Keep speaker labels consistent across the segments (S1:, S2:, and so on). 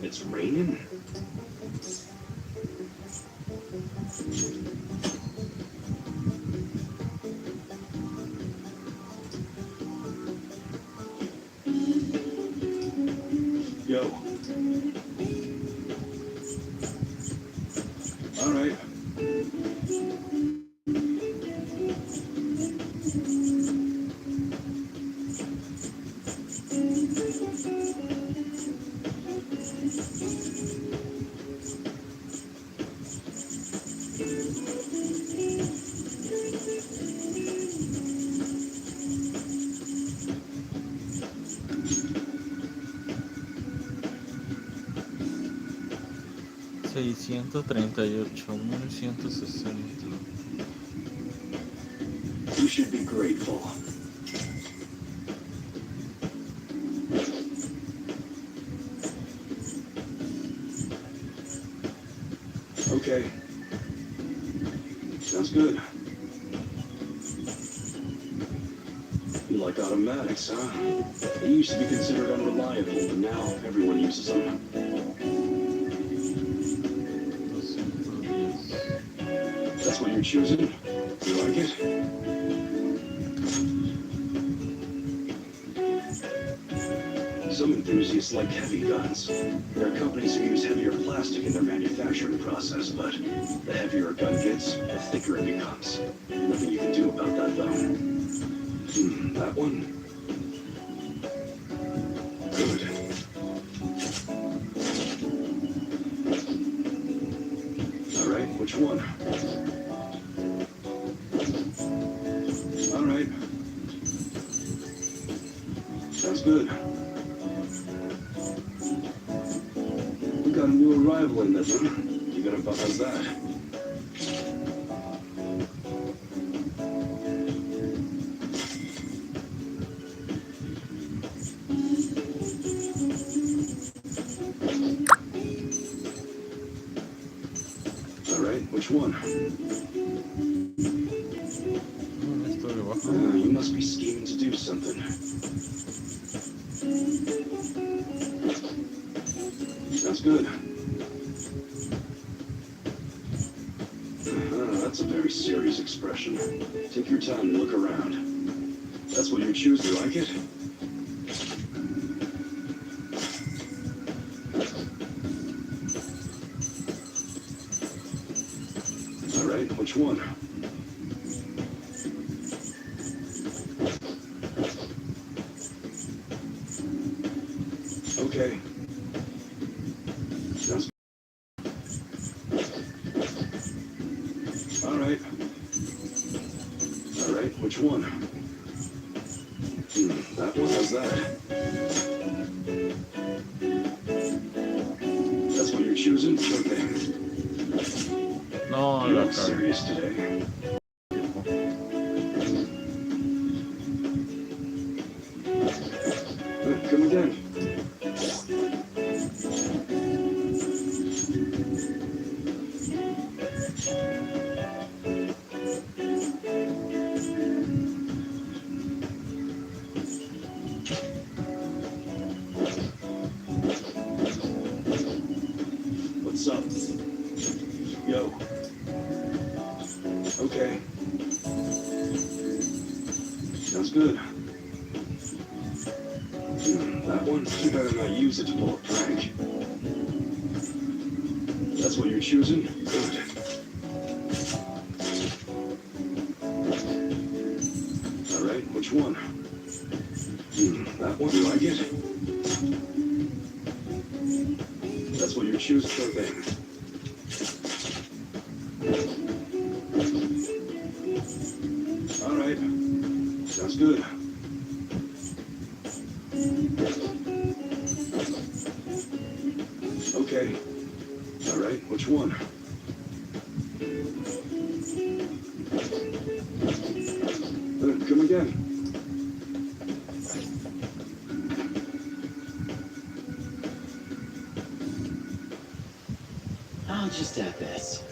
S1: It's raining? Yo. All right. You should be grateful. Okay. Sounds good. You like automatics, huh? They used to be considered unreliable, but now everyone uses them. That's what you're choosing? You like it? Some enthusiasts like heavy guns. There are companies who use heavier plastic in their manufacturing process, but the heavier a gun gets, the thicker it becomes. Nothing you can do about that, though. That one? Good. All right, which one? All right. Sounds good. We got a new arrival in this, huh? You gonna buzz that? All right, which one? You must be scheming to do something. Sounds good. That's a very serious expression. Take your time and look around. That's what you choose. You like it? All right, which one? Okay. Sounds good. All right. All right, which one? That one? How's that? That's what you're choosing? Okay.
S2: No,
S1: You look serious today. Come again. What's up? Yo. Okay. Sounds good. That one? You better not use it to pull a prank. That's what you're choosing? Good. All right, which one? That one? You like it? That's what you're choosing? Okay. All right. Sounds good. Okay. All right, which one? Come again.
S3: I'll just add this.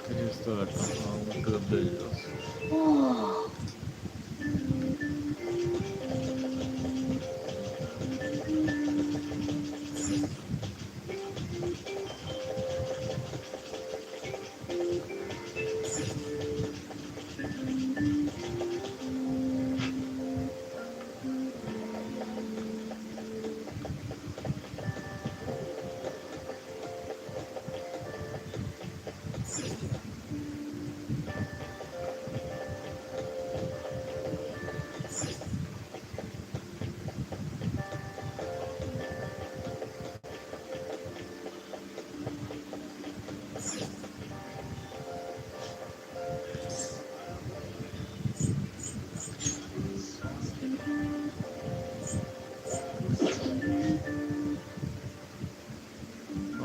S2: ¿Qué es esto de acá? Ah, un club de ellos.
S4: Oh.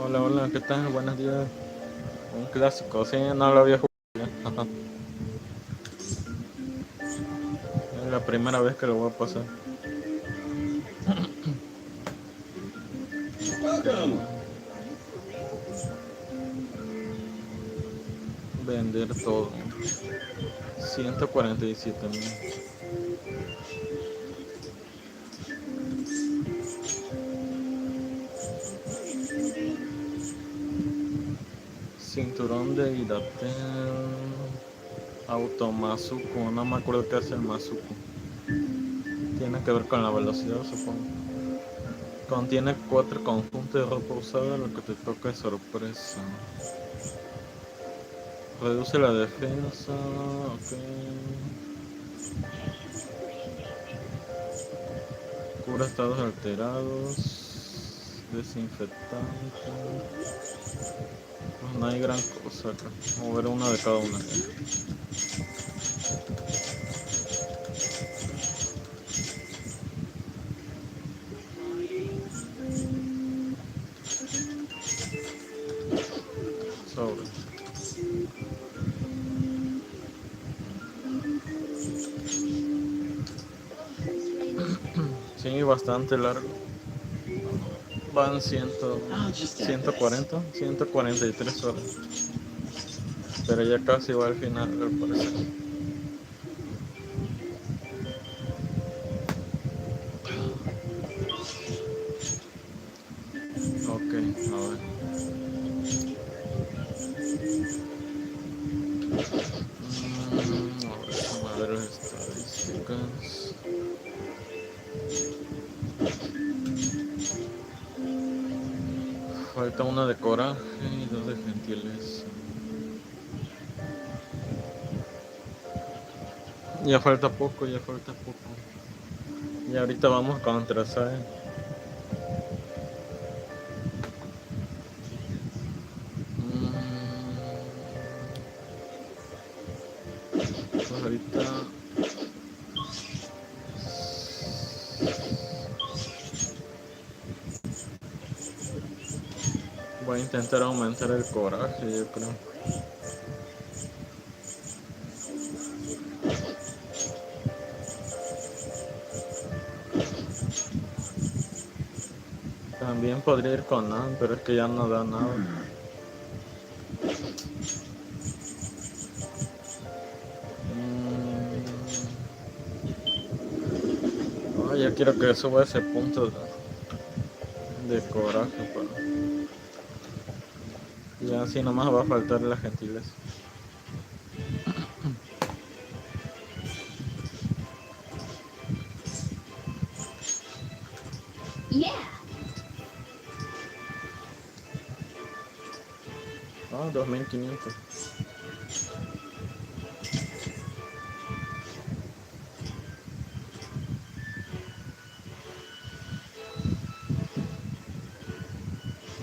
S2: Hola, hola, ¿qué tal? Buenos días. Un clásico, sí, no lo había jugado. Ajá. Es la primera vez que lo voy a pasar.
S1: Welcome!
S2: Vender todo. 147,000. Cinturón de Iraten. Automazuku. No me acuerdo qué hace el Mazuku. Tiene que ver con la velocidad, supongo. Contiene 4 conjuntos de ropa usada, lo que te toca es sorpresa. Reduce la defensa. Ok. Cura estados alterados. Desinfectante. Pues no hay gran cosa acá. Vamos a ver una de cada una. Sobre. Sí, bastante largo. Van 140, 143 horas. Pero ya casi va al final, al parecer. Ok, a ver. A ver, vamos a ver las estadísticas. Falta una de coraje y 2 de gentileza. Ya falta poco, ya falta poco. Y ahorita vamos contra Sae. Pues ahorita voy a intentar aumentar el coraje, yo creo. También podría ir con Nan, pero es que ya no da nada. Ya quiero que suba ese punto de coraje, pero ya así nomás va a faltar la gentileza.
S4: Yeah.
S2: 2,500.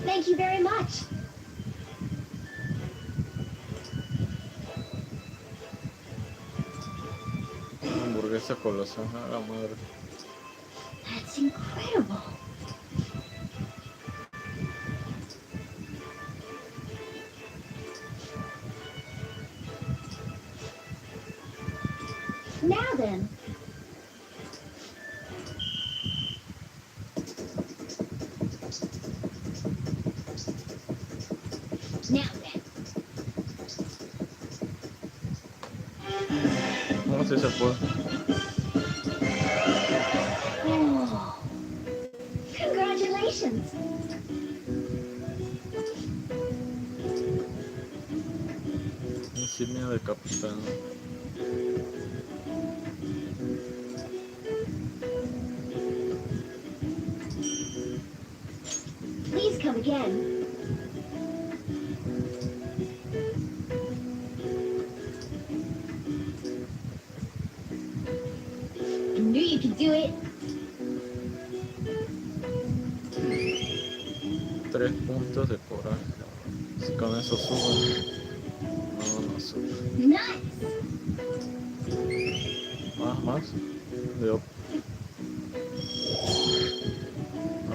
S4: Thank you very much.
S2: Hamburguesa colosal, a la madre.
S4: That's incredible. Now then. Now then.
S2: No sé si se puede.
S4: Oh. Congratulations.
S2: Insignia de capitán.
S4: Please come again. I knew you could do it.
S2: 3 puntos de coraje. Si con eso sube. No, no sube.
S4: Nice.
S2: Más. De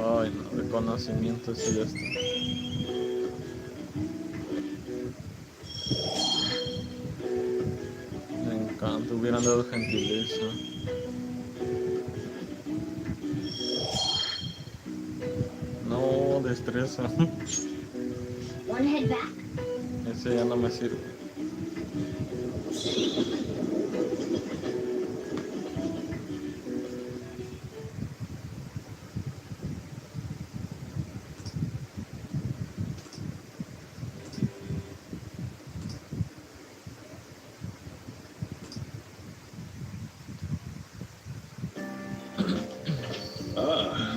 S2: Ay, no, de conocimiento sí ya está. Me encanta, hubieran dado gentileza. No, destreza.
S4: One head back.
S2: Ese ya no me sirve.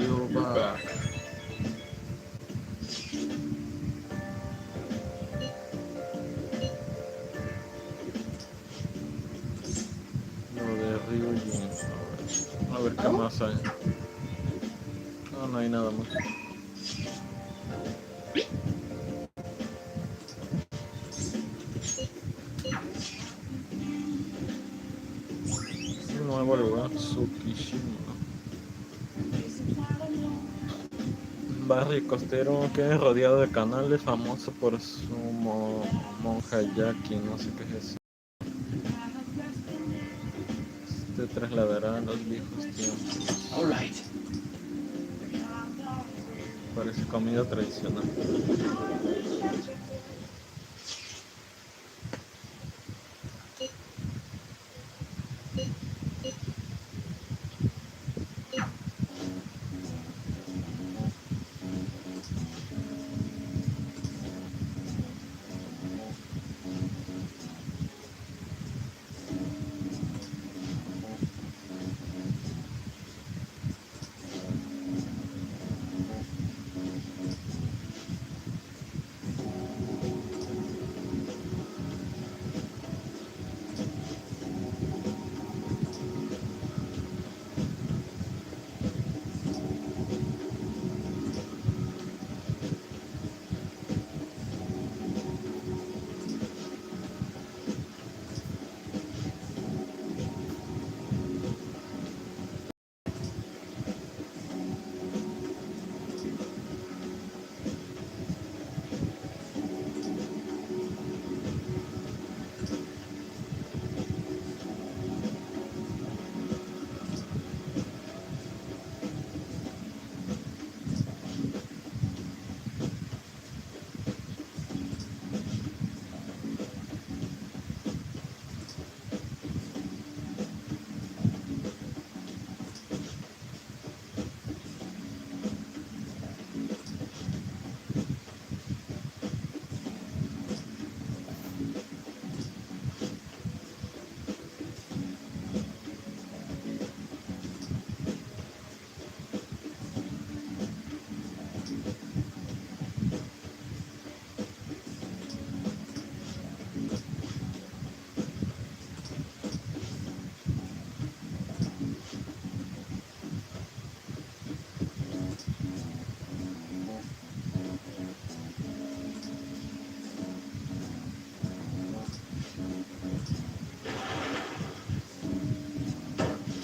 S1: You're back.
S2: Lo de Ryujin. A ver qué más hay. No, no hay nada más. Un nuevo lugar, Tsukishima. Barrio costero que es rodeado de canales, famoso por su monja yaki, no sé qué es eso. Te trasladará a los viejos tiempos.
S3: All right.
S2: Parece comida tradicional.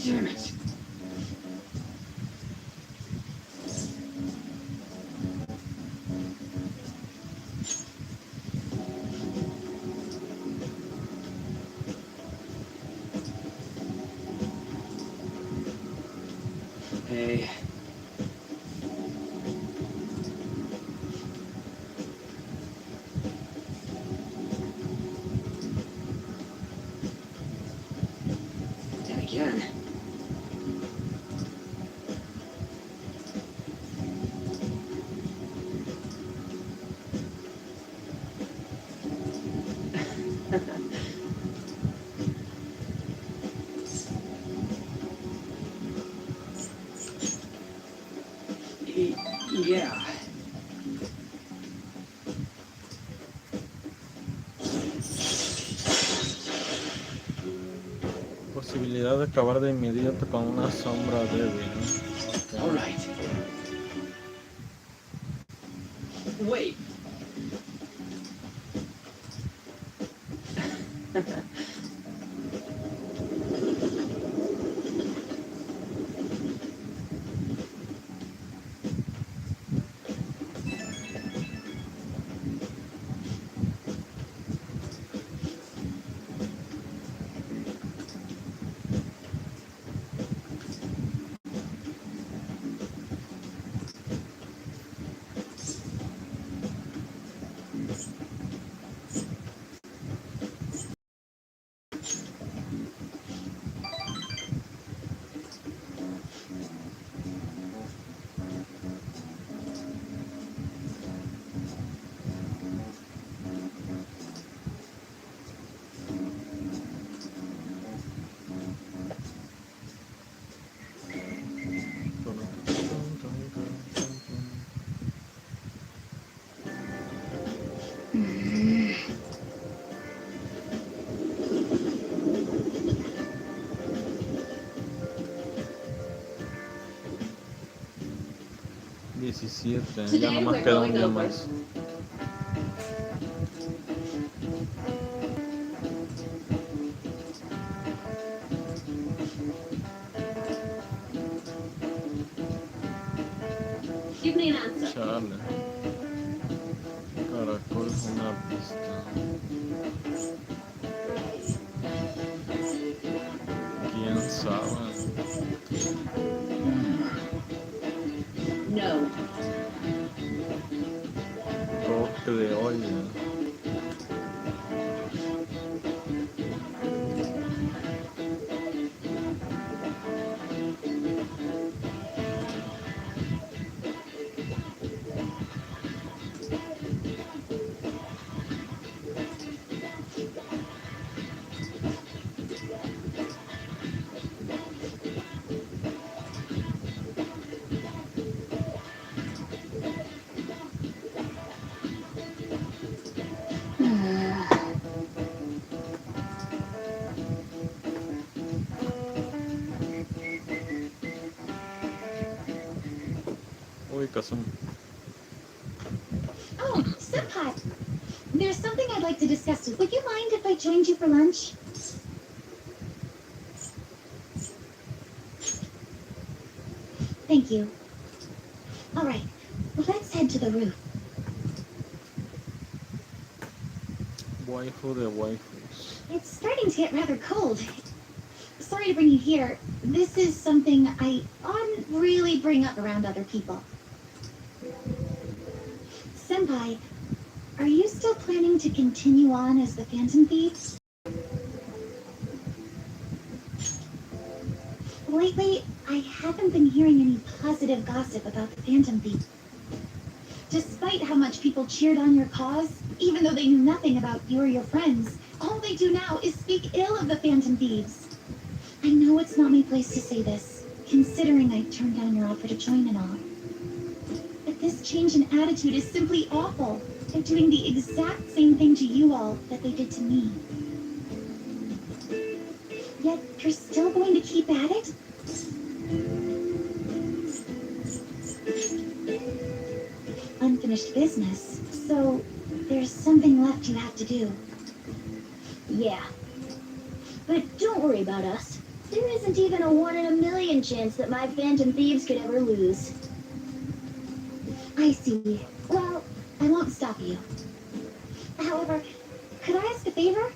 S3: Damn it. can. Yeah.
S2: Posibilidad de acabar de inmediato con una sombra débil, ¿no?
S3: All
S2: Ok.
S3: right. Wait.
S2: Ya
S5: Today
S2: nomás
S5: we're
S2: queda un
S5: going
S2: día
S5: over.
S2: más.
S5: Give me an answer.
S2: Chale. Caracol es una pista. ¿Quién sabe?
S5: No.
S2: Toque de olla. Uy, Kazum.
S4: Oh, Senpai. There's something I'd like to discuss. Would you mind if I joined you for lunch? Thank you. All right, let's head to the roof.
S2: Waifu de waifus.
S4: It's starting to get rather cold. Sorry to bring you here. This is something I don't really bring up around other people. Senpai, are you still planning to continue on as the Phantom Thieves? Lately, I haven't been hearing any positive gossip about the Phantom Thieves. Despite how much people cheered on your cause, even though they knew nothing about you or your friends, all they do now is speak ill of the Phantom Thieves. I know it's not my place to say this, considering I turned down your offer to join and all. But this change in attitude is simply awful. They're doing the exact same thing to you all that they did to me. Yet you're still going to keep at it? Unfinished business, so there's something left you have to do.
S6: Yeah. But don't worry about us. There isn't even a 1 in a million chance that my Phantom Thieves could ever lose.
S4: I see. Well, I won't stop you. However, could I ask a favor?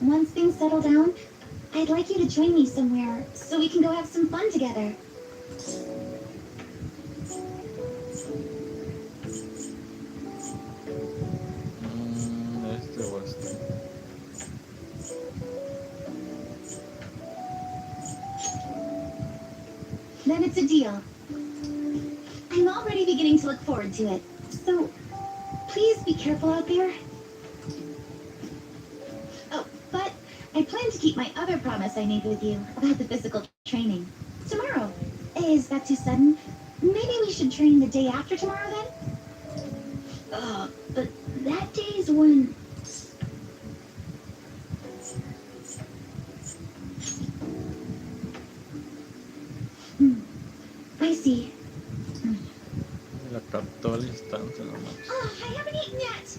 S4: Once things settle down, I'd like you to join me somewhere so we can go have some fun together.
S2: Este o este.
S4: then it's a deal. I'm already beginning to look forward to it. So, please be careful out there. Oh, but I plan to keep my other promise I made with you about the physical training. Tomorrow. Is that too sudden? Maybe we should train the day after tomorrow then?
S6: But that day's when...
S4: I see.
S2: La captó al instante nomás.
S4: Oh, I haven't eaten yet.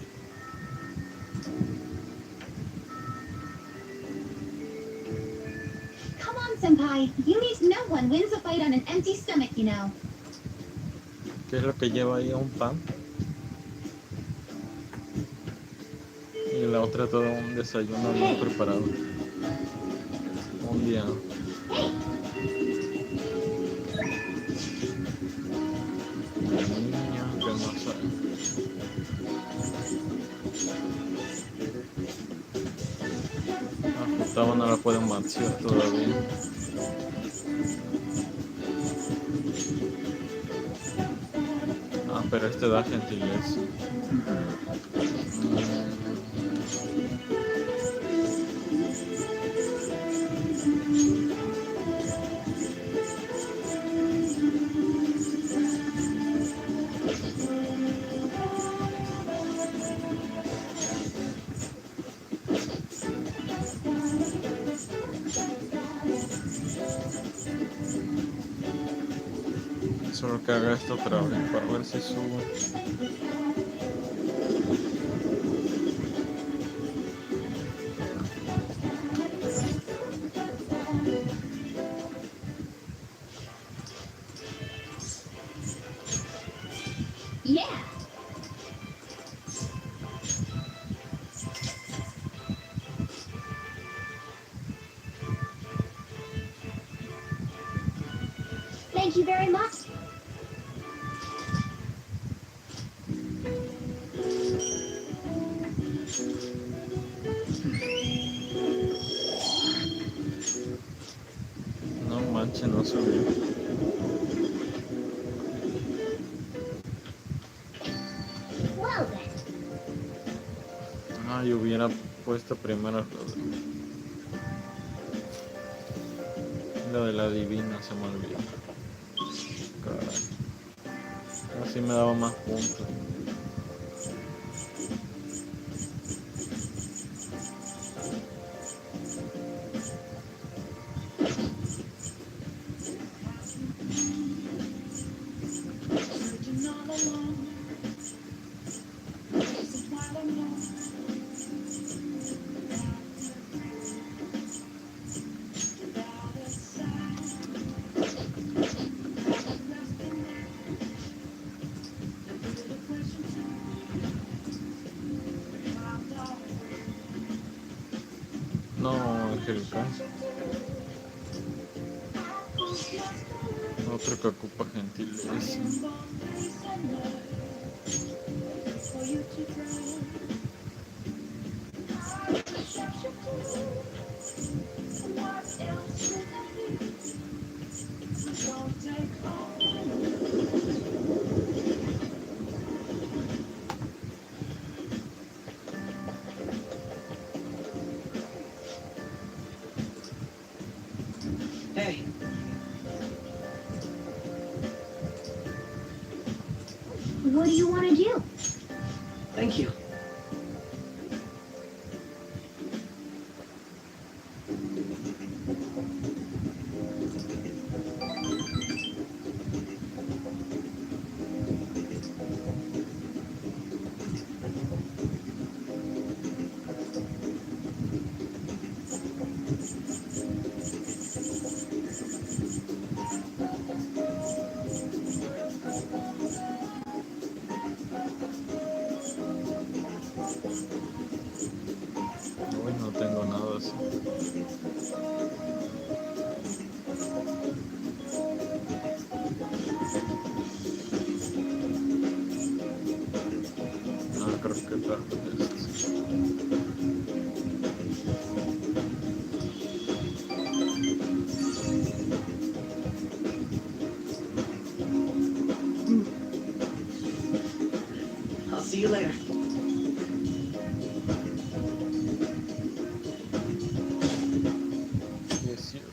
S4: Come on, Senpai. You need to know one wins a fight on an empty stomach, you know.
S2: ¿Qué es lo que lleva ahí? Un pan. Y la otra todo un desayuno bien preparado. Un día. La niña que no sabe. La octava no la pueden manciar todavía. Ah, pero este da gentileza. Solo que haga esto otra vez para ver si sube.
S6: Yeah! Thank you very much.
S2: No manches, no subió.
S6: Well then.
S2: Ah, yo hubiera puesto primero lo de la divina, se me olvidó. Caray. Así me daba más puntos. No, Angélica. Otro que ocupa gentileza.
S3: Hey,
S6: What do you want to do?
S3: thank you.
S2: Uy, no tengo nada así. No, creo que tal vez.
S3: you later.
S2: Yes, huge.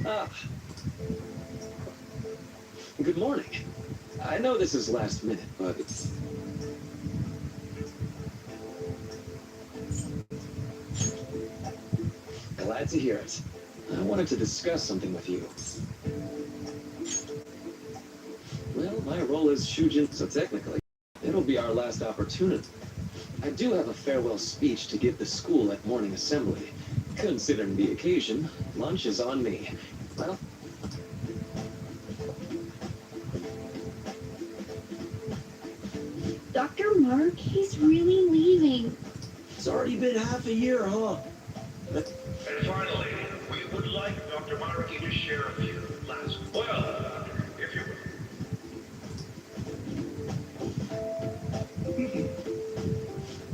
S1: Ah. Good morning. I know this is last minute, but it's... Glad to hear it. I wanted to discuss something with you. Well, my role is Shujin, so technically, it'll be our last opportunity. I do have a farewell speech to give the school at morning assembly. Considering the occasion, lunch is on me. Well,
S4: Dr. Mark, he's really leaving.
S3: It's already been half a year, huh?
S5: And finally, we would like Dr. Markey to share a few last if you will.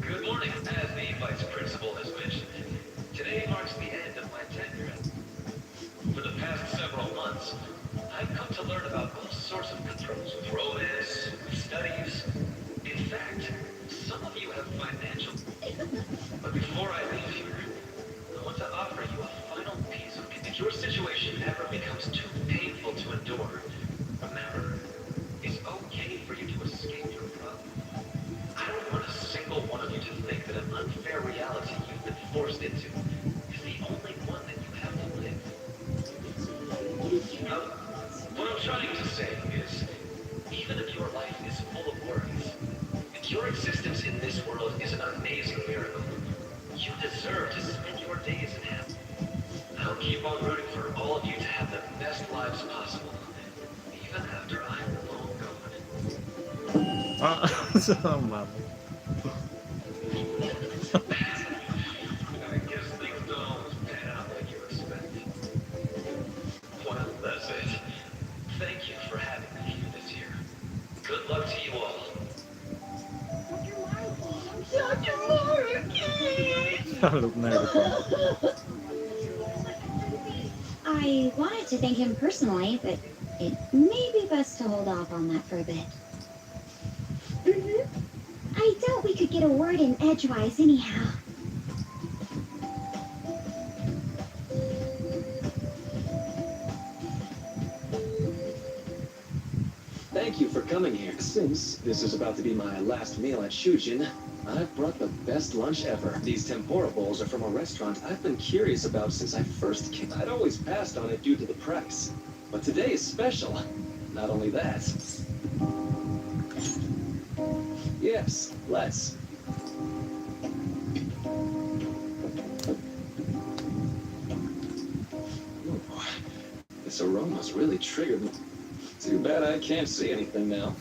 S5: Good morning. As the vice principal has mentioned, today marks the end of my tenure. For the past several months, I've come to learn about all sorts of controls with romance, with studies. In fact, some of you have financial. But before I leave here, I want to offer you a final piece of... If your situation ever becomes too painful to endure, remember, it's okay for you to escape your problem. I don't want a single one of you to think that an unfair reality you've been forced into is the only one that you have to live. What I'm trying to say is, even if your life is full of worries, if your existence in this world is an amazing miracle, you deserve to spend your days in heaven. I'll keep on rooting for all of you to have the best lives possible, even after I'm long gone.
S2: Ah, mano.
S5: I guess things don't always pan out like you expect. Well, that's it. Thank you for having me here this year. Good luck to you all.
S4: Dr. Mark!
S2: Look negro.
S4: I wanted to thank him personally, but it may be best to hold off on that for a bit. I doubt we could get a word in edgewise anyhow.
S1: thank you for coming here. Since this is about to be my last meal at Shujin, I've brought the best lunch ever. These tempura bowls are from a restaurant I've been curious about since I first came. I'd always passed on it due to the price. But today is special. Not only that. Yes, let's. Ooh, this aroma's really triggered me. Too bad I can't see anything now.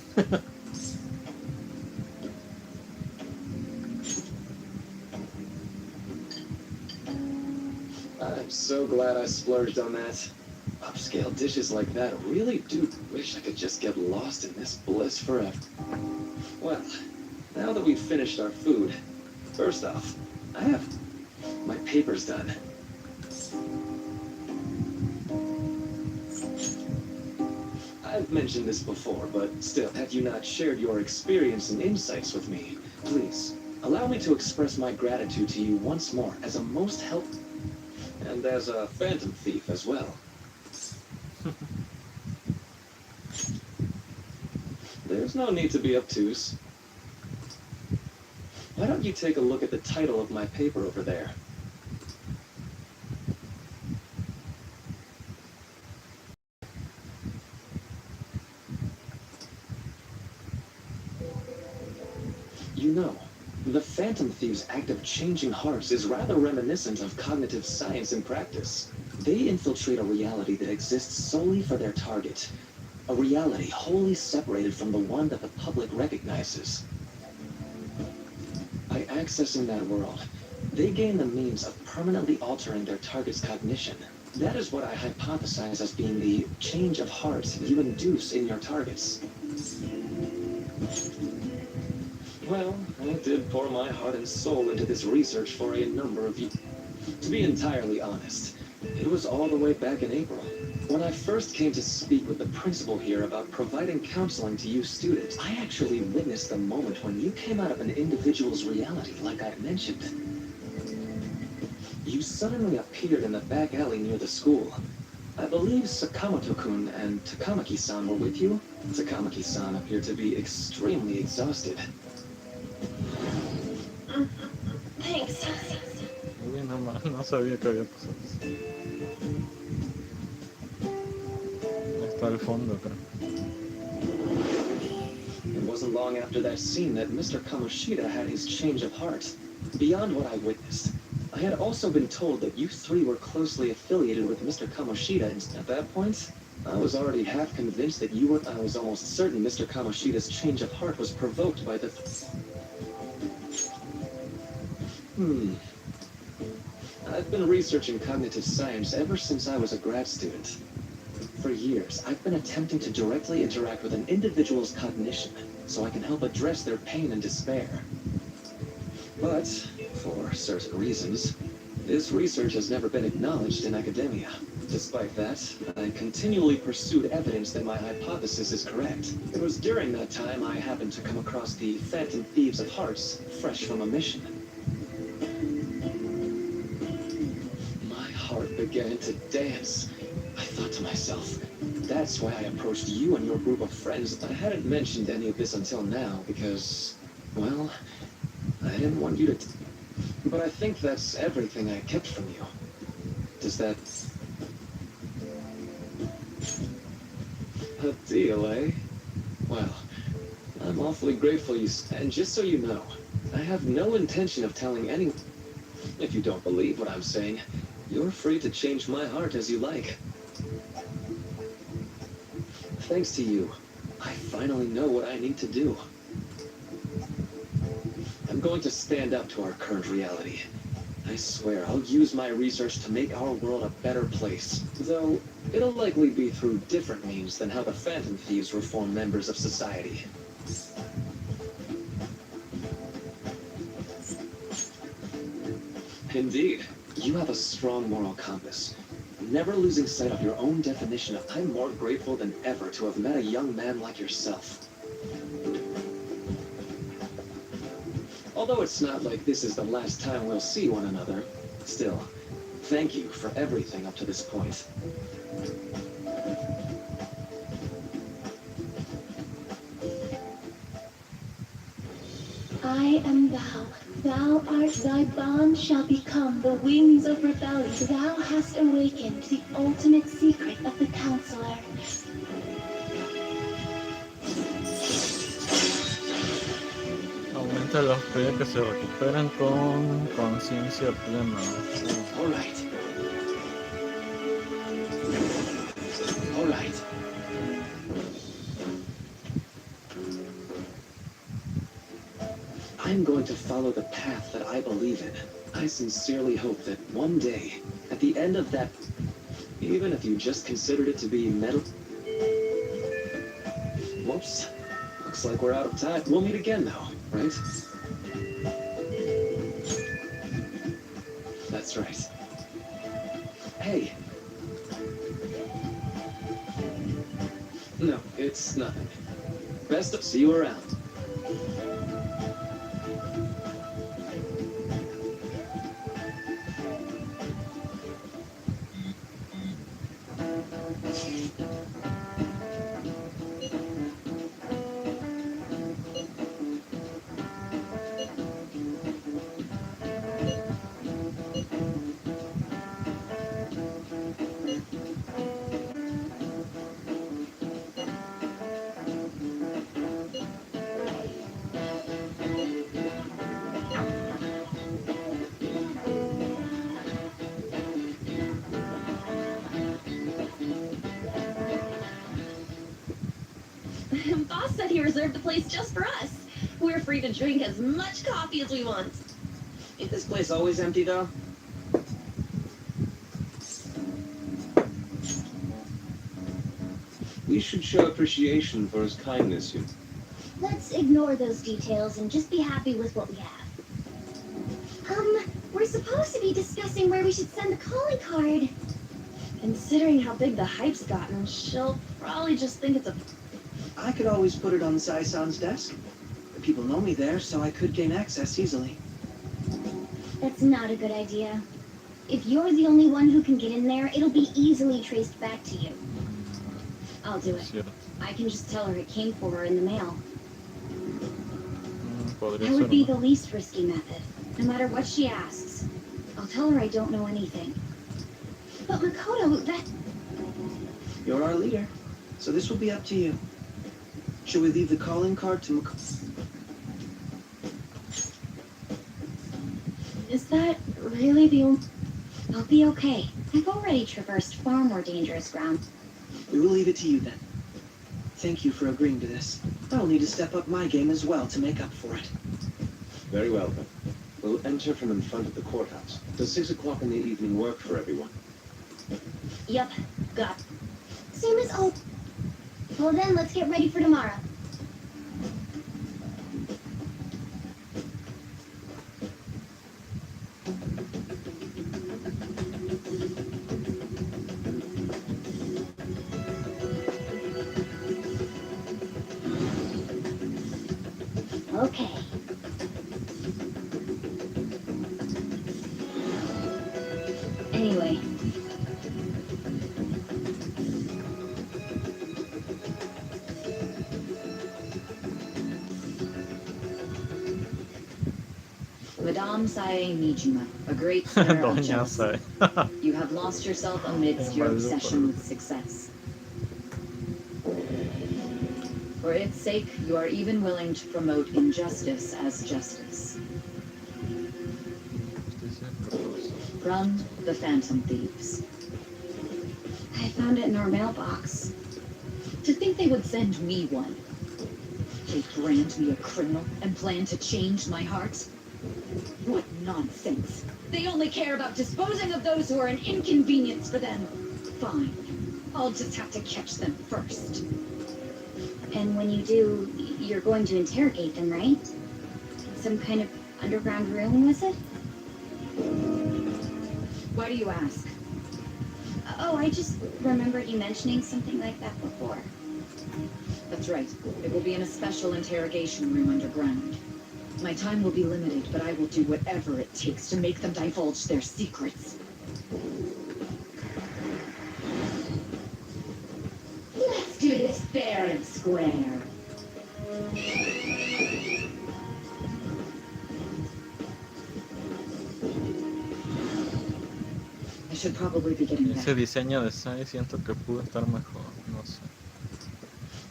S1: I'm so glad I splurged on that. Upscale dishes like that really do wish I could just get lost in this bliss forever. Well, now that we've finished our food, first off, I have my papers done. I've mentioned this before, but still, have you not shared your experience and insights with me? Please, allow me to express my gratitude to you once more as a most helpful and as a phantom thief as well. There's no need to be obtuse. Why don't you take a look at the title of my paper over there? You know, the Phantom Thieves' act of changing hearts is rather reminiscent of cognitive science in practice. They infiltrate a reality that exists solely for their target. A reality wholly separated from the one that the public recognizes. By accessing that world, they gain the means of permanently altering their target's cognition.
S3: That is what I hypothesize as being the change of heart you induce in your targets. Well, I did pour my heart and soul into this research for a number of years. To be entirely honest, it was all the way back in April, when I first came to speak with the principal here about providing counseling to you students. I actually witnessed the moment when you came out of an individual's reality, like I mentioned. You suddenly appeared in the back alley near the school. I believe Sakamoto-kun and Takamaki-san were with you. Takamaki-san appeared to be extremely exhausted.
S6: Thanks.
S2: Uy, no sabía que había pasado eso. Está al fondo, creo.
S3: It wasn't long after that scene that Mr. Kamoshida had his change of heart. Beyond what I witnessed, I had also been told that you three were closely affiliated with Mr. Kamoshida, and at that point, I was already half convinced that you were. I was almost certain Mr. Kamoshida's change of heart was provoked by the. I've been researching cognitive science ever since I was a grad student. For years, I've been attempting to directly interact with an individual's cognition so I can help address their pain and despair. But, for certain reasons, this research has never been acknowledged in academia. Despite that, I continually pursued evidence that my hypothesis is correct. It was during that time I happened to come across the Phantom Thieves of Hearts, fresh from a mission. My heart began to dance. I thought to myself, that's why I approached you and your group of friends. I hadn't mentioned any of this until now because, well, I didn't want you to... But I think that's everything I kept from you. Does that... A deal, eh? Well, I'm awfully grateful you... And just so you know, I have no intention of telling anyone. If you don't believe what I'm saying, you're free to change my heart as you like. Thanks to you, I finally know what I need to do. I'm going to stand up to our current reality. I swear I'll use my research to make our world a better place. Though, it'll likely be through different means than how the Phantom Thieves reform members of society. Indeed, you have a strong moral compass. Never losing sight of your own definition of I'm more grateful than ever to have met a young man like yourself. Although it's not like this is the last time we'll see one another, still, thank you for everything up to this point.
S4: I am thou. Thou art, thy bond shall become the wings of rebellion. Thou hast awakened the ultimate secret of the counselor.
S2: Aumenta los PE que se recuperan con conciencia plena.
S3: All right. All right. I'm going to follow the path that I believe in. I sincerely hope that one day, at the end of that, even if you just considered it to be metal... Whoops. Looks like we're out of time. We'll meet again though, right? That's right. Hey. No, it's nothing. Best of... See you around.
S7: Boss said he reserved the place just for us. We're free to drink as much coffee as we want.
S3: Ain't this place always empty though? We should show appreciation for his kindness, you know.
S6: Let's ignore those details and just be happy with what we have.
S4: We're supposed to be discussing where we should send the calling card.
S7: Considering how big the hype's gotten, she'll probably just think it's a...
S8: I could always put it on Sae-san's desk. People know me there, so I could gain access easily.
S6: That's not a good idea. If you're the only one who can get in there, it'll be easily traced back to you. I'll do it.
S2: Cierto.
S6: I can just tell her it came for her in the mail.
S2: Podría
S6: That
S2: ser,
S6: would be
S2: ¿no?
S6: the least risky method, no matter what she asks. I'll tell her I don't know anything.
S4: But Makoto, that...
S8: You're our leader, so this will be up to you. Should we leave the calling card to Makoto?
S4: Is that really the only...
S6: I'll be okay. I've already traversed far more dangerous ground.
S8: We will leave it to you then. Thank you for agreeing to this. I'll need to step up my game as well to make up for it.
S3: Very well, then. We'll enter from in front of the courthouse. Does 6 o'clock in the evening work for everyone?
S6: Yep, got.
S4: Same as all...
S6: Well then, let's get ready for tomorrow. Okay. Anyway.
S9: Madame Sae Nijima, a great slayer of
S2: Doña
S9: jealousy.
S2: Sae.
S9: You have lost yourself amidst your obsession with success. For its sake, you are even willing to promote injustice as justice. From the Phantom Thieves.
S6: I found it in our mailbox.
S9: To think they would send me one. They brand me a criminal and plan to change my heart? What nonsense. They only care about disposing of those who are an inconvenience for them. Fine. I'll just have to catch them first.
S6: And when you do, you're going to interrogate them, right? Some kind of underground room, was it?
S9: Why do you ask?
S6: Oh, I just remembered you mentioning something like that before.
S9: That's right. It will be in a special interrogation room underground. My time will be limited, but I will do whatever it takes to make them divulge their secrets.
S6: Let's do this fair and square.
S9: I should probably be getting
S2: Ese
S9: back.
S2: diseño de Sae siento que pudo estar mejor, no sé.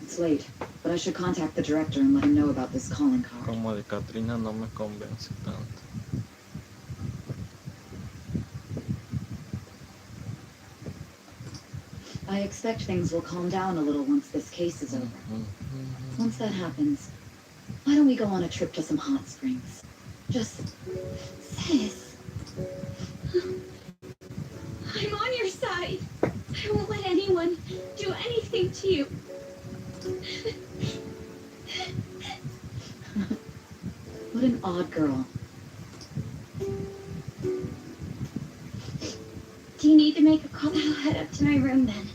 S9: It's late, but I should contact the director and let him know about this calling card.
S2: Como de Katrina no me convence tanto.
S9: I expect things will calm down a little once this case is over. Once that happens, why don't we go on a trip to some hot springs? Just
S4: Sis. I'm on your side. I won't let anyone do anything to you.
S9: what an odd girl.
S6: Do you need to make a call? I'll head up to my room then.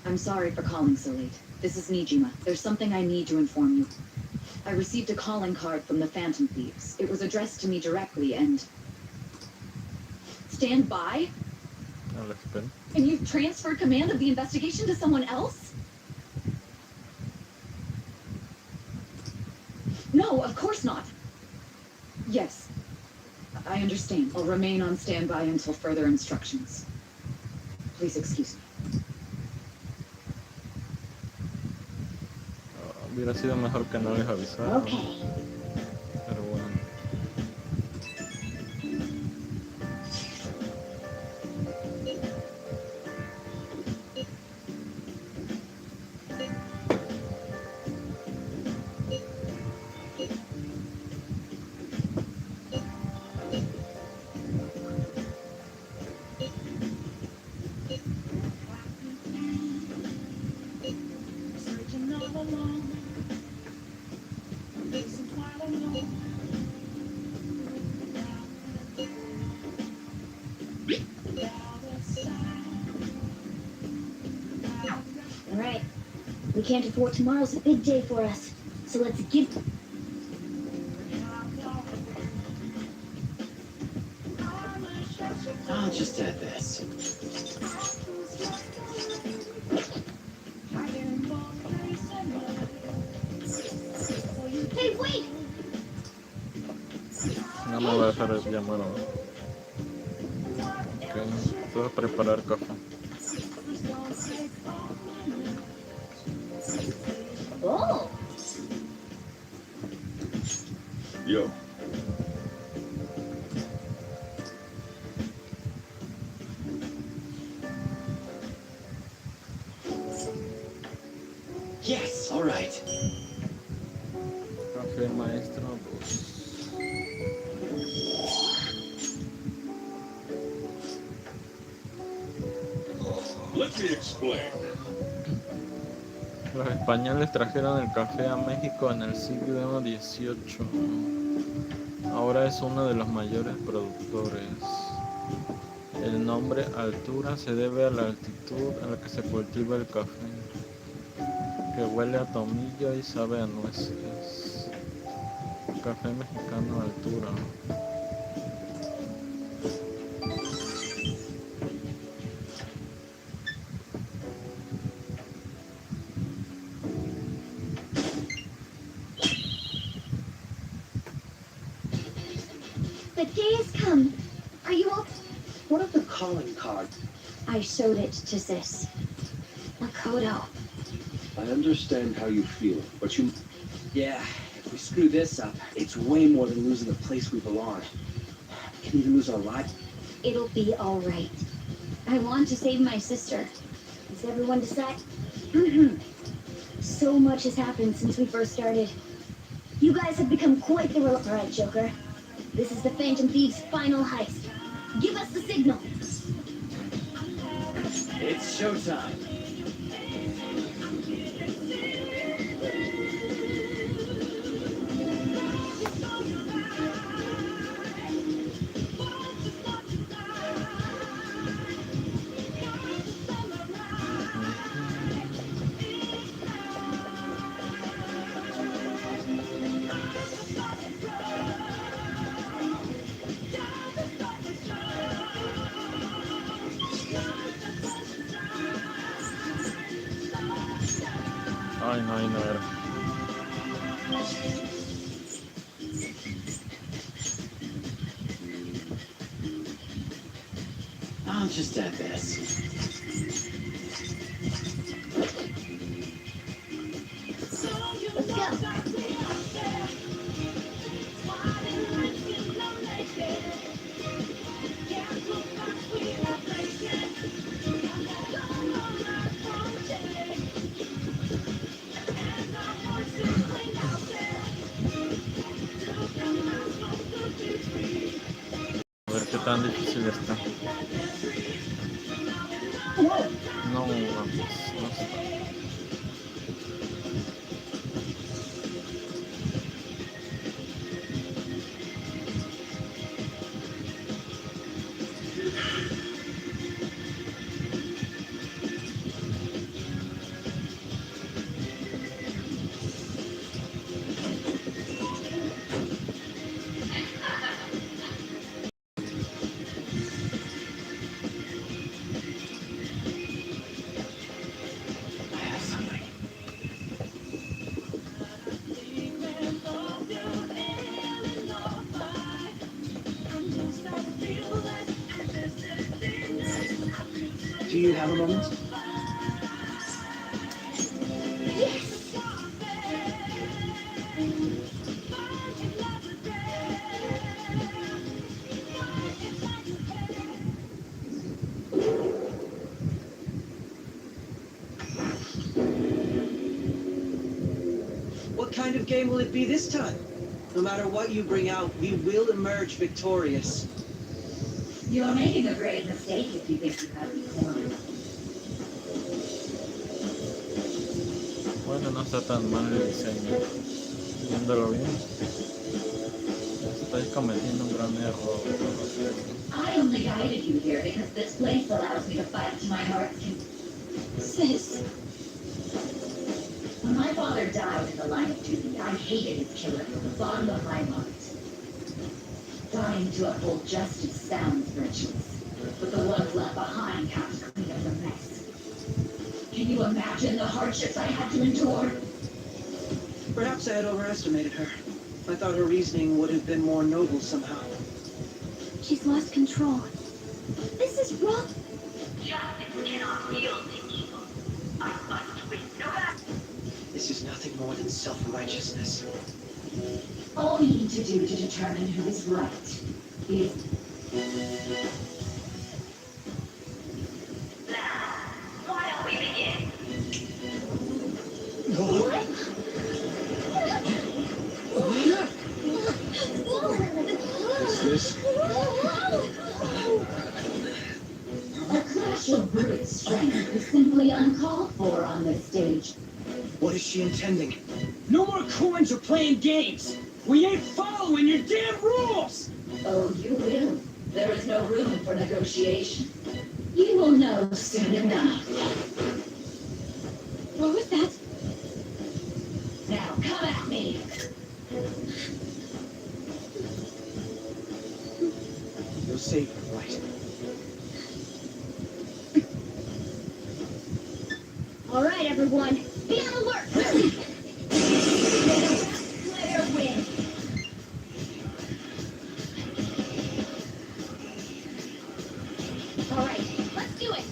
S9: I'm sorry for calling so late. This is Nijima. There's something I need to inform you. I received a calling card from the Phantom Thieves. It was addressed to me directly and... Stand by?
S2: No lo espero.
S9: And you've transferred command of the investigation to someone else? No, of course not. Yes, I understand. I'll remain on standby until further instructions. Please excuse me.
S2: Hubiera sido mejor que no les avisara.
S6: Okay.
S2: Pero bueno.
S6: can't afford tomorrow's a big day for us. So let's give...
S3: I'll just add this.
S6: Hey, wait!
S2: No me va a dejar llamar ahora. Ok, puedo preparar café.
S6: Oh!
S1: Yo,
S3: Yes, all right.
S2: Café maestro 2.
S1: let me explain.
S2: Los españoles trajeron el café a México en el siglo XVIII. Ahora es uno de los mayores productores. El nombre altura se debe a la altitud a la que se cultiva el café, que huele a tomillo y sabe a nueces. Café mexicano altura.
S6: The day has come. Are you all...
S8: What of the calling card?
S6: I showed it to Sis. Makoto.
S1: I understand how you feel, but you...
S8: Yeah, if we screw this up, it's way more than losing the place we belong. We can even lose our lives.
S6: It'll be all right. I want to save my sister. Has everyone decided? So much has happened since we first started. You guys have become quite the All right, Joker. This is the Phantom Thieves' final heist. Give us the signal.
S3: It's showtime.
S2: Ay, no, ahí no era.
S3: I'll just add this.
S6: Let's go.
S2: A ver qué tan difícil está. No, vamos, no está.
S3: I have something.
S8: Do you have a moment?
S6: Yes.
S8: What kind of game will it be this time? No matter what you bring out, we will emerge victorious.
S9: You're making a great mistake if you think you have me cornered.
S2: Bueno, no está tan mal el diseño. Viéndolo bien. Estoy cometiendo un gran error.
S9: I only guided you here because this place allows me to fight to my heart's content.
S6: Sis.
S9: my father died in the line of duty, I hated his killer from the bottom of my heart. Dying to uphold justice sounds virtuous, but the ones left behind have to clean up the mess. Can you imagine the hardships I had to endure?
S8: Perhaps I had overestimated her. I thought her reasoning would have been more noble somehow.
S4: She's lost control. This is wrong.
S6: Justice cannot heal the evil. I must win no matter.
S8: This is nothing more than self-righteousness.
S9: All we need to do to determine who is right is...
S6: Now, why don't we begin?
S1: What's this?
S9: A clash of brute strength is simply uncalled for on this stage.
S8: What is she intending?
S10: No more coins or playing games. We ain't following your damn rules.
S9: Oh, you will. There is no room for negotiation. You will know soon enough.
S4: What was that?
S9: Now, come at me.
S8: You'll save her, right?
S6: All right, everyone, be on alert. Player win. All right, let's do it.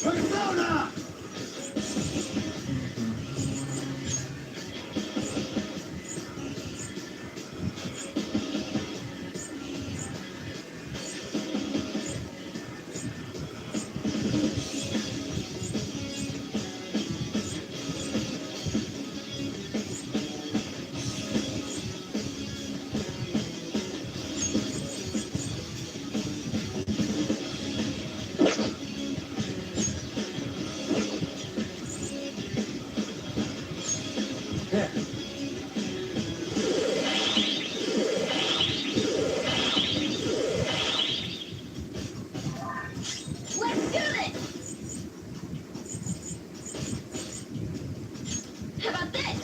S10: Persona!
S6: Let's do this. How about this?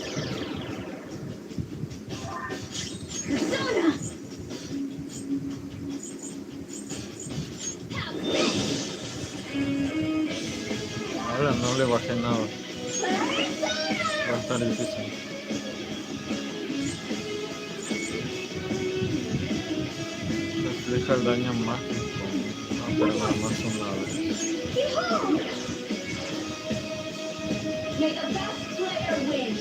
S6: Persona. How's this?
S2: Ahora no le bajé nada.
S6: Persona.
S2: Va a estar difícil. Refleja el daño mágico. No, pero nada más una vez.
S6: Behold. May the best player win.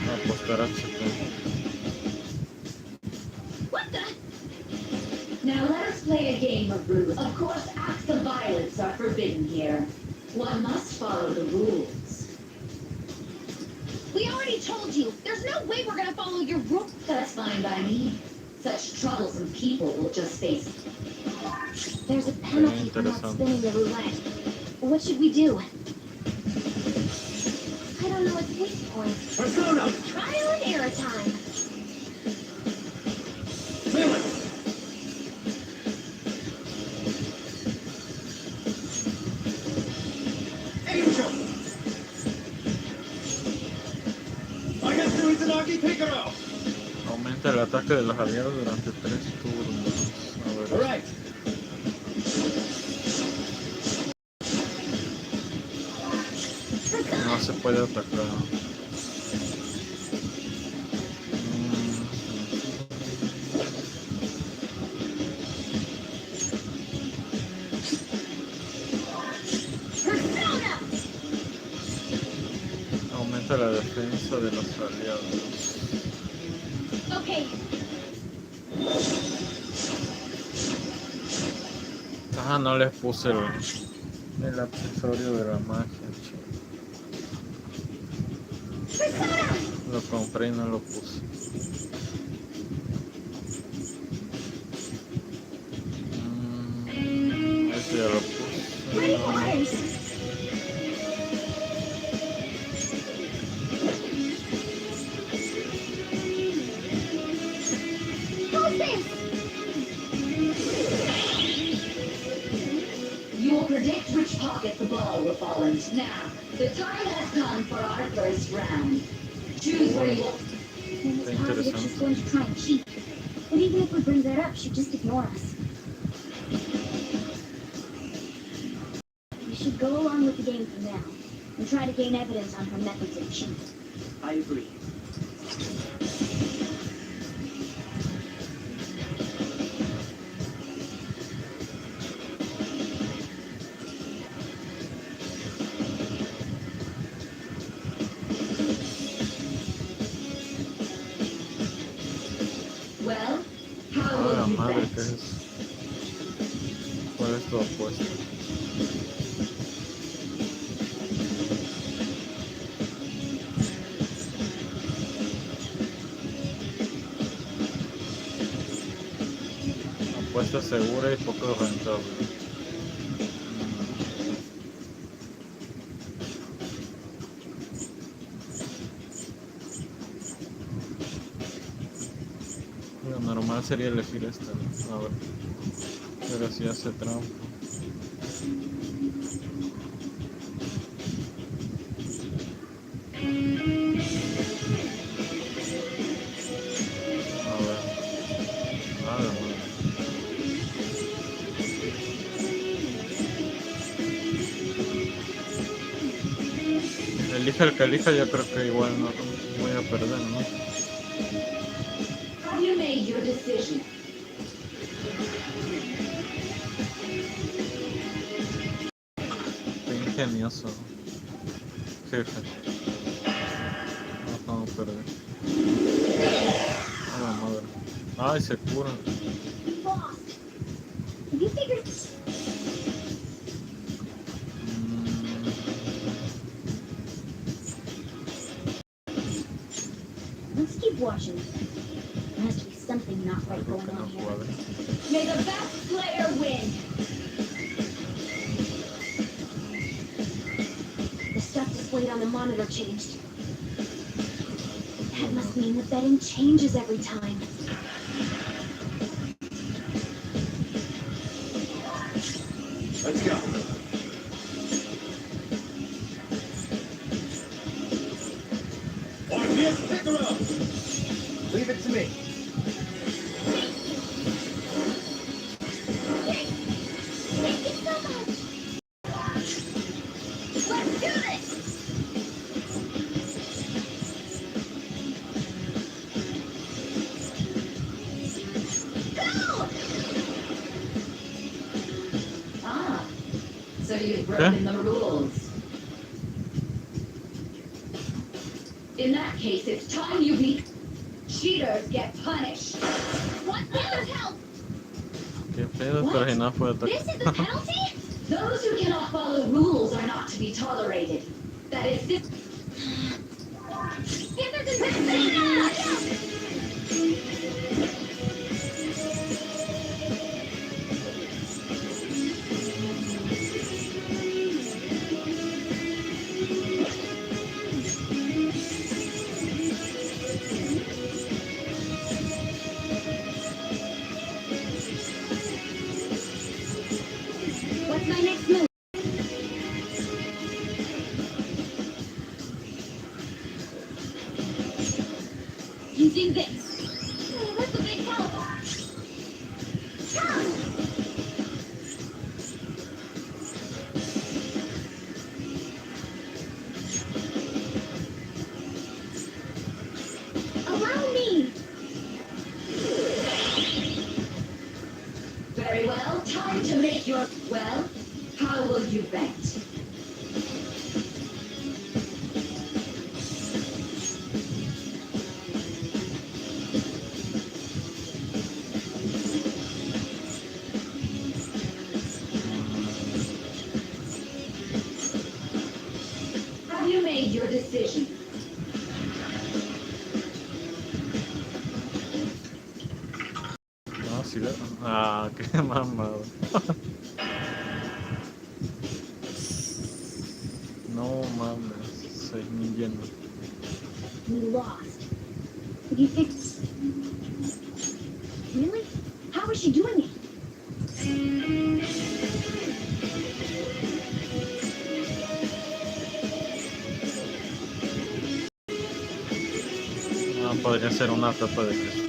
S2: Va a apostar HP.
S6: What the?
S9: Now let us play a game of rules. Of course, acts of violence are forbidden here. One must follow the rules.
S6: We already told you. There's no way we're gonna follow your rules.
S9: That's fine by me. Such troublesome people will just face...
S4: There's a penalty for not
S2: Interesante.
S4: spinning the roulette. What should we do? I don't know at this point.
S10: Persona!
S4: Trial and error time.
S10: Feel it! Angel! I got through Izanagi Piccolo!
S2: Aumenta el ataque de los aliados durante 3 turnos. A ver.
S10: Alright.
S2: No se puede atacar.
S6: Persona.
S2: Aumenta la defensa de los aliados.
S6: Okay.
S2: Ah, no les puse el accesorio de la magia, chico.
S6: Persona.
S2: Lo compré y no lo puse. Este ya lo puse.
S6: Ready
S2: No,
S6: for
S2: no.
S6: orders. How's this?
S9: pocket the ball, Fallen. Now, the time has come for our first round. Choose where you want.
S4: And it's positive she's going to try and cheat. But even if we bring that up, she'd just ignore us. We should go along with the game for now, and try to gain evidence on her methods of cheating.
S8: I agree.
S9: Well, how
S2: Ah,
S9: will
S2: la
S9: you
S2: madre,
S9: bet?
S2: ¿qué es? ¿Cuál es tu apuesta? Apuesta segura y poco rentable. Lo normal sería elegir esta, ¿no? A ver. Pero si hace trampa. A ver. Ah, la madre. Elija el que elija, yo creo que igual no voy a perder, ¿no?
S9: Have you made your decision?
S2: Qué ingenioso. Jefe. No, no, perder. A la madre. Ay, se cura.
S4: Lost. Have you figured... Let's keep watching. There has to be something not right
S2: Algo
S4: going
S2: que no
S4: on here.
S2: cuadra.
S9: May the best player win.
S4: The stuff displayed on the monitor changed. That must mean the betting changes every time.
S1: Let's go.
S10: Orpheus, pick her up. Leave it to me.
S4: Thank you so much. Let's do this. Go!
S9: Ah, so you've broken the rules. In that case, it's time you beat. Cheaters get punished.
S4: What the help?
S2: Qué pedo, pero si no fue
S4: This is the penalty?
S9: Those who cannot follow rules are not to be tolerated. That is this.
S4: What's my next move? Using this. Oh, that's a big help. Allow me.
S9: Very well. Time to make your. Well, how will you bet? Have you made your decision?
S2: No, sí. Ah, qué mamado. No mames, Sae Nijima.
S4: We lost. Did you fix... Really? How is she doing it?
S2: podría ser una tapa de queso.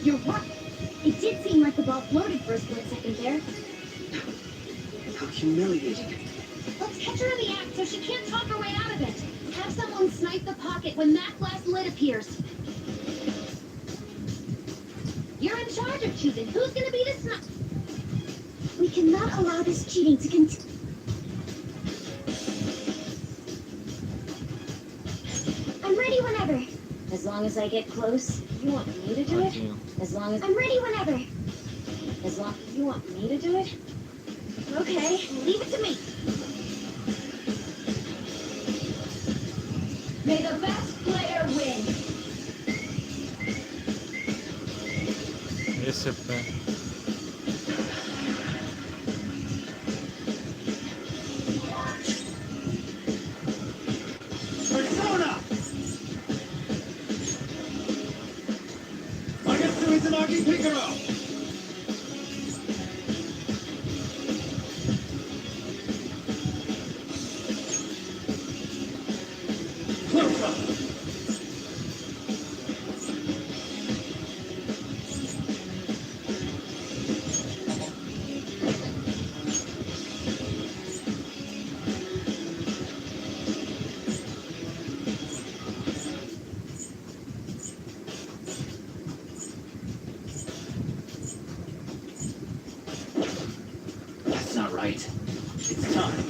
S6: You're right. It did seem like the ball floated for a split second there.
S8: How humiliating.
S4: Let's catch her in the act so she can't talk her way out of it. Have someone snipe the pocket when that last lid appears. You're in charge of choosing who's gonna be the snipe.
S6: We cannot allow this cheating to continue. I'm ready whenever. As long as I get close. You want me to do it?
S2: Aquí.
S6: As long as I'm ready whenever. As long you want me to do it? Okay, leave it to me.
S9: May the best player win.
S2: SP.
S10: Persona! Magetsu Izanagi Picaro! Close up! That's not right. It's time.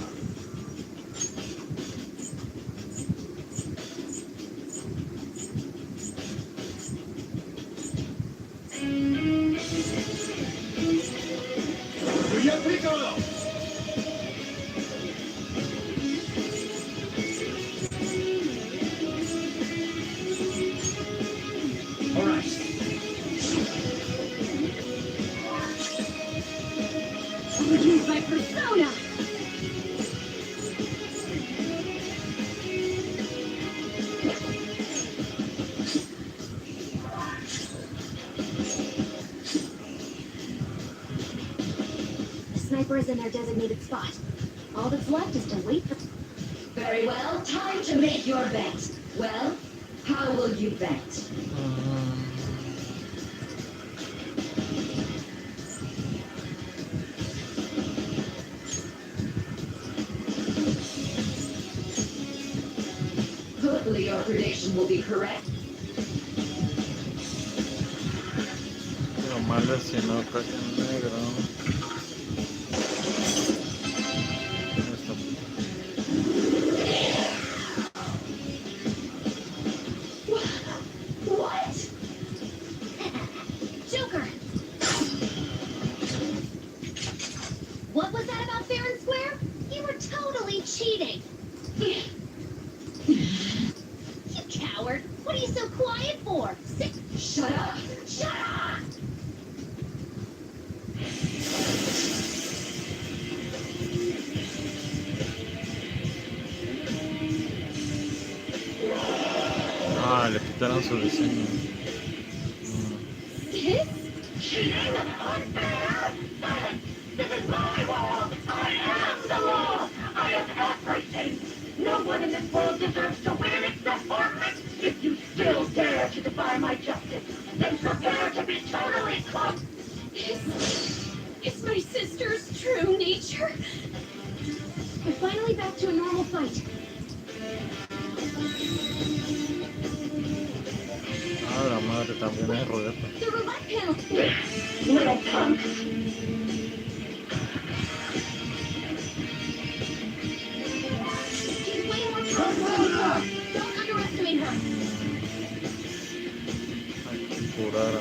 S10: Yuya Piccolo! All right.
S4: Use my persona. The sniper is in their designated spot. All that's left is to wait for.
S9: Very well, time to make your bet. Well, how will you bet? Hopefully your prediction will be correct.
S2: Lo malo es si no cae en negro. Esto.
S9: What?
S4: Joker! What was that about fair and square? You were totally cheating! You coward! What are you so quiet for? Sit.
S9: Shut up! Shut up!
S2: Ah, le quitaron su diseño.
S4: Sis?
S6: Cheating? Unfair? This is my world. I am the law. I am everything. No one in this world deserves to win except for me. If you still dare to defy my justice, then prepare to be totally clubbed.
S7: Is my sister's true nature?
S4: We're finally back to a normal fight.
S2: Ah, la madre también es ruleta.
S4: The roulette panel.
S6: Little punk.
S4: She's way more powerful than before. Don't underestimate her.
S2: Hay que curar a...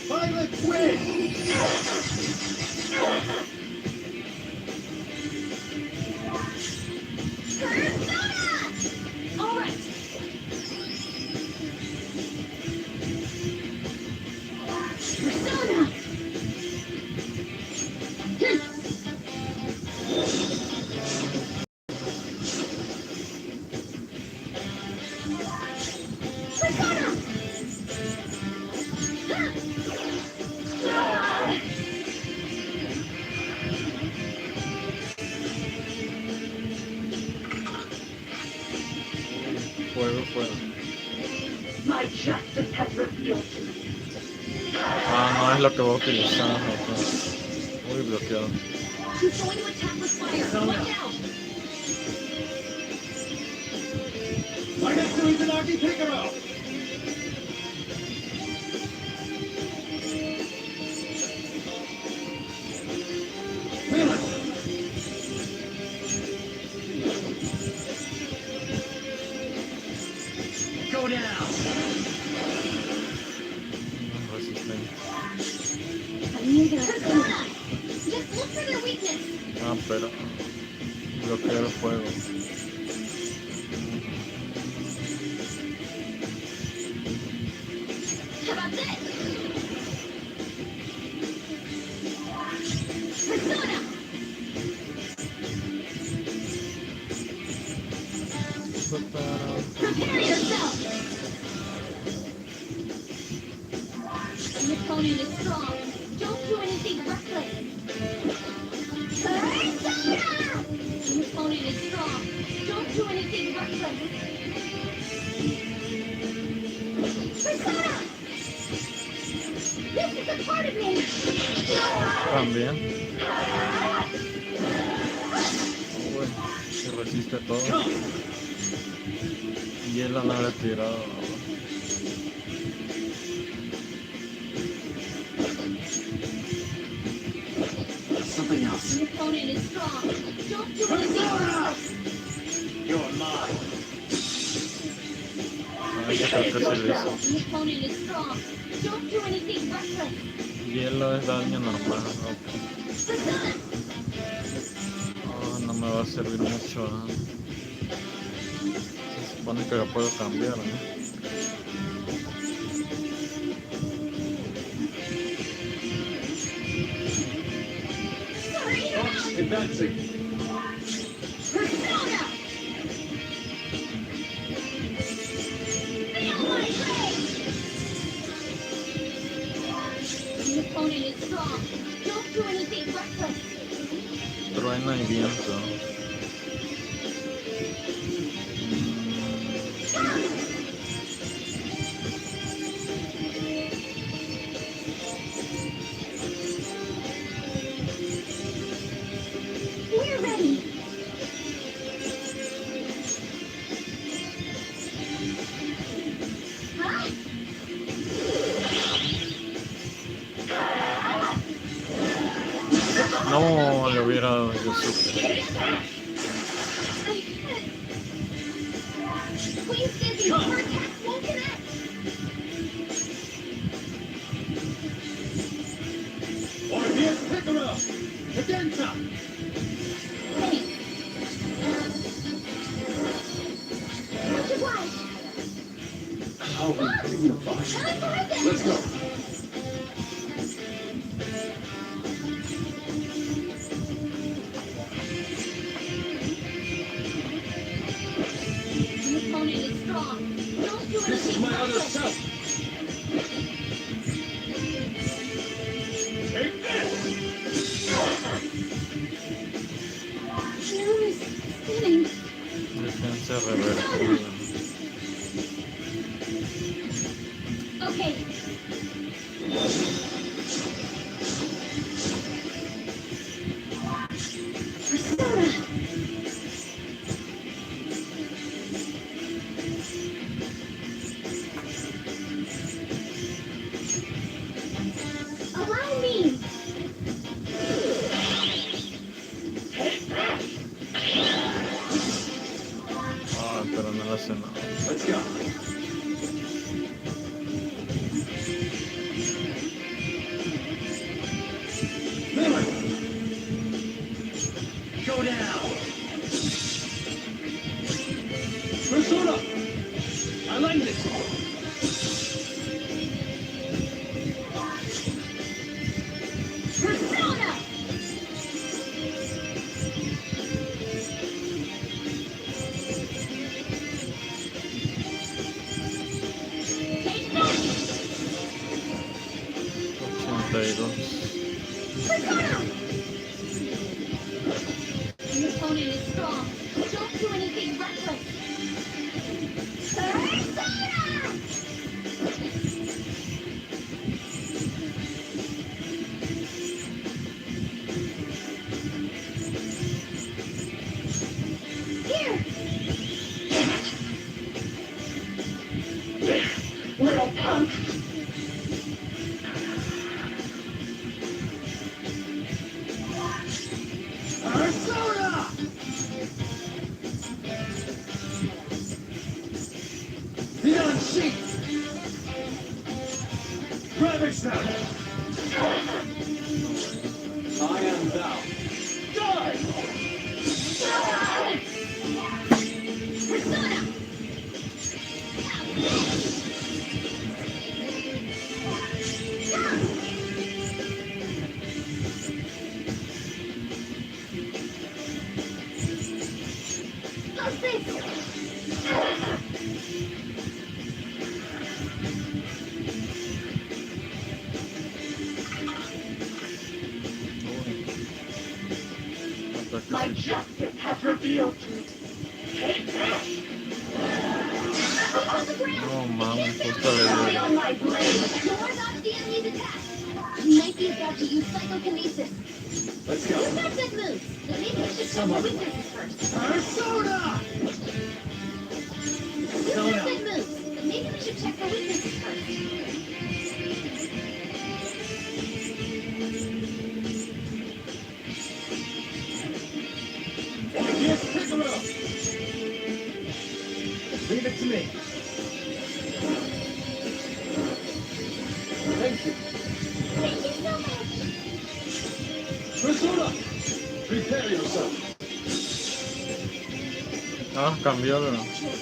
S10: Violet win!
S4: All right. Persona. Persona.
S2: afuera.
S6: My justice has revealed to me.
S2: Ah, no es lo que voy a utilizar. Ok. Uy, bloqueado.
S7: He's going to attack with fire. Watch out!
S10: Right next to Izanagi Picaro! Go down!
S2: Resistente.
S4: I knew there was
S7: Persona! Just look for their weakness.
S2: Ah, pero bloquea el fuego.
S7: How about this? Persona! Prepare yourself! The opponent is strong. Don't do anything reckless. Persona! The opponent is strong. Don't do anything reckless. Persona! This is a part of me!
S2: También. Uy, se resiste todo. Y él la nave tirado.
S8: Something else.
S7: The opponent is strong. Don't do anything reckless.
S10: You're mine.
S2: Ah, yo creo que se le hizo.
S7: The opponent is strong. Don't do anything reckless.
S2: Hielo es daño normal. Ok.
S7: Persona!
S2: Oh, no me va a servir mucho. Se supone que lo puedo cambiar, ¿no?
S10: Advancing.
S7: Persona! Feel my rage! The opponent is strong. Don't do anything reckless.
S2: Truena y viento.
S7: We're ready. Huh?
S2: No, le hubiera dado yo supe.
S7: Please, Dizzy, our attacks won't connect.
S10: Or here's Picaro! Cadenza!
S7: Hey. Much obliged.
S3: Oh, fine. Let's go.
S7: The opponent is strong. Don't do
S10: This is
S7: anything
S10: my other
S7: reckless.
S10: self! Take this!
S7: Arrow is spinning.
S2: Defensa revertida.
S7: Okay. Persona! Allow me!
S2: Ah, pero no le hace nada.
S3: Let's go.
S10: Go down! Persona! I like this!
S7: Persona! Take that!
S2: 82.
S7: Persona! The opponent is strong. Don't do anything reckless.
S6: little punk!
S10: Persona! Beyond sheep! Ravage them! I am thou. Die!
S7: Persona!
S6: How's this? My justice has revealed me. Take this!
S2: No mames, justo le
S6: Only
S2: dio.
S6: on my blade!
S7: You're not the enemy's attack. You might be about to use psychokinesis.
S10: Let's go.
S7: You've got good moves, but maybe we should check the weaknesses first.
S10: Persona!
S7: You've got good moves, but maybe we should check the weaknesses first.
S10: Yes, Piccolo! Leave it to me. Thank you.
S6: Thank you so much!
S10: Persona! Prepare yourself.
S2: Ah, cambió la.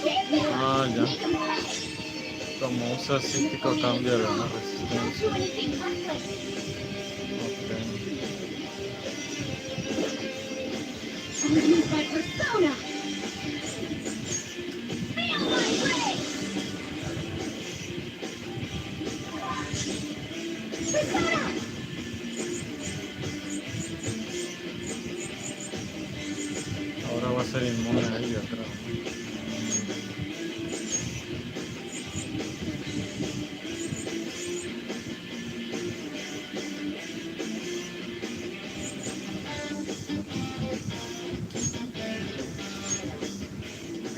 S6: Get there!
S2: Ah, ya.
S6: Make 'em pay!
S2: Como usa psíquico cambia la
S6: Don't
S2: resistencia.
S6: do anything reckless!
S2: Ok.
S6: I'll use my persona! Feel my blade! Persona!
S2: Ahora va a ser inmune a ella, creo.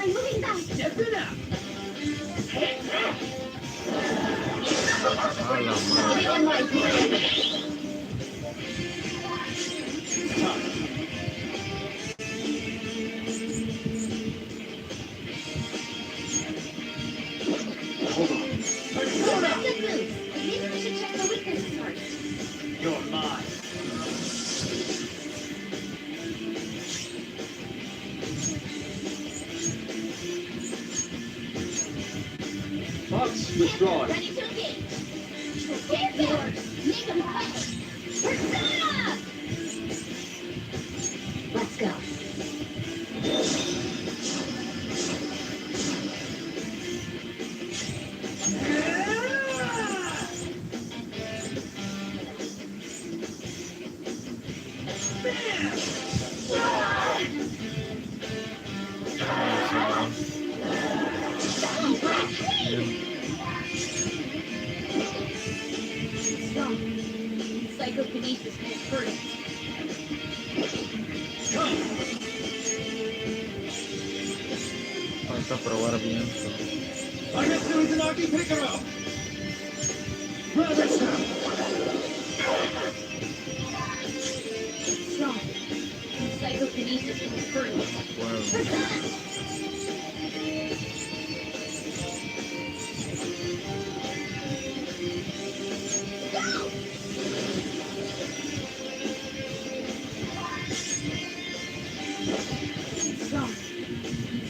S6: I'm moving fast!
S10: Step it out!
S6: Take this!
S2: Ah, la madre.
S6: Feel my blade!
S10: Hold on.
S7: You've
S10: Persona!
S7: got good moves, but maybe we should check the weaknesses first.
S10: You're mine. Fox withdrawn.
S7: Ready to engage. Get there! Make 'em pay! Persona! Let's go.
S2: Bien.
S7: Strong. Psychokinesis won't hurt us.
S2: Falta probar viento.
S10: I guess there was an Aki Piccolo! Ravage them!
S7: Strong. Psychokinesis won't hurt us.
S2: Fuego.
S7: Persona! Go! Strong.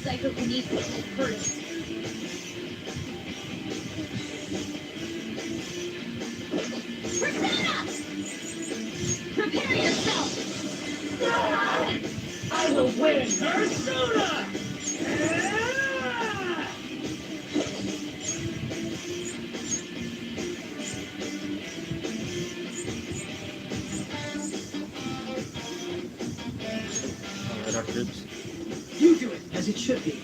S7: Psychokinesis won't hurt us. Persona! Prepare yourself!
S6: I will win!
S10: Persona!
S2: A ver, Eclipse.
S8: You do it as it should be.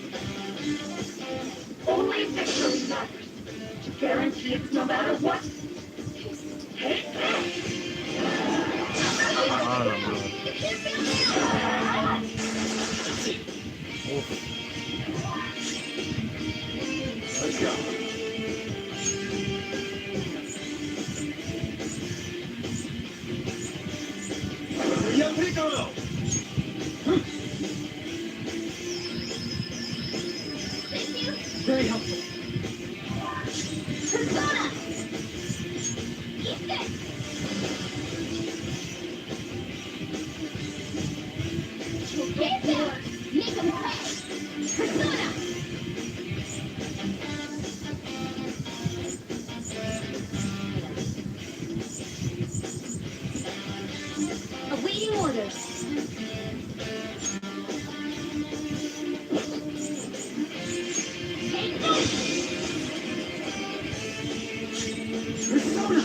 S6: Only victory matters. To guarantee it no matter what. Take this!
S2: Ah, la madre. Uf.
S10: Let's go. go!
S6: Thank you.
S8: Very helpful.
S6: Persona! Eat this! Get there! Make them pay! Persona! Awaiting orders. Take this!
S8: Persona!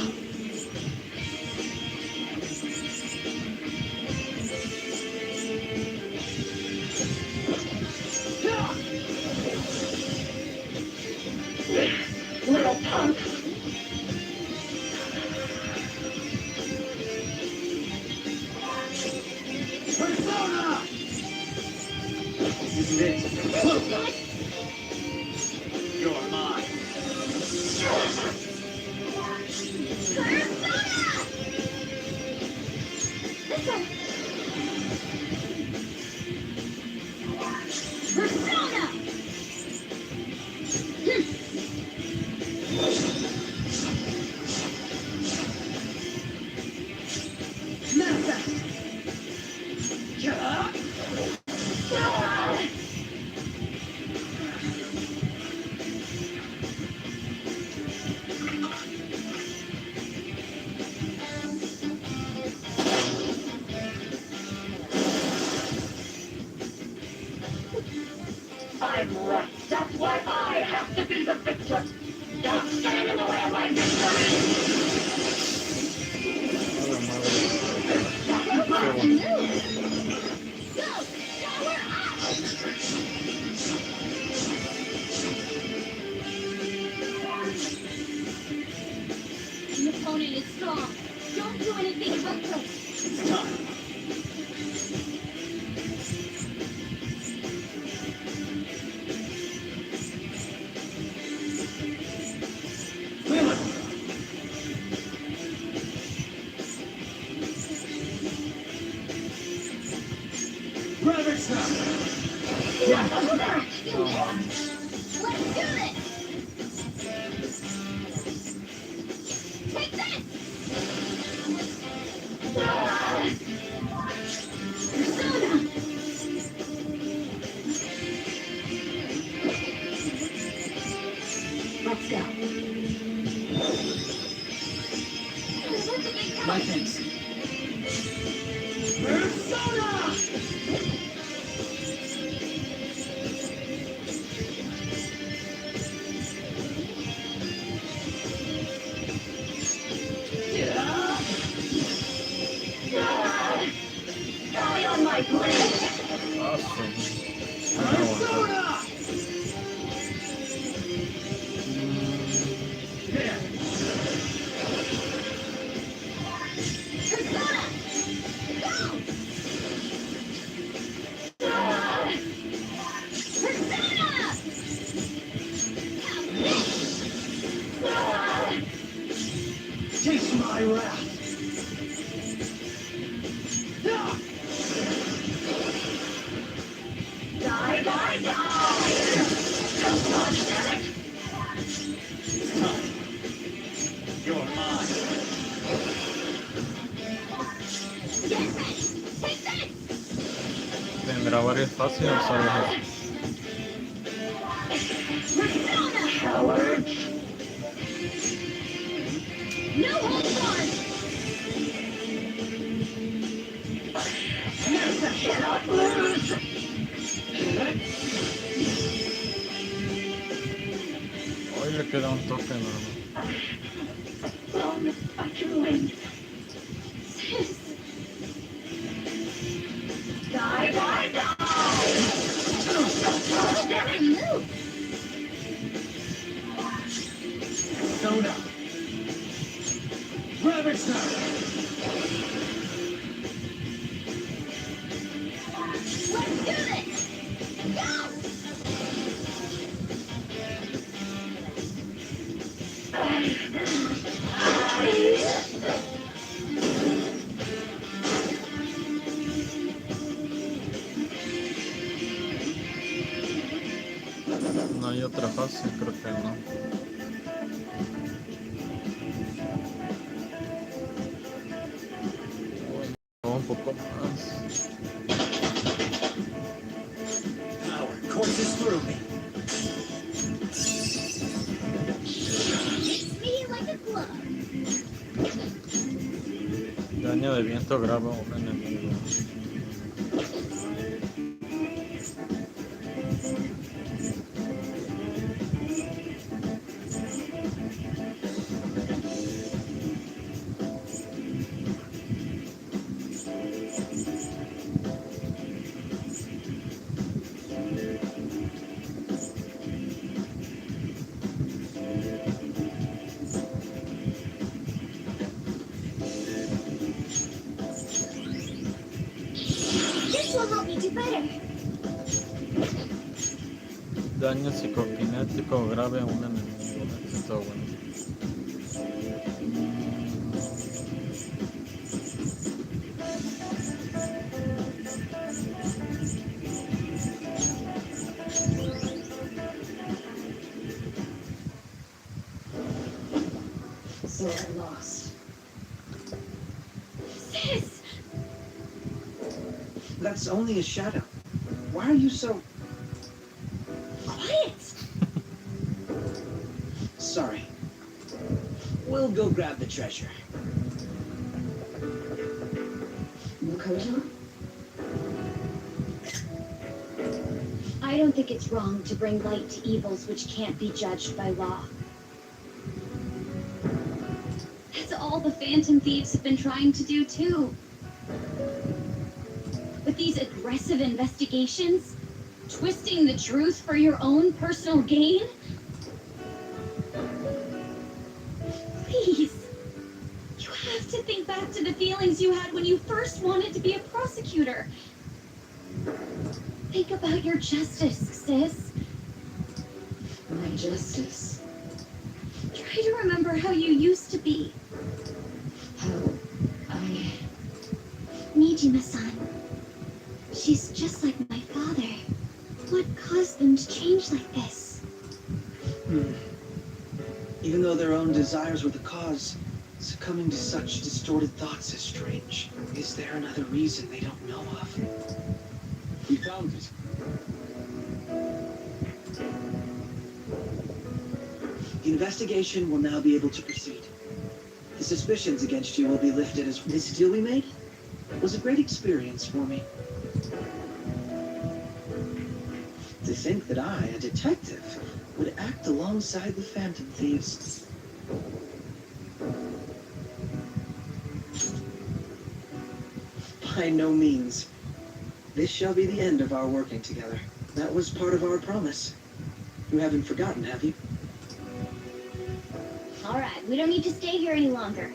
S6: Little punk!
S8: Persona! This is it. Close up. You're mine.
S6: Persona! This way! Persona!
S8: Manifest. Yeah.
S6: I'm right. That's why I have to be the victim. Don't stand in the way of my victory.
S2: A la madre.
S6: Go! Power up! The opponent is strong. Don't do anything reckless.
S8: It's time. Feel it. Ravage now. Yeah.
S6: Let's do this! Take this! Persona!
S9: Let's go.
S6: What's a big
S8: My thanks. Persona!
S6: Die on my blade!
S2: Awesome. No aguanta.
S8: Persona! Yeah.
S6: Persona! Go! Persona! Have this!
S8: Taste my wrath. Yeah.
S6: Die, die, die! God damn it!
S8: It's time. You're mine.
S6: Get ready! Take this!
S2: ¿Tendrá varias fases o solo es eso?
S6: Persona! Coward! No holds barred! You cannot lose!
S2: Hoy le queda un toque enorme.
S6: Long I can win. Die, die, die! Damn it, move!
S8: Persona. Ravage now.
S6: Let's do this! Go!
S2: ¿Hay otra fase? Creo que no. Bueno, un poco más.
S10: Power courses through me.
S4: Me like a glove.
S2: Daño de viento grave a un enemigo.
S4: This will help me do better.
S2: Daño psicokinético grave a un enemigo. Esto está bueno.
S9: So I lost.
S4: Sis!
S8: That's only a shadow. Why are you so...
S4: Quiet!
S8: Sorry.
S10: We'll go grab the treasure.
S9: Makoto?
S7: I don't think it's wrong to bring light to evils which can't be judged by law. That's all the Phantom Thieves have been trying to do too. With these aggressive investigations, twisting the truth for your own personal gain? Please, you have to think back to the feelings you had when you first wanted to be a prosecutor. Think about your justice, sis.
S9: My justice.
S7: Try to remember how you used to be.
S9: How I...
S4: Nijima-san. She's just like my father. What caused them to change like this?
S8: Even though their own desires were the cause, succumbing to such distorted thoughts is strange. Is there another reason they don't know of?
S3: We found it.
S8: The investigation will now be able to proceed. The suspicions against you will be lifted as this deal we made was a great experience for me. To think that I, a detective, would act alongside the Phantom Thieves. By no means. This shall be the end of our working together. That was part of our promise. You haven't forgotten, have you?
S4: All right, we don't need to stay here any longer.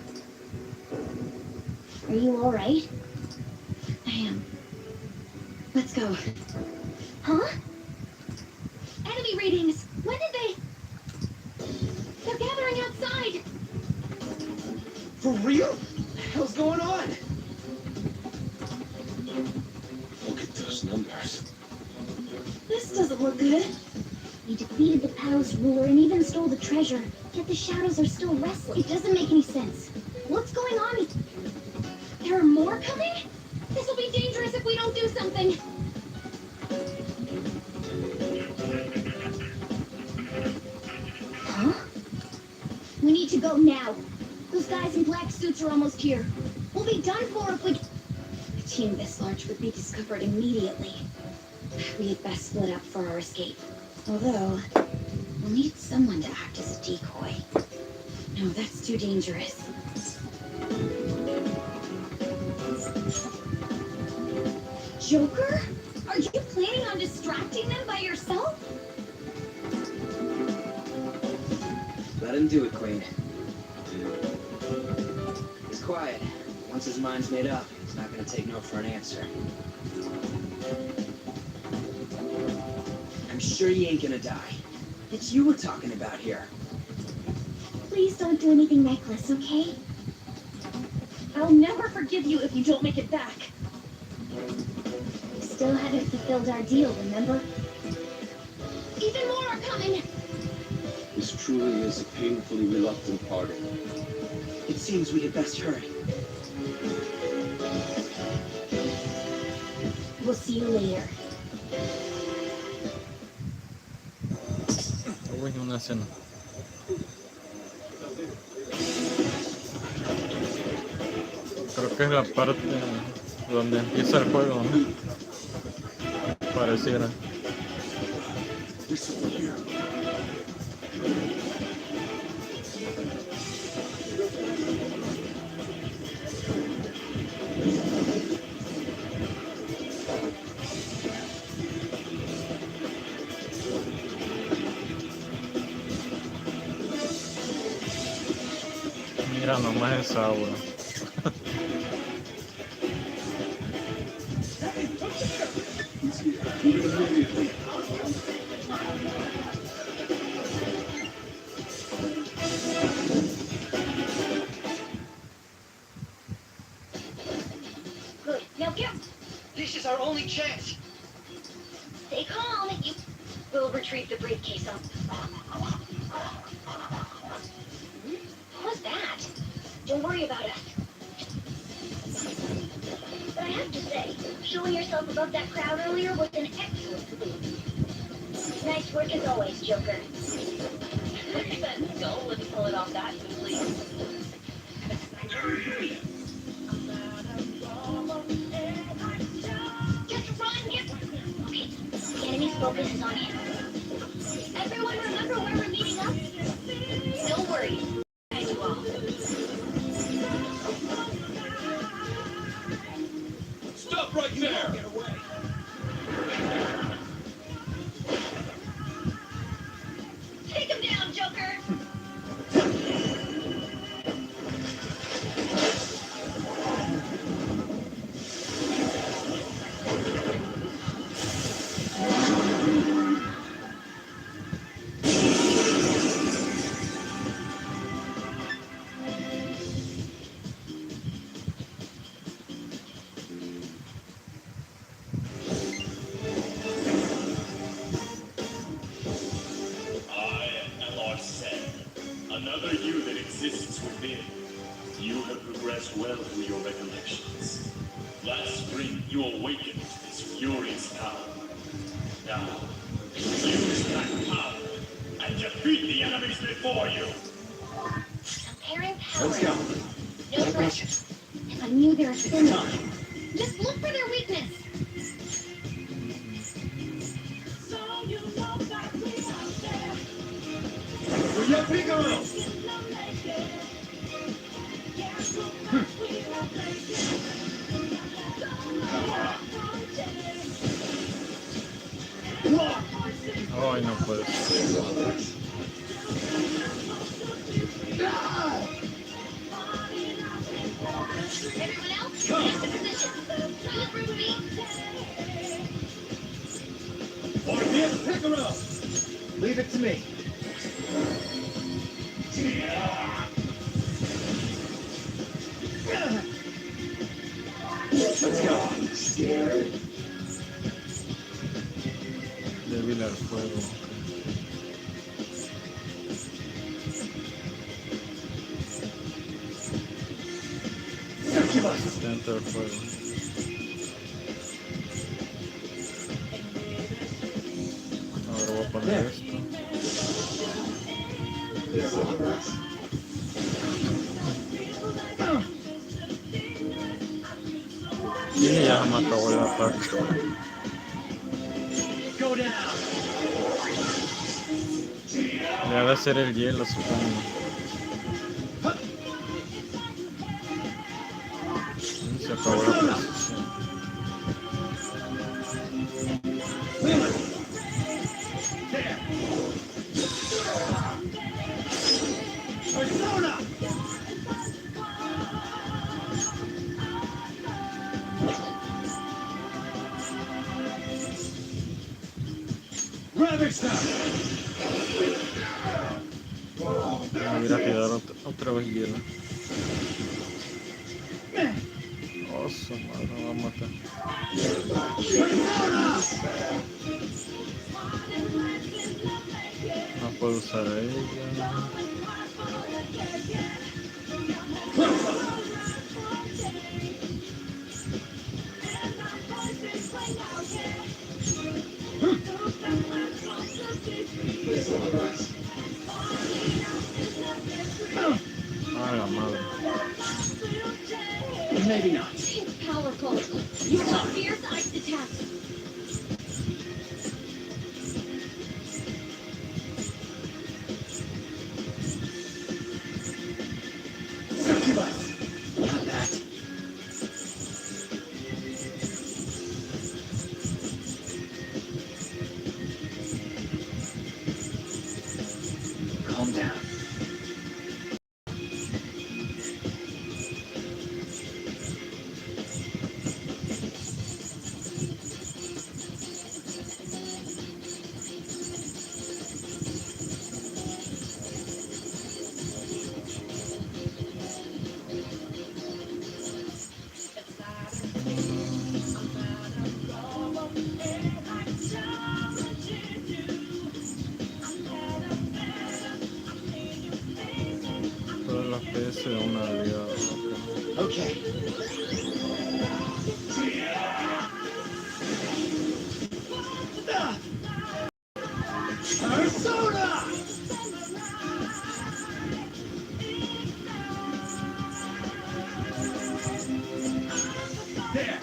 S4: Are you all right?
S7: I am. Let's go.
S4: Huh? Enemy readings. When did they? They're gathering outside.
S10: For real? What the hell's going on?
S3: Look at those numbers.
S4: This doesn't look good. We defeated the palace ruler and even stole the treasure. Yet the shadows are still restless. It doesn't make any sense. What's going on? There are more coming? This will be dangerous if we don't do something. Huh? We need to go now. Those guys in black suits are almost here. We'll be done for if we...
S7: A team this large would be discovered immediately. We had best split up for our escape. Although, we'll need someone to act as a decoy. No, that's too dangerous.
S4: Joker? Are you planning on distracting them by yourself?
S10: Let him do it, Queen. He's quiet. Once his mind's made up, he's not gonna take no for an answer. I'm sure you ain't gonna die. It's you we're talking about here.
S4: Please don't do anything reckless, okay? I'll never forgive you if you don't make it back. We still haven't fulfilled our deal, remember? Even more are coming.
S3: This truly is a painfully reluctant party.
S8: It seems we had best hurry.
S7: We'll see you later.
S2: Uy, una escena. Creo que es la parte donde empieza el juego, ¿no? Pareciera. Mira nomás esa agua.
S4: Good. Now get.
S8: This is our only chance.
S4: Stay calm. You will retrieve the briefcase. What's that? Don't worry about us. But I have to say, showing yourself above that crowd earlier was an excellent move. Nice work as always, Joker. Skull wouldn't pull it off that easily. Just run, get. Okay, the enemy's focus is on him. Everyone remember where we're meeting up? No worries. I do all.
S5: Stop right there!
S10: Get away.
S4: Take him down, Joker!
S5: I am Lord Sae, another you that exists within. You have progressed well through your recollections. Last spring, you awakened this furious power. Now, use that power and defeat the enemies before you.
S4: Comparing power.
S3: Let's go.
S4: No pressure. If I knew they were similar, just look for their weakness.
S10: Yo, Figaro!
S2: Ay, no puede ser.
S4: Everyone else, get to position. Who's through me?
S10: Here, Figaro! Leave it to me.
S3: Let's go. Scared.
S2: Débil al fuego. Resistente al fuego. Ahora voy a poner esto. Y ya me acabó el ataque.
S10: Go down.
S2: Le ha de hacer el hielo, supongo. Y se acabó la precisión.
S10: There. Persona! Ravage them!
S2: Me voy a tirar otra vez hielo. Oh, su madre, me va a matar. No puedo usar ella. Ah, la madre.
S8: Maybe not.
S7: It's power cult. You want fierce ice attacks.
S8: Succubus! Not that. Calm down.
S2: Todas las PS de una aliada.
S8: Okay. Persona! There!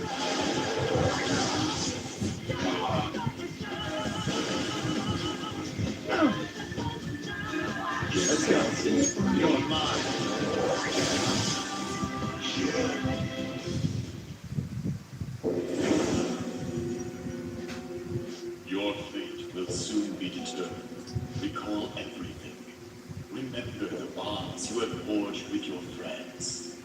S8: Let's go. You're mine.
S1: Your fate will soon be determined. Recall everything. Remember the bonds you have forged with your friends.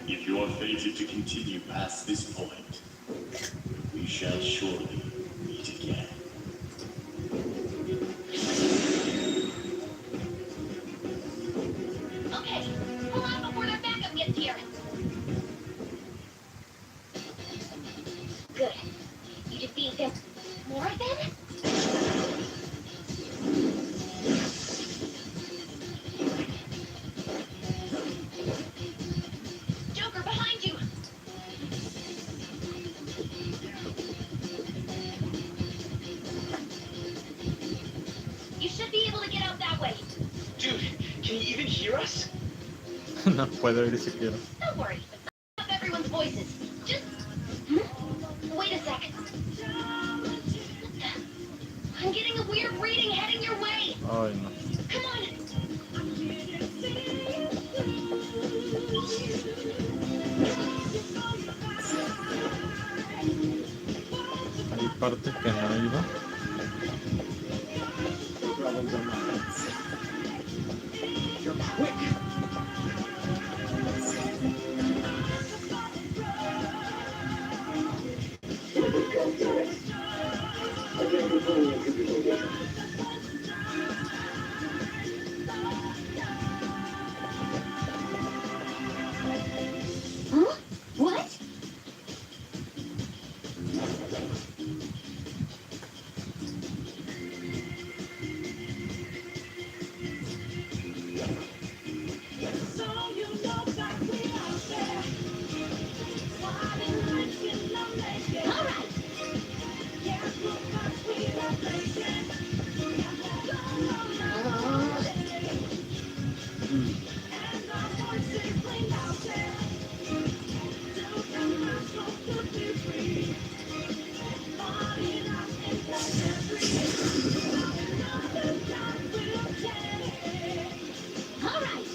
S1: If you are fated to continue past this point, we shall surely meet again.
S6: Okay, pull out before their backup gets here. Good. You defeat them. More then? Joker, behind you! You should be able to get out that way.
S10: Dude, can you even hear us?
S2: No puedo ir siquiera.
S6: Don't worry. Up everyone's voices. Just... Wait a second. I'm getting a weird reading heading your way.
S2: Ay, no.
S6: Come on.
S2: Hay partes que no iba.
S8: Problems are mine. You're quick.
S7: Huh? What?
S6: All right. All right.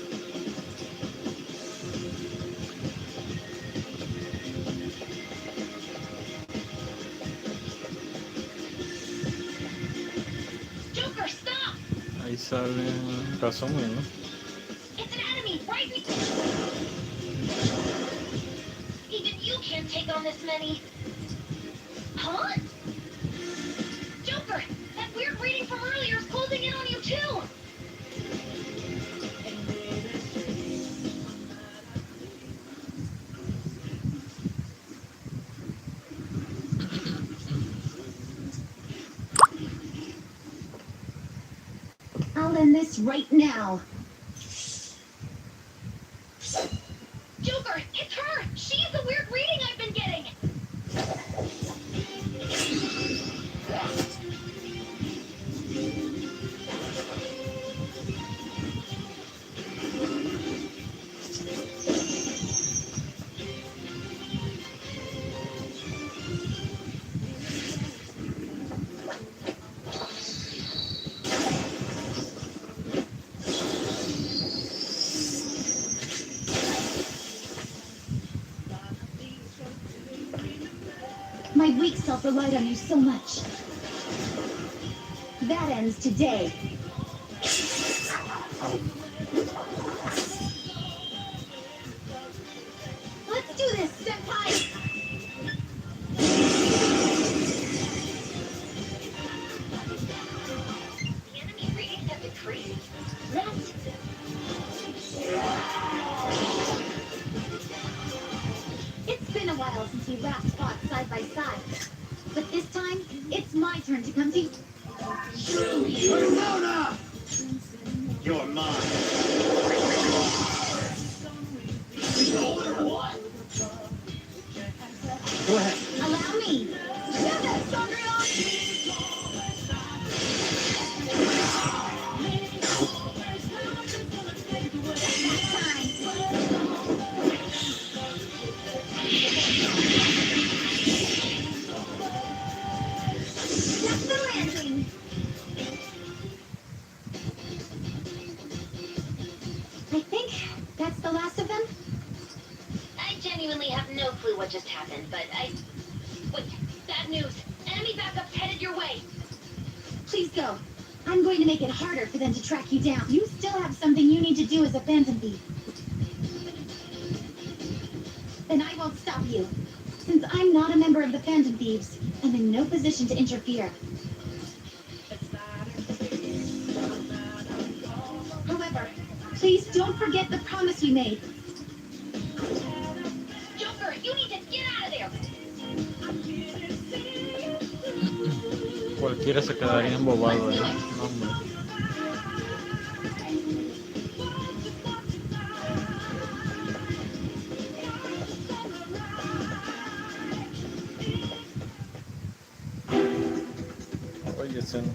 S6: Joker, stop!
S2: Ahí sale Kazumi, ¿no?
S6: It's an enemy, right? Even you can't take on this many. Huh? Joker, that weird reading from earlier is closing in on you too.
S4: this right now.
S6: Joker, it's her! She's the weird reading I've been getting!
S4: My weak self relied on you so much. That ends today. Let's do this, Senpai!
S6: The enemy readings have decreased.
S4: It's been a while since we last fought side by side. But this time, it's my turn to come to you.
S10: Persona! You're mine. Go ahead.
S4: Allow me! That's the landing! I think that's the last of them.
S6: I genuinely have no clue what just happened, but Wait, bad news. Enemy backup's headed your way.
S4: Please go. I'm going to make it harder for them to track you down. You still have something you need to do as a Phantom Thief. Then I won't stop you. Since I'm not a member of the Phantom Thieves, I'm in no position to interfere. However, please don't forget the promise we made.
S6: Joker, you need to get out of there!
S2: Cualquiera se quedaría embobado, ¿eh? No, hombre. Oye, Zen.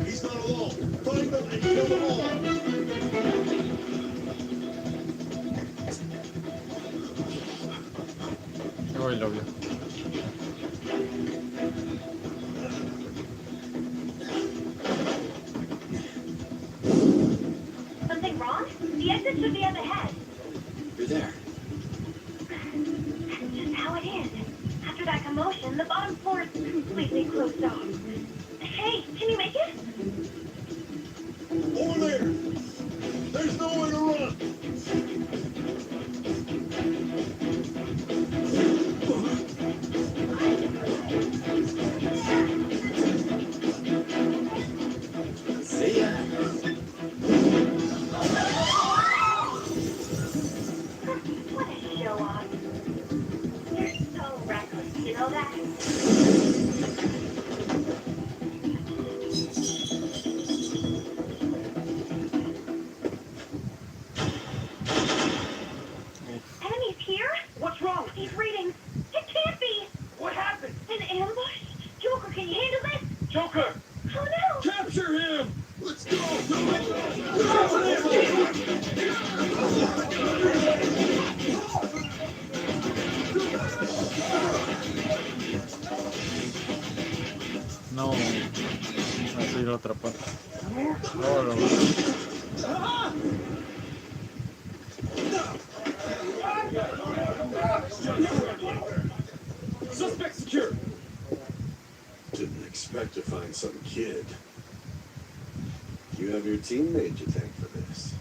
S1: He's not alone. Find them and kill them all.
S2: Hoy lo vio.
S6: Something wrong? The exit should be up ahead.
S3: You're there.
S6: That's just how it is. After that commotion, the bottom floor is completely closed off. Hey, can you make it?
S1: Over there. There's nowhere to run.
S3: See ya.
S6: What a show off. You're so reckless, you know that? Enemies here?
S10: What's wrong?
S6: These readings. It can't be.
S10: What happened?
S6: An ambush? Joker, can you handle this?
S10: Joker!
S6: Oh no!
S10: Capture him!
S1: Let's go.
S2: No, así lo atrapó. No, lo
S10: Suspect secure!
S1: Didn't expect to find some kid. You have your teammate to thank for this.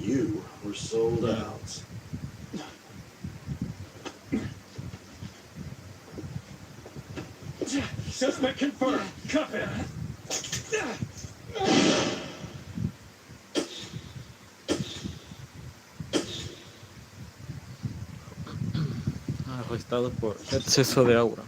S1: You were sold out.
S10: Suspect confirmed. Cuff it.
S2: arrestado por exceso de aura.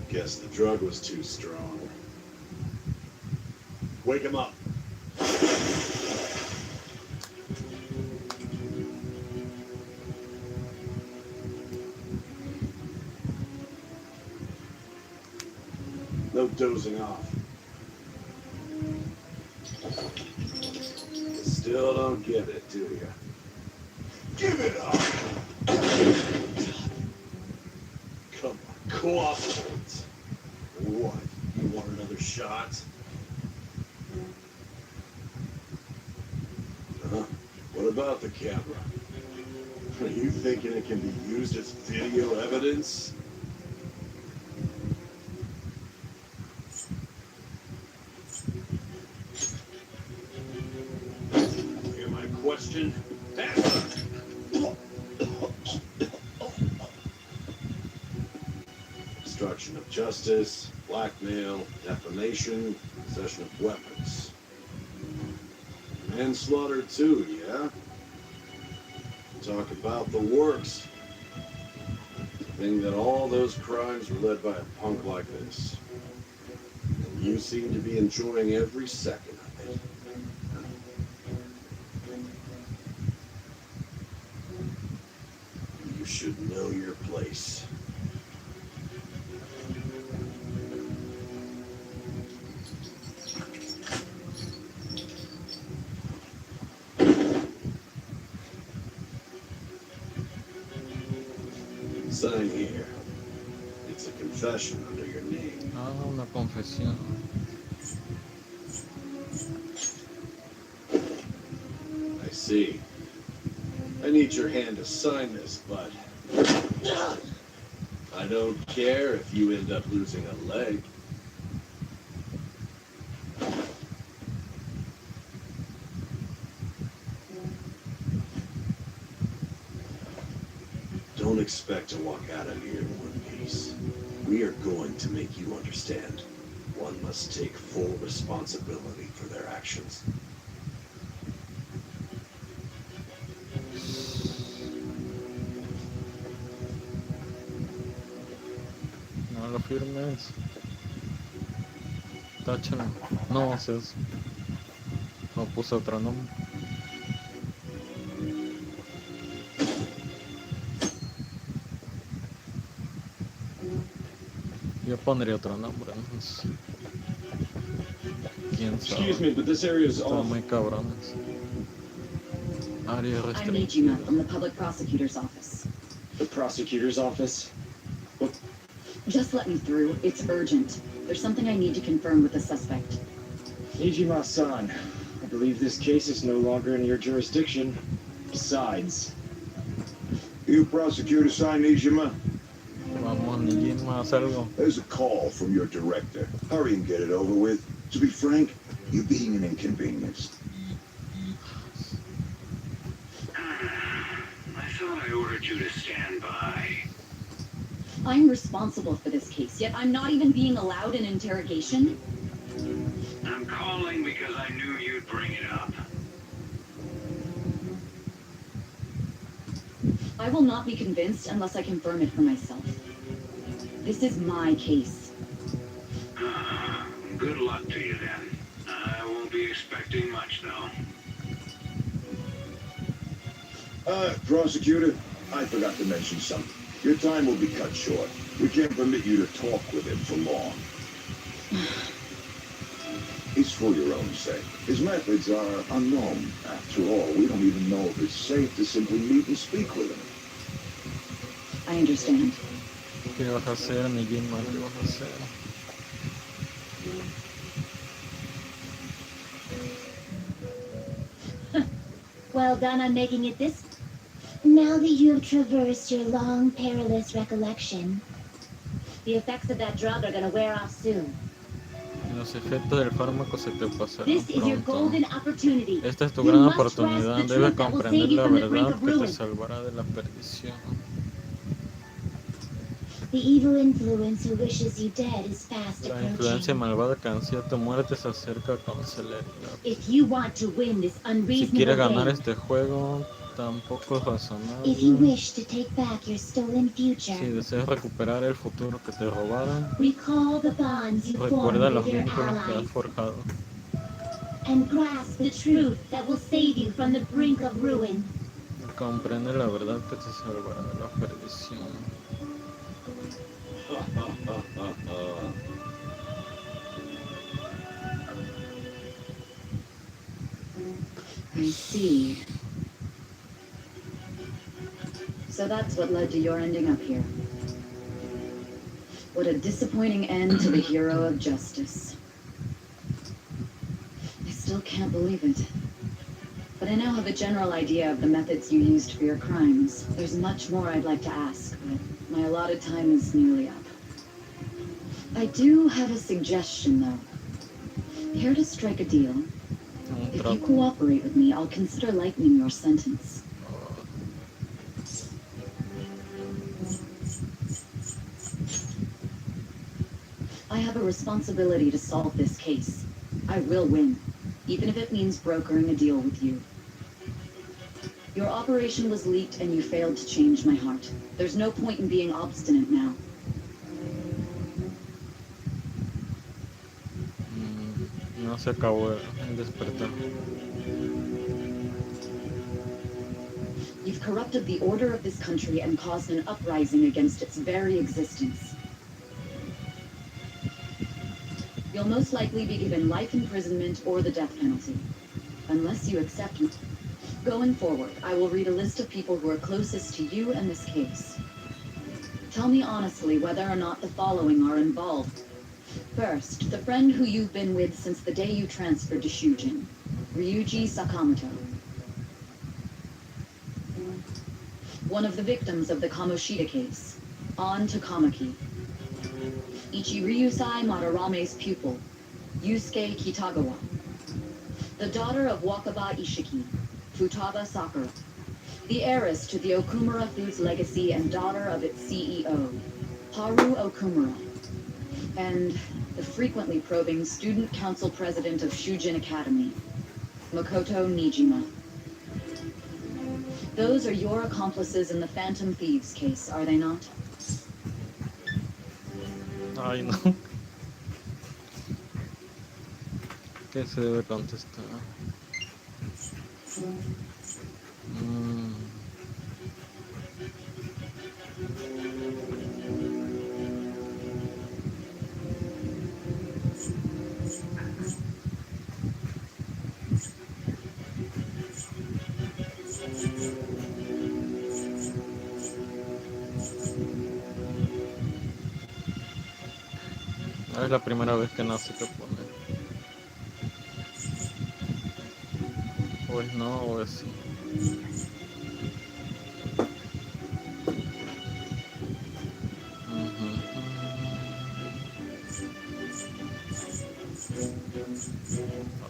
S1: Guess the drug was too strong. Wake him up. No dozing off. You still don't get it, do you? Give it up! Come on, cooperate. What? You want another shot? Huh? What about the camera? Are you thinking it can be used as video evidence? Hear my question? Answer! Obstruction of justice, blackmail, defamation, possession of weapons. Manslaughter too, yeah? Talk about the works. Thing that all those crimes were led by a punk like this. And you seem to be enjoying every second of it. You should know your place. Sign here. It's a confession under your name.
S2: Ah, una confesión.
S1: I see. I need your hand to sign this, but I don't care if you end up losing a leg. Don't expect to walk out of here in one piece. We are going to make you understand. One must take full responsibility for their actions.
S2: No lo firmes. Táchalo. No haces eso. No puse otro nombre. Yo pondría otro nombre, no sé. ¿Quién
S3: Excuse
S2: sabe?
S3: me, but this area is
S2: Están
S3: off.
S2: muy cabrones. Área
S9: I'm
S2: restringida.
S9: Nijima from the public prosecutor's office.
S3: The prosecutor's office.
S9: Just let me through. It's urgent. There's something I need to confirm with the suspect.
S3: Nijima-san, I believe this case is no longer in your jurisdiction. Besides,
S11: You prosecutor Sae Nijima?
S2: Vamos, Nijima, haz algo.
S11: There's a call from your director. Hurry and get it over with. To be frank, you're being an inconvenience.
S5: I thought I ordered you to stand by.
S9: I'm responsible for this case, yet I'm not even being allowed an interrogation?
S5: I'm calling because I knew you'd bring it up.
S9: I will not be convinced unless I confirm it for myself. This is my case.
S5: Good luck to you then. I won't be expecting much though.
S11: Prosecutor, I forgot to mention something. Your time will be cut short. We can't permit you to talk with him for long. It's for your own sake. His methods are unknown. After all, we don't even know if it's safe to simply meet and speak with him.
S9: I understand.
S2: ¿Qué vas a hacer, Nijima? ¿Qué vas a hacer?
S4: Well done on making it this. Now that you have traversed your long, perilous recollection, the effects of that drug are going to wear off soon.
S2: Los efectos del fármaco se te pasarán
S6: This is your
S2: pronto.
S6: golden opportunity.
S2: Esta es tu
S6: You
S2: gran
S6: must grasp
S2: oportunidad.
S6: the
S2: Debes
S6: truth that will
S2: comprender
S6: save you
S2: la
S6: from the brink
S2: verdad
S6: of
S2: que te
S6: ruin.
S2: salvará de la perdición.
S4: The evil influence who wishes you dead is fast
S2: La influencia
S4: approaching.
S2: malvada que ansía tu muerte se acerca con celeridad.
S6: If you want to win this
S2: Si quieres
S6: unreasonable
S2: ganar
S6: game,
S2: este juego, tampoco es
S4: If you
S2: razonable.
S4: wish to take back your stolen
S2: Si
S4: future,
S2: deseas recuperar el futuro que te robaron,
S6: recall the bonds you formed
S2: recuerda los
S6: with your
S2: vínculos que has
S6: allies
S2: forjado.
S6: and grasp the truth that will save you from the brink of ruin.
S2: Comprende la verdad que te salvará de la perdición.
S9: I see. So that's what led to your ending up here. What a disappointing end to the hero of justice. I still can't believe it. But I now have a general idea of the methods you used for your crimes. There's much more I'd like to ask, but my allotted time is nearly up. I do have a suggestion, though. Care to strike a deal? If you cooperate with me, I'll consider lightening your sentence. I have a responsibility to solve this case. I will win, even if it means brokering a deal with you. Your operation was leaked and you failed to change my heart. There's no point in being obstinate now.
S2: No se acabó el despertar.
S9: You've corrupted the order of this country and caused an uprising against its very existence. You'll most likely be given life imprisonment or the death penalty, unless you accept me. Going forward, I will read a list of people who are closest to you in this case. Tell me honestly whether or not the following are involved. First, the friend who you've been with since the day you transferred to Shujin, Ryuji Sakamoto. One of the victims of the Kamoshida case, An Takamaki. Ichiryusai Madarame's pupil, Yusuke Kitagawa. The daughter of Wakaba Ishiki, Futaba Sakura. The heiress to the Okumura Foods legacy and daughter of its CEO, Haru Okumura. And the frequently probing student council president of Shujin Academy, Makoto Nijima. Those are your accomplices in the Phantom Thieves case, are they not?
S2: Ay, no. ¿Qué se debe contestar? Es la primera vez que no sé qué poner. O es no, o es sí.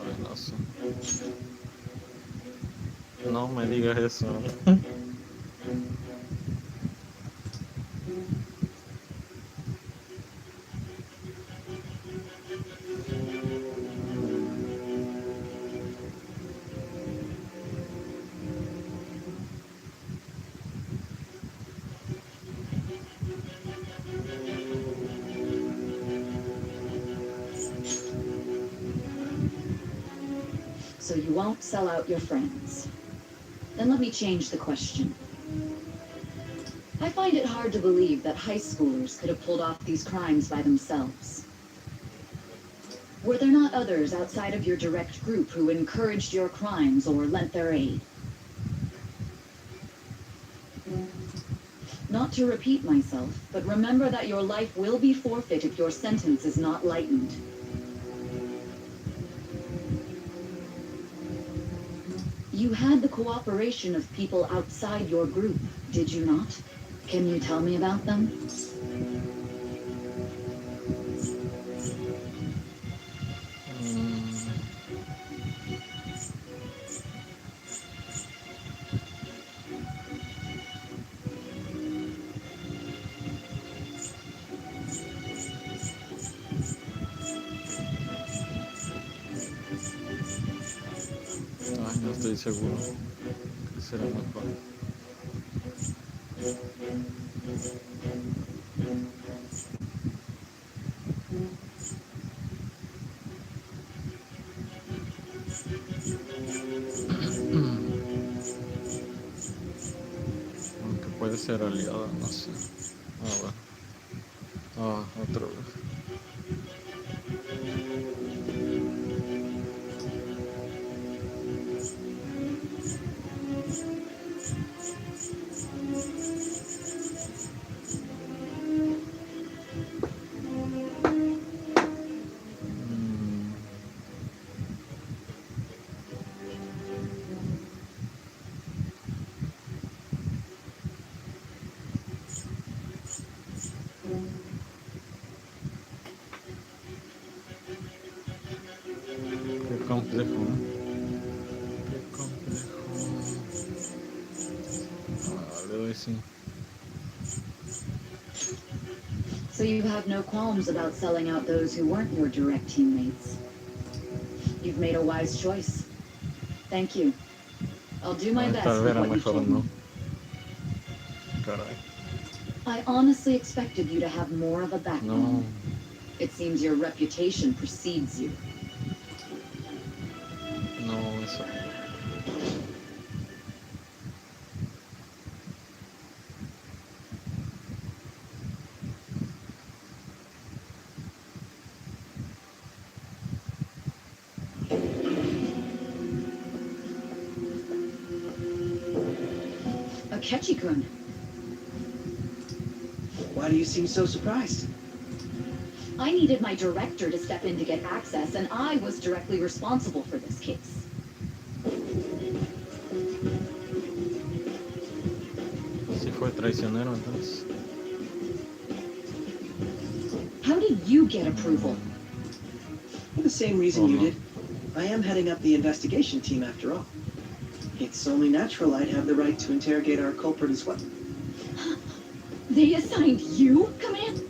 S2: Ay, no sé. No me digas eso.
S9: So you won't sell out your friends. Then let me change the question. I find it hard to believe that high schoolers could have pulled off these crimes by themselves. Were there not others outside of your direct group who encouraged your crimes or lent their aid? Not to repeat myself, but remember that your life will be forfeit if your sentence is not lightened. You had the cooperation of people outside your group, did you not? Can you tell me about them?
S2: estoy seguro que será mejor. Aunque puede ser aliada, no sé. Ah, bueno. Ah, otra vez. Mm, qué complejo, ¿eh? Qué complejo. Ah, le doy sí.
S9: So you have no qualms about selling out those who weren't your direct teammates. You've made a wise choice. Thank you. I'll do my best
S2: Tal vez
S9: with
S2: era
S9: what you
S2: mejor
S9: told
S2: no.
S9: me.
S2: Caray.
S9: I honestly expected you to have more of a backbone.
S2: No.
S9: It seems your reputation precedes you.
S2: No, eso.
S9: Akechi-kun.
S8: Why do you seem so surprised?
S9: I needed my director to step in to get access, and I was directly responsible for this case.
S2: Sí fue traicionero entonces.
S9: How did you get approval?
S8: For the same reason
S2: Oh,
S8: you
S2: no.
S8: did. I am heading up the investigation team after all. It's only natural I'd have the right to interrogate our culprit as well.
S9: They assigned you command?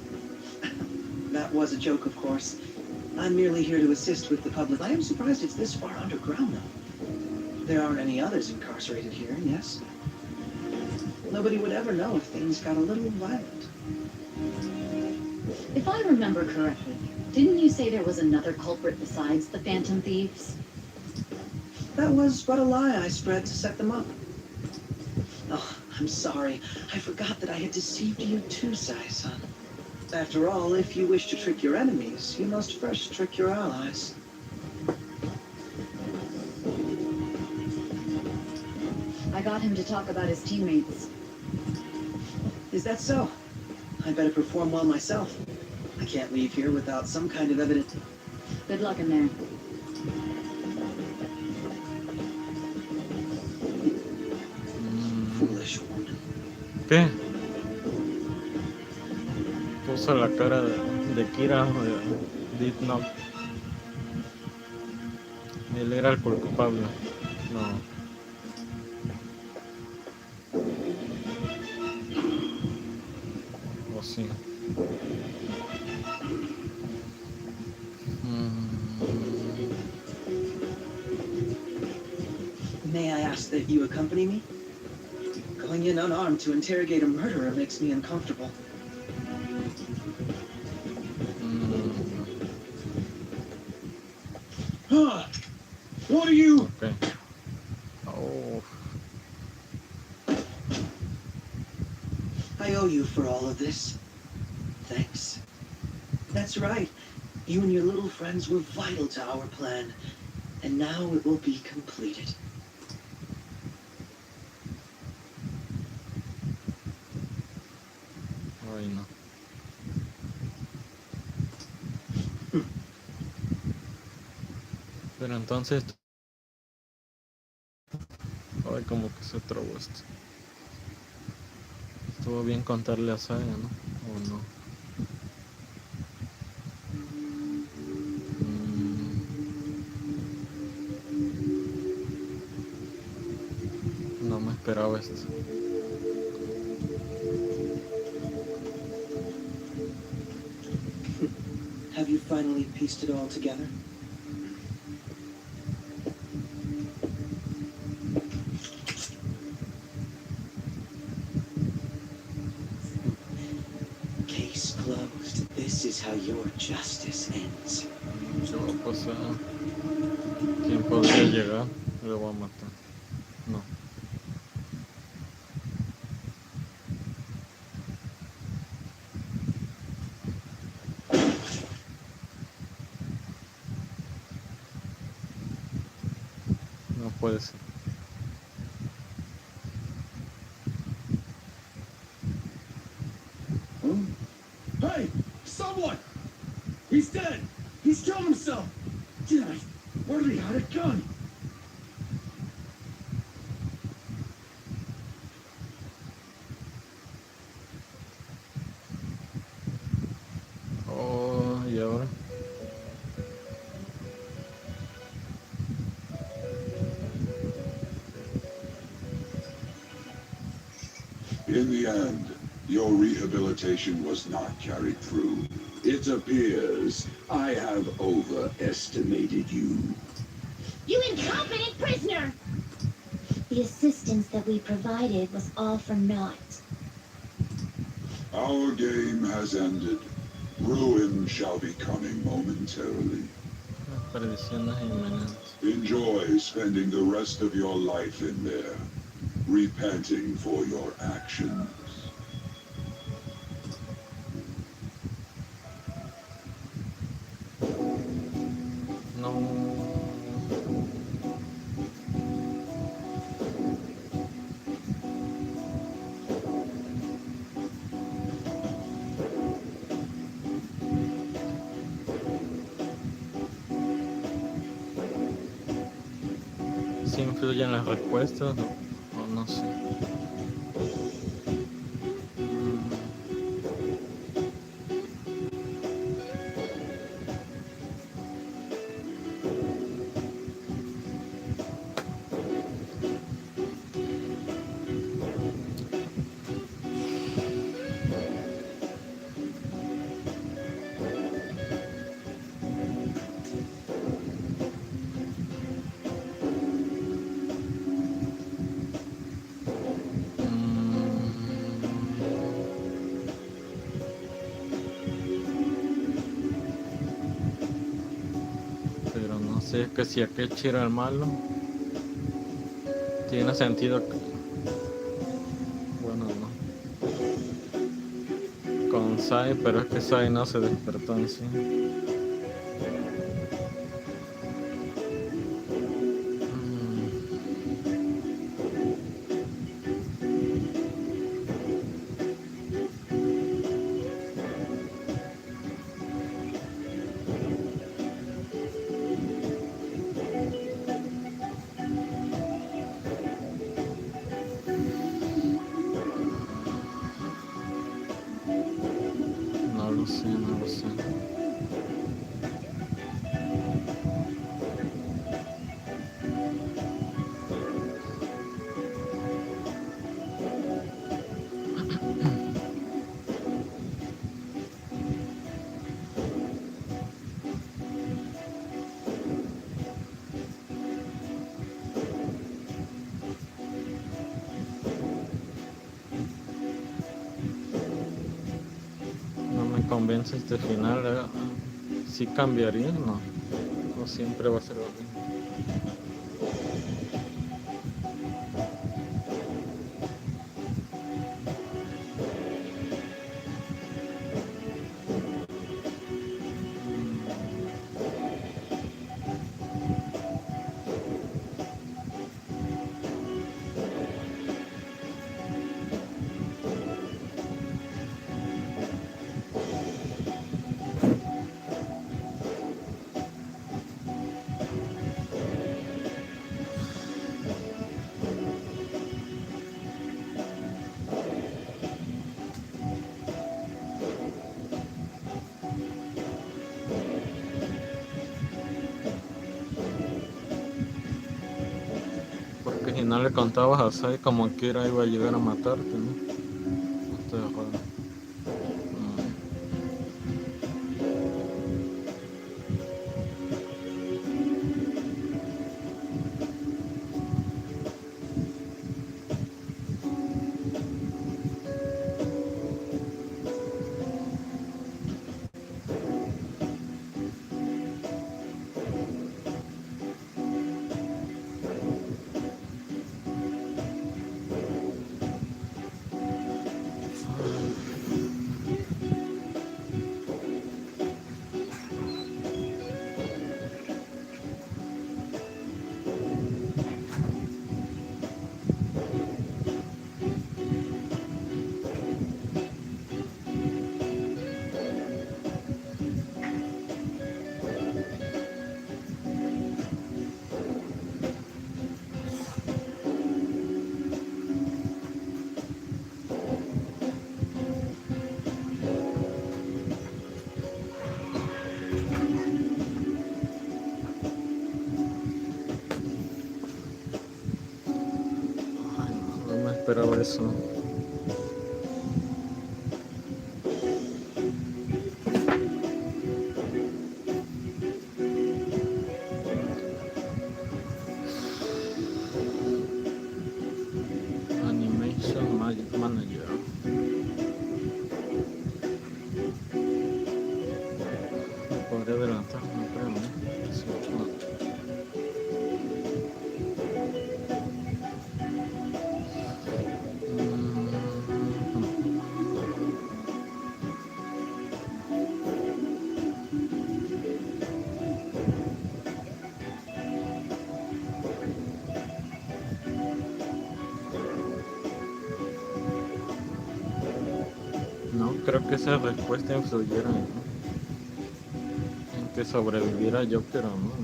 S8: That was a joke, of course. I'm merely here to assist with the public. I am surprised it's this far underground, though. There aren't any others incarcerated here, yes? Nobody would ever know if things got a little violent.
S9: If I remember correctly, didn't you say there was another culprit besides the Phantom Thieves?
S8: That was but a lie I spread to set them up. Oh, I'm sorry. I forgot that I had deceived you too, Sae-san. After all, if you wish to trick your enemies, you must first trick your allies.
S9: I got him to talk about his teammates.
S8: Is that so? I better perform well myself. I can't leave here without some kind of evidence.
S9: Good luck in there.
S8: Foolish woman.
S2: ¿Qué? Puso la cara de Kira Did Not. Él era el culpable. No. O sí.
S8: May I ask that you accompany me? Going in unarmed to interrogate a murderer makes me uncomfortable.
S10: What are you?
S2: Okay. Oh.
S8: I owe you for all of this. Thanks. That's right. You and your little friends were vital to our plan, and now it will be completed.
S2: Ay, no. Pero entonces... Ay, como que se trabó esto. Estuvo bien contarle a Sae, ¿no? ¿O no? No me esperaba esto.
S8: Have you finally pieced it all together? how your justice ends.
S2: ¿Qué va a pasar? ¿Quién podría llegar? Lo voy a matar. No. No puede ser.
S10: Hey! Someone! He's dead! He's killed himself! Damn it! Where did he hide a gun?
S2: Oh, ¿y ahora?
S11: In the end, your rehabilitation was not carried through. It appears I have overestimated you.
S6: You incompetent prisoner!
S4: The assistance that we provided was all for naught.
S11: Our game has ended. Ruin shall be coming momentarily.
S2: Predicciones inminentes.
S11: Enjoy spending the rest of your life in there, repenting for your actions.
S2: No. ¿Sí influyen las respuestas o no sé? Pero no sé, es que si Akechi era el malo, tiene sentido que... Bueno, no. Con Sae, pero es que Sae no se despertó en sí. No lo sé, no lo sé. No me convence este final. ¿Sí cambiaría? No. O siempre va a ser lo mismo. Porque si no le contabas a Sai como quiera iba a llegar a matarte, ¿no? Esto es raro. esperaba eso. Animation Manager. Me podría adelantar, no creo, ¿no? Sí, no. No creo que esa respuesta influyera en que sobreviviera yo, pero no.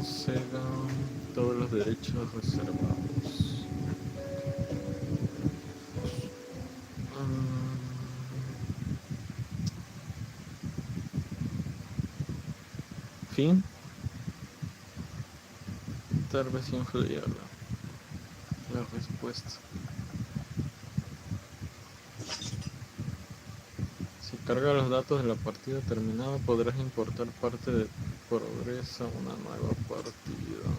S2: Sega, todos los derechos reservados. Fin. Tal vez influya la respuesta. Si carga los datos de la partida terminada, podrás importar parte de progreso a una nueva partida.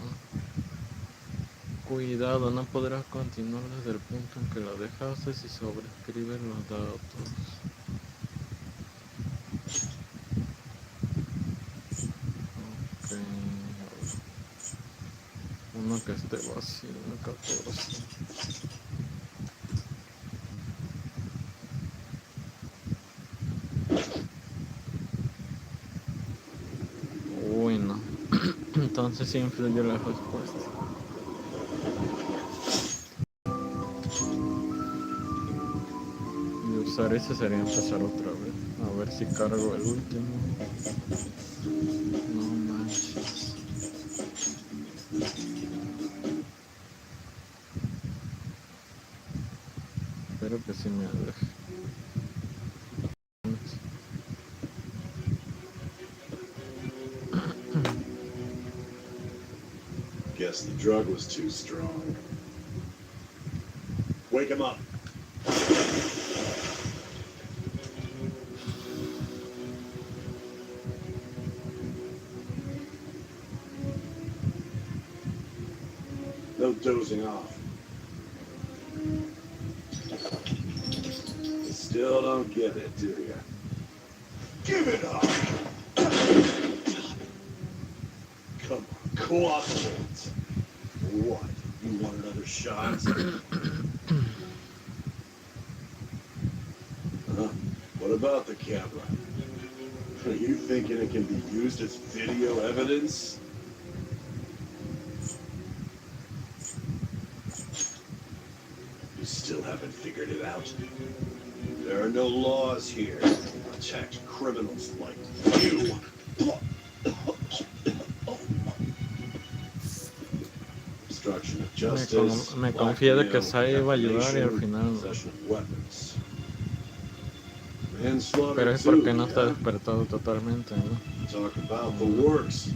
S2: Cuidado, no podrás continuar desde el punto en que lo dejaste si sobrescribes los datos. Ok, uno que esté vacío, 14. Uy, no. Entonces sí influye la respuesta. Y usar ese sería empezar otra vez. A ver si cargo el último. No manches. Espero que sí me deje.
S1: Guess the drug was too strong. Wake him up. No dozing off. You still don't get it, do you? Give it up! Come on, cooperate. What? You want another shot? What about the camera? Are you thinking it can be used as video evidence? You still haven't figured it out? There are no laws here to protect criminals like you. Obstruction of justice.
S2: Me confié de que Sae iba a ayudar y al final no. Pero es porque no está despertado totalmente, ¿no?
S1: Talk about the works.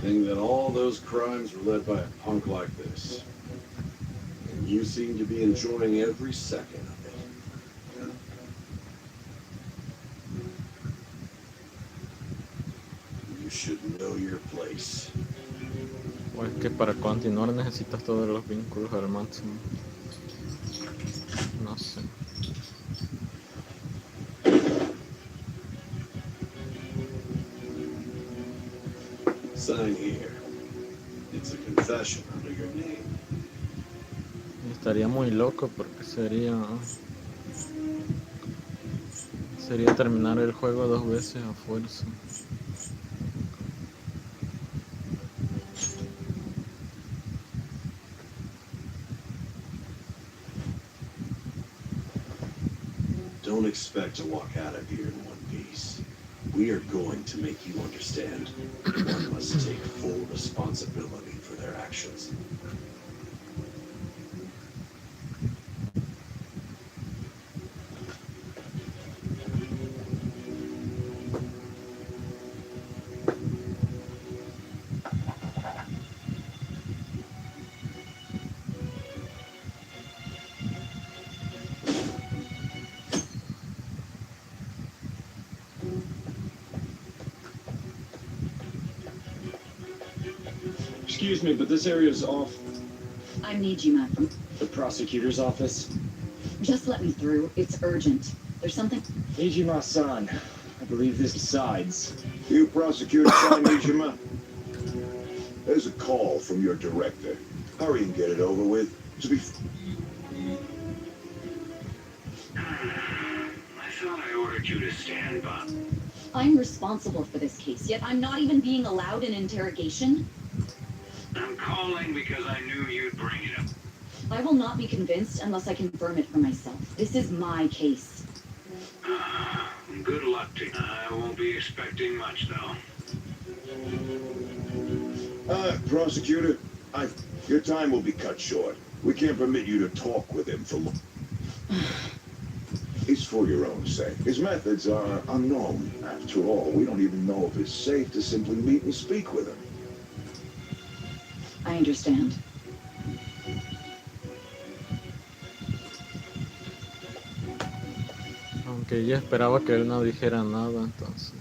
S10: thing that all those crimes were led by a punk like this. And you seem to be enjoying every second of it. You should know your place.
S2: O es que para continuar necesitas todos los vínculos al máximo. No sé.
S10: Sign here. It's a confession under your name.
S2: Estaría muy loco porque sería terminar el juego 2 veces a fuerza.
S10: Don't expect to walk out of here in one piece. We are going to make you understand one must take full responsibility for their actions.
S3: Excuse me, but this area is off
S9: I'm Nijima from...
S3: the prosecutor's office.
S9: Just let me through. It's urgent. There's something...
S3: Nijima-san, I believe this decides.
S11: You prosecutor Sae Nijima? There's a call from your director. Hurry and get it over with. To be...
S5: I thought I ordered you to stand by.
S9: I'm responsible for this case, yet I'm not even being allowed an interrogation.
S5: I'm calling because I knew you'd bring it up.
S9: I will not be convinced unless I confirm it for myself. This is my case.
S5: Good luck to you. I won't be expecting much, though.
S11: Prosecutor, your time will be cut short. We can't permit you to talk with him for long. It's for your own sake. His methods are unknown. After all, we don't even know if it's safe to simply meet and speak with him.
S9: I understand.
S2: Aunque ella esperaba que él no dijera nada, entonces.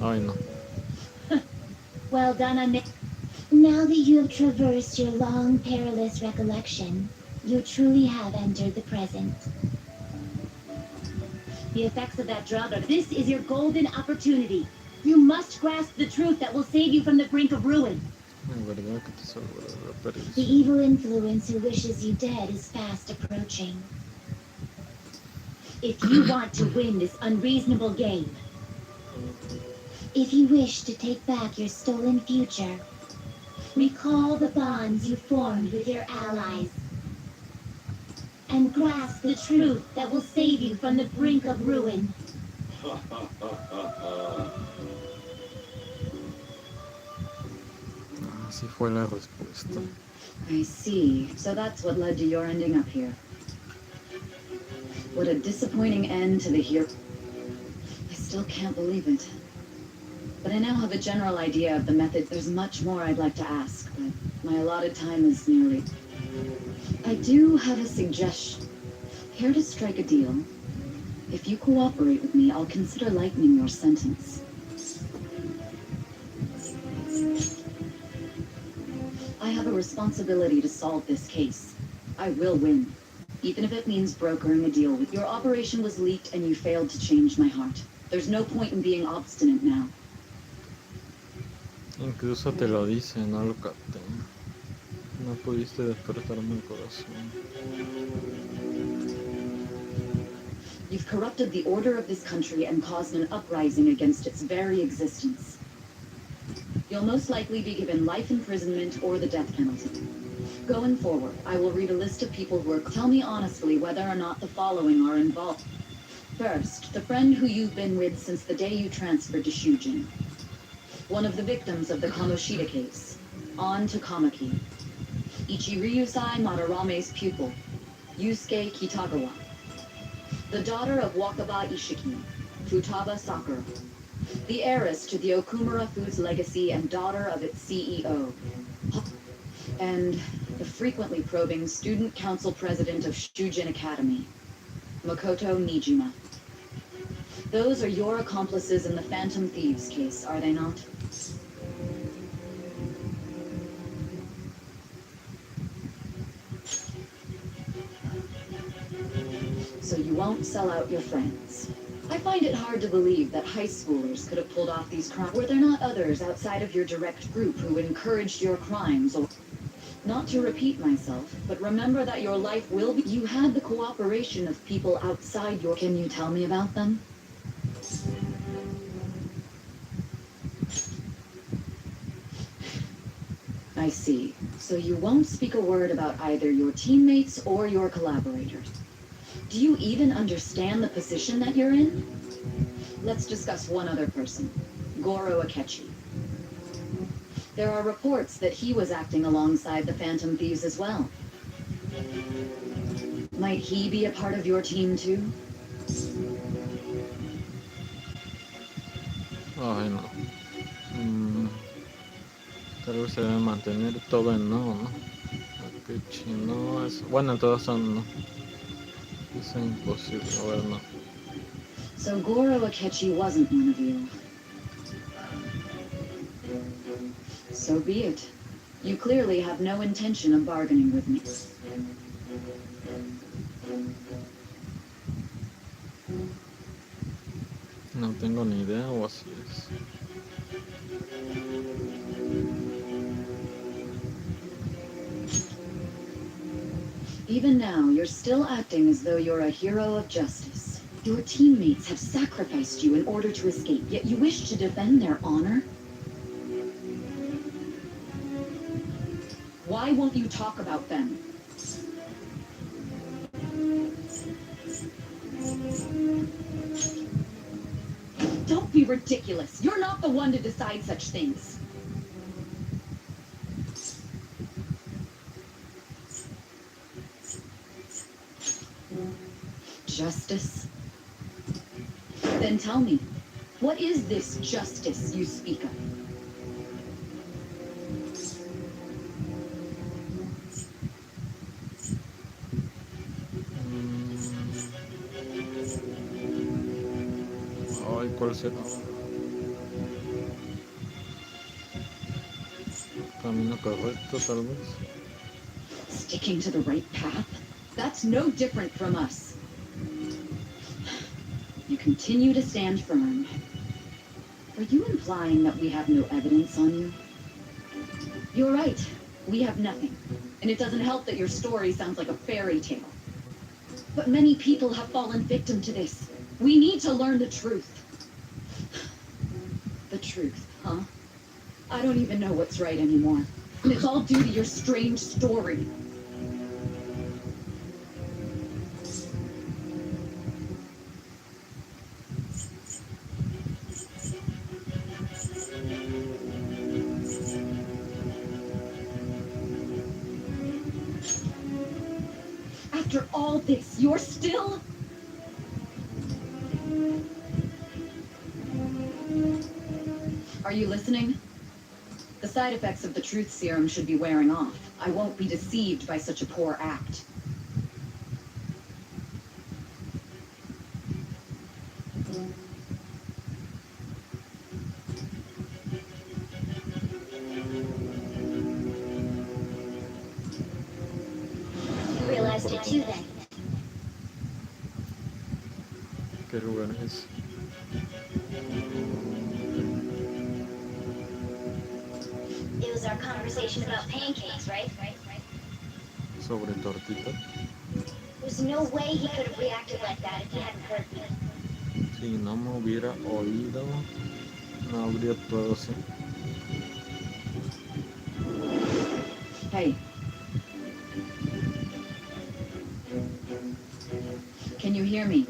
S2: Ay, no.
S4: Well done on it. Now that you have traversed your long, perilous recollection, you truly have entered the present. The effects of that drug are... This is your golden opportunity. You must grasp the truth that will save you from the brink of ruin.
S2: Verdad que te salvo de la
S4: The
S2: perdición.
S4: evil influence who wishes you dead is fast approaching. If you want to win this unreasonable game, if you wish to take back your stolen future, recall the bonds you formed with your allies, and grasp the truth that will save you from the brink of ruin.
S2: Así fue la respuesta.
S9: I see. So that's what led to your ending up here. What a disappointing end to the hero. I still can't believe it. But I now have a general idea of the method. There's much more I'd like to ask, but my allotted time is nearly... I do have a suggestion. Care to strike a deal? If you cooperate with me, I'll consider lightening your sentence. I have a responsibility to solve this case. I will win, even if it means brokering a deal with... Your operation was leaked and you failed to change my heart. There's no point in being obstinate now.
S2: Incluso te lo dice, no lo capté. No pudiste despertarme el corazón.
S9: You've corrupted the order of this country and caused an uprising against its very existence. You'll most likely be given life imprisonment or the death penalty. Going forward, I will read a list of people who are... Tell me honestly whether or not the following are involved. First, the friend who you've been with since the day you transferred to Shujin. One of the victims of the Kamoshida case. On to Kamaki. Ichiryusai Madarame's pupil. Yusuke Kitagawa. The daughter of Wakaba Ishiki. Futaba Sakura. The heiress to the Okumura Foods legacy and daughter of its CEO. And the frequently probing student council president of Shujin Academy, Makoto Nijima. Those are your accomplices in the Phantom Thieves case, are they not? So you won't sell out your friends. I find it hard to believe that high schoolers could have pulled off these crimes. Were there not others outside of your direct group who encouraged your crimes or... Not to repeat myself, but remember that your life will be... You had the cooperation of people outside your... Can you tell me about them? I see. So you won't speak a word about either your teammates or your collaborators. Do you even understand the position that you're in? Let's discuss one other person, Goro Akechi. There are reports that he was acting alongside the Phantom Thieves as well. Might he be a part of your team too?
S2: Ay, no. Tal vez se debe mantener todo en no, ¿no? Akechi no es... Bueno, todos son no. Es imposible, a ver, no.
S9: So Goro Akechi wasn't one of you. So be it. You clearly have no intention of bargaining with me.
S2: No tengo ni idea, o así es.
S9: Even now, you're still acting as though you're a hero of justice. Your teammates have sacrificed you in order to escape, yet you wish to defend their honor? Why won't you talk about them? Don't be ridiculous. You're not the one to decide such things. Justice? Then tell me, what is this justice you speak of?
S2: Ay, ¿cuál será? Camino correcto, tal vez.
S9: Sticking to the right path? That's no different from us. You continue to stand firm. Are you implying that we have no evidence on you? You're right. We have nothing. And it doesn't help that your story sounds like a fairy tale. But many people have fallen victim to this. We need to learn the truth. The truth, huh? I don't even know what's right anymore. And it's all due to your strange story. After all this, you're still... Are you listening? The side effects of the truth serum should be wearing off. I won't be deceived by such a poor act.
S7: You realized it too then.
S2: ¿Qué lugar es?
S7: It was our conversation about pancakes, right?
S2: Sobre tortita.
S7: There's no way he could have reacted like that if he hadn't heard me.
S2: Si no me hubiera oído, no habría actuado así.
S9: Hey. Can you hear me?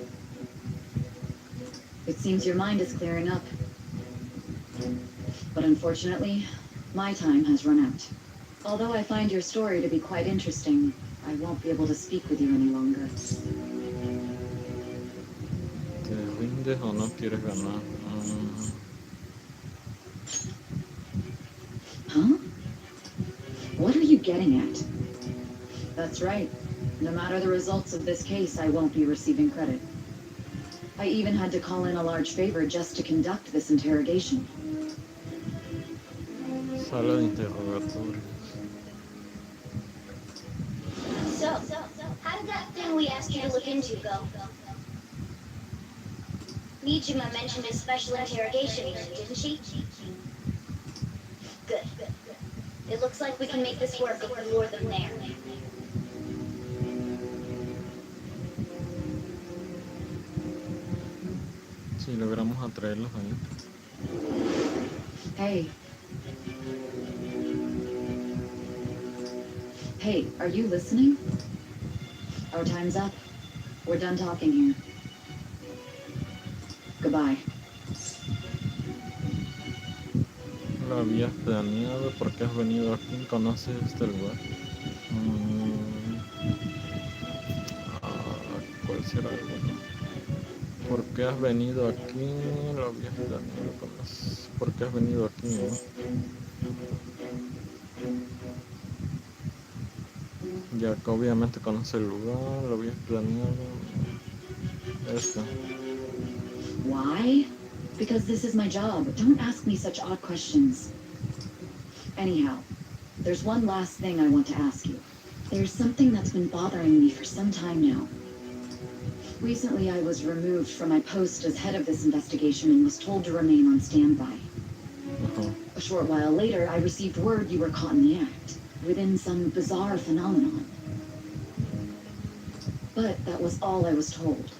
S9: It seems your mind is clearing up. But unfortunately, my time has run out. Although I find your story to be quite interesting, I won't be able to speak with you any longer.
S2: ¿Te rindes o no quieres ganar?
S9: Huh? What are you getting at? That's right. No matter the results of this case, I won't be receiving credit. I even had to call in a large favor just to conduct this interrogation.
S2: Sala de interrogatorios.
S4: So, how did that thing we asked you to look into go? Nijima mentioned a special interrogation room, didn't she? Good. It looks like we can make this work if we lure them there.
S2: Si logramos atraerlos ahí.
S9: Hey. Hey, are you listening? Our time's up. We're done talking here. Goodbye.
S2: Lo habías planeado porque has venido aquí, conoces este lugar. ¿Cuál será el bueno? ¿Por qué has venido aquí? Lo habías planeado, conoces. ¿Por qué has venido aquí, no? Ya que obviamente conoce el lugar, lo habías planeado. Esto.
S9: Why? Because this is my job. Don't ask me such odd questions. Anyhow, there's one last thing I want to ask you. There's something that's been bothering me for some time now. Recently, I was removed from my post as head of this investigation and was told to remain on standby. A short while later, I received word you were caught in the act, within some bizarre phenomenon. But that was all I was told.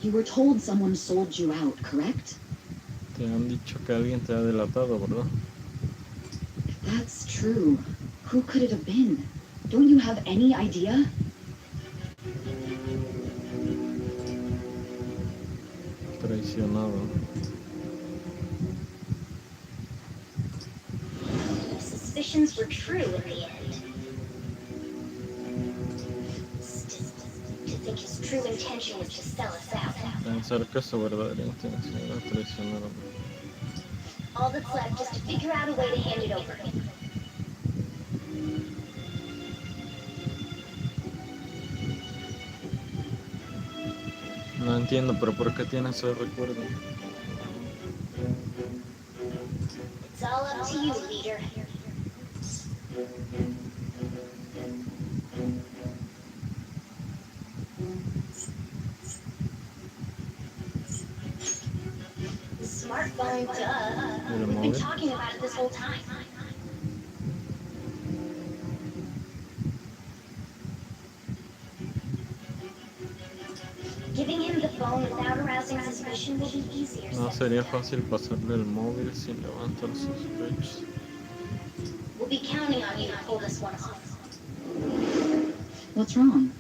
S9: You were told someone sold you out, correct?
S2: Te han dicho que alguien te ha delatado, ¿verdad?
S9: If that's true, who could it have been? Don't you have any idea?
S2: Traicionado.
S4: Suspicions were true in the end. To think his true intention was to sell us out.
S2: Pensar que su verdadera intención era traicionarme.
S4: All that's left is to figure out a way to hand it over.
S2: No entiendo, pero ¿por qué tienes ese recuerdo?
S4: It's all up to you, leader. The smartphone, duh. We've been talking about it this whole time. Giving him the phone without arousing suspicion will be easier.
S2: No sería fácil pasarle el móvil sin levantar sospechas.
S4: We'll be counting on you to pull this one off.
S9: What's wrong?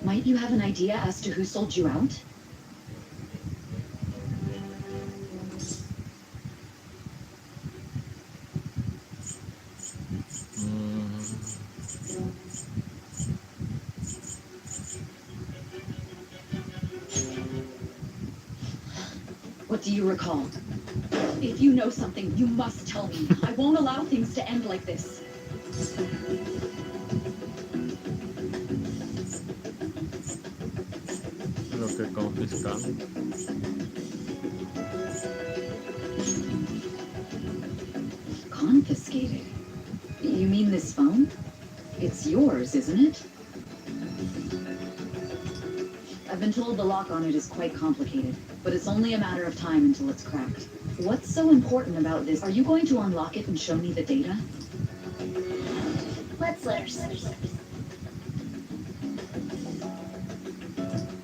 S9: Might you have an idea as to who sold you out? What do you recall? If you know something, you must tell me. I won't allow things to end like this.
S2: Lo que confiscaron.
S9: Confiscated? You mean this phone? It's yours, isn't it? I've been told the lock on it is quite complicated, but it's only a matter of time until it's cracked. What's so important about this? Are you going to unlock it and show me the data?
S4: Let's let her sleep.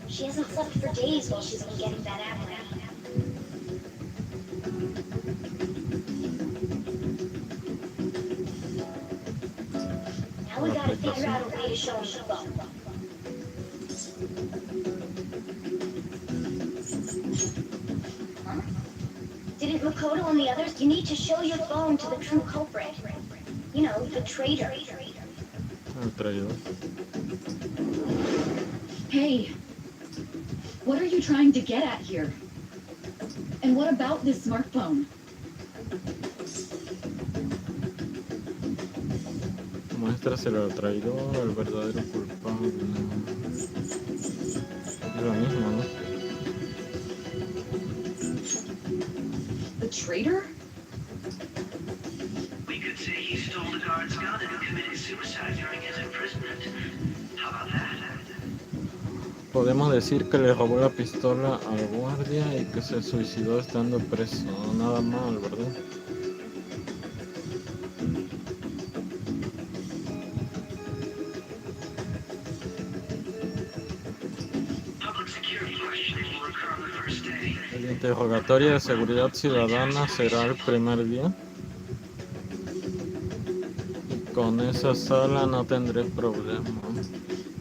S4: She hasn't slept for days while she's been getting that app ready. Now we gotta figure out a way to show him the phone. Huh? Didn't Makoto and the others? You need to show your phone to the true culprit. You know, the traitor.
S2: El traidor.
S9: Hey, what are you trying to get at here? And what about this smartphone?
S2: Muéstraselo al traidor, al verdadero culpable. Es lo mismo, ¿no?
S9: The traitor?
S6: We could say he stole the guard's gun and committed suicide during his imprisonment. How about that?
S2: Podemos decir que le robó la pistola al guardia y que se suicidó estando preso. Nada mal, ¿verdad?
S6: Public security questioning will occur on the first day.
S2: El interrogatorio de seguridad ciudadana será el primer día. Y con esa sala no tendré problema.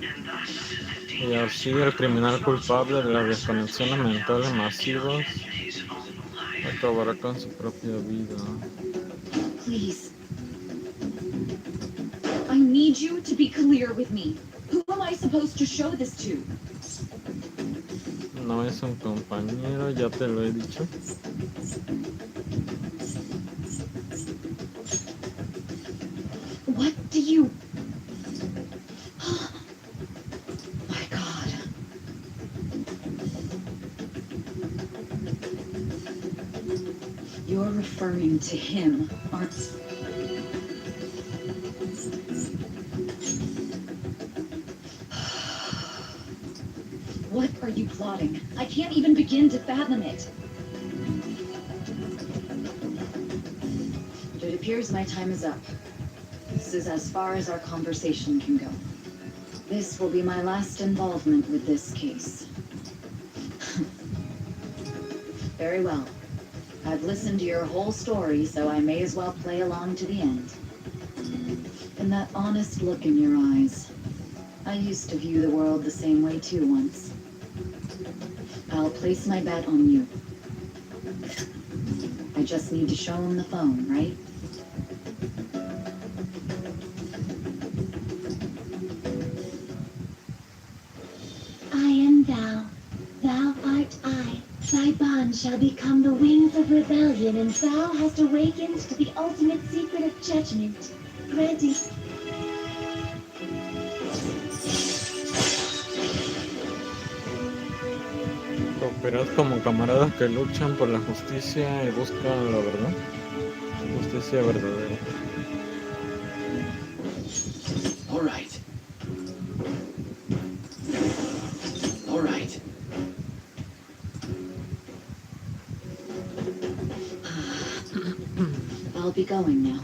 S6: And thus,
S2: Y así el criminal culpable de las desconexiones mentales masivas
S6: his own life.
S2: acabará con su propia vida.
S9: Please. I need you to be clear with me. Who am I supposed to show this to?
S2: No es un compañero, ya te lo he dicho.
S9: What do you... My God. You're referring to him, aren't you? What are you plotting? I can't even begin to fathom it. It appears my time is up. This is as far as our conversation can go. This will be my last involvement with this case. Very well. I've listened to your whole story, so I may as well play along to the end. And that honest look in your eyes. I used to view the world the same way too once. I'll place my bet on you. I just need to show him the phone, right?
S4: I am thou, thou art I. Thy bond shall become the wings of rebellion, and thou hast awakened to the ultimate secret of judgment. Ready.
S2: Cooperad como camaradas que luchan por la justicia y buscan la verdad. Justicia verdadera.
S8: All right. All right.
S9: I'll be going now.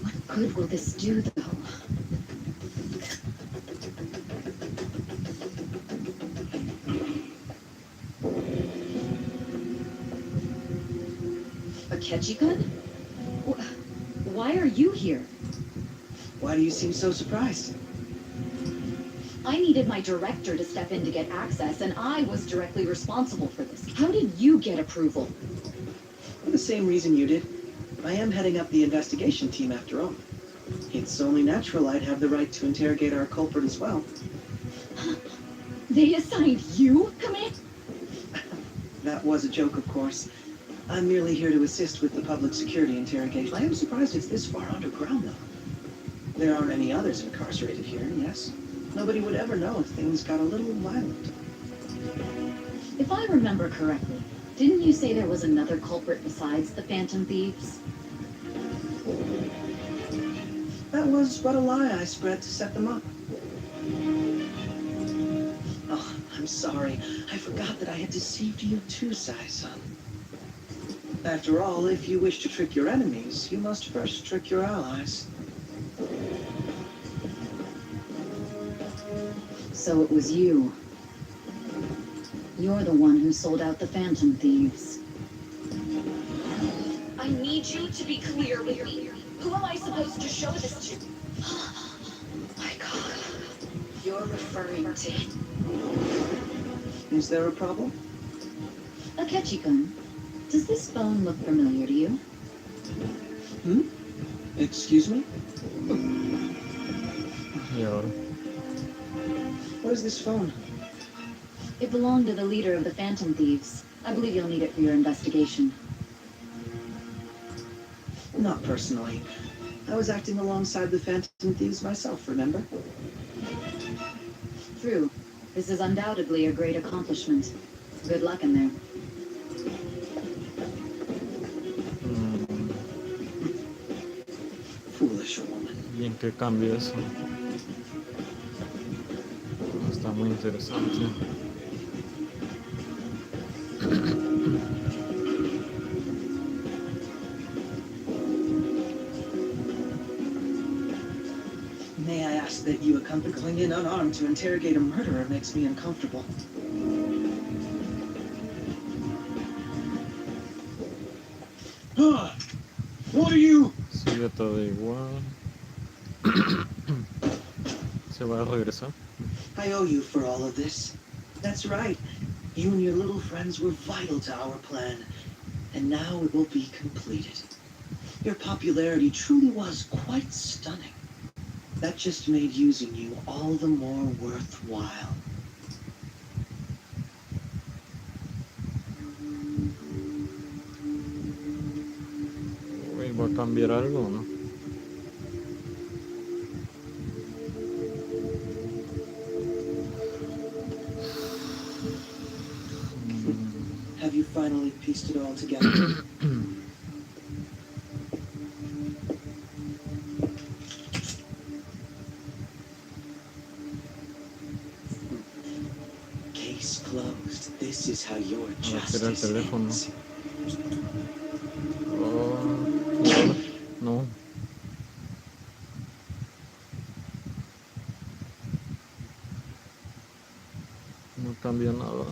S9: What good will this do, though? A Ketchikan? Why are you here?
S8: Why do you seem so surprised?
S9: I needed my director to step in to get access, and I was directly responsible for this. How did you get approval?
S8: For the same reason you did. I am heading up the investigation team after all. It's only natural I'd have the right to interrogate our culprit as well.
S9: They assigned you, Command?
S8: That was a joke, of course. I'm merely here to assist with the public security interrogation. I am surprised it's this far underground, though. There aren't any others incarcerated here, yes? Nobody would ever know if things got a little violent.
S9: If I remember correctly, didn't you say there was another culprit besides the Phantom Thieves?
S8: That was but a lie I spread to set them up. Oh, I'm sorry. I forgot that I had deceived you too, Sae-san. After all, if you wish to trick your enemies, you must first trick your allies.
S9: So it was you. You're the one who sold out the Phantom Thieves. I need you to be clear with me. Who am I supposed to show this to? My God. You're referring to...
S8: Is there a problem?
S9: Akechi-kun, does this phone look familiar to you?
S8: Excuse me?
S2: Y ahora.
S8: What is this phone?
S9: It belonged to the leader of the Phantom Thieves. I believe you'll need it for your investigation.
S8: Not personally. I was acting alongside the Phantom Thieves myself, remember?
S9: True. This is undoubtedly a great accomplishment. Good luck in there.
S8: Foolish woman.
S2: ¿Y en qué cambia eso? Está muy interesante.
S8: May I ask that you accompany going in unarmed to interrogate a murderer makes me uncomfortable.
S11: What are you?
S2: Sigue todo igual. Se va a regresar.
S8: I owe you for all of this. That's right. You and your little friends were vital to our plan, and now it will be completed. Your popularity truly was quite stunning. That just made using you all the more worthwhile.
S2: Uy, ¿va a cambiar algo o no?
S8: Have you finally pieced it all together? Case closed. This is how your
S2: Será el
S8: justice
S2: teléfono.
S8: ends.
S2: Oh, ¿y ahora? No. No cambia nada.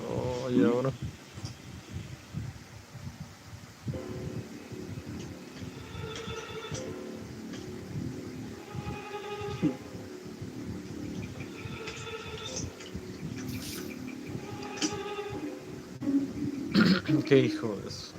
S2: Oh, ¿y ahora? Qué hijo de eso.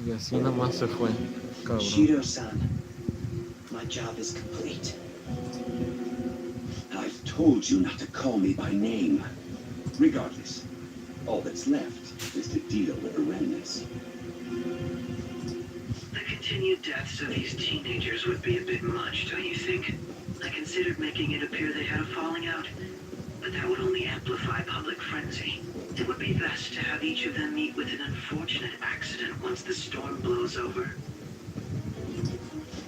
S2: Y así nada más se fue, cabrón.
S8: Shido-san, my job is complete.
S1: I've told you not to call me by name. Regardless, all that's left is to deal with the remnants.
S12: The continued deaths of these teenagers would be a bit much, don't you think? I considered making it appear they had a falling out, but that would only amplify public frenzy. It would be best to have each of them meet with an unfortunate accident once the storm blows over.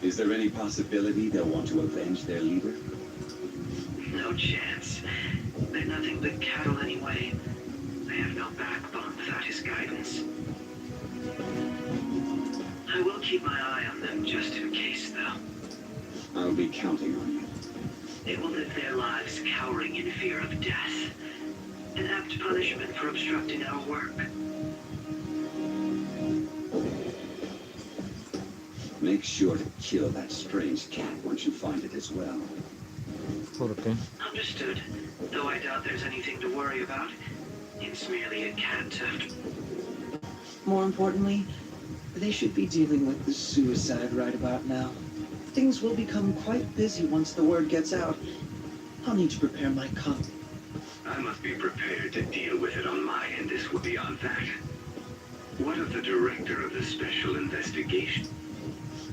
S1: Is there any possibility they'll want to avenge their leader?
S12: No chance. They're nothing but cattle anyway. They have no backbone without his guidance. I will keep my eye on them just in case, though.
S1: I'll be counting on you.
S12: They will live their lives cowering in fear of death. An apt punishment for obstructing our work.
S1: Make sure to kill that strange cat once you find it as well.
S2: ¿Por qué?
S12: Understood. Though I doubt there's anything to worry about. It's merely a cat.
S8: More importantly, they should be dealing with the suicide right about now. Things will become quite busy once the word gets out. I'll need to prepare my copy.
S5: I must be prepared to deal with it on my end. This will be on that. What of the director of the special investigation?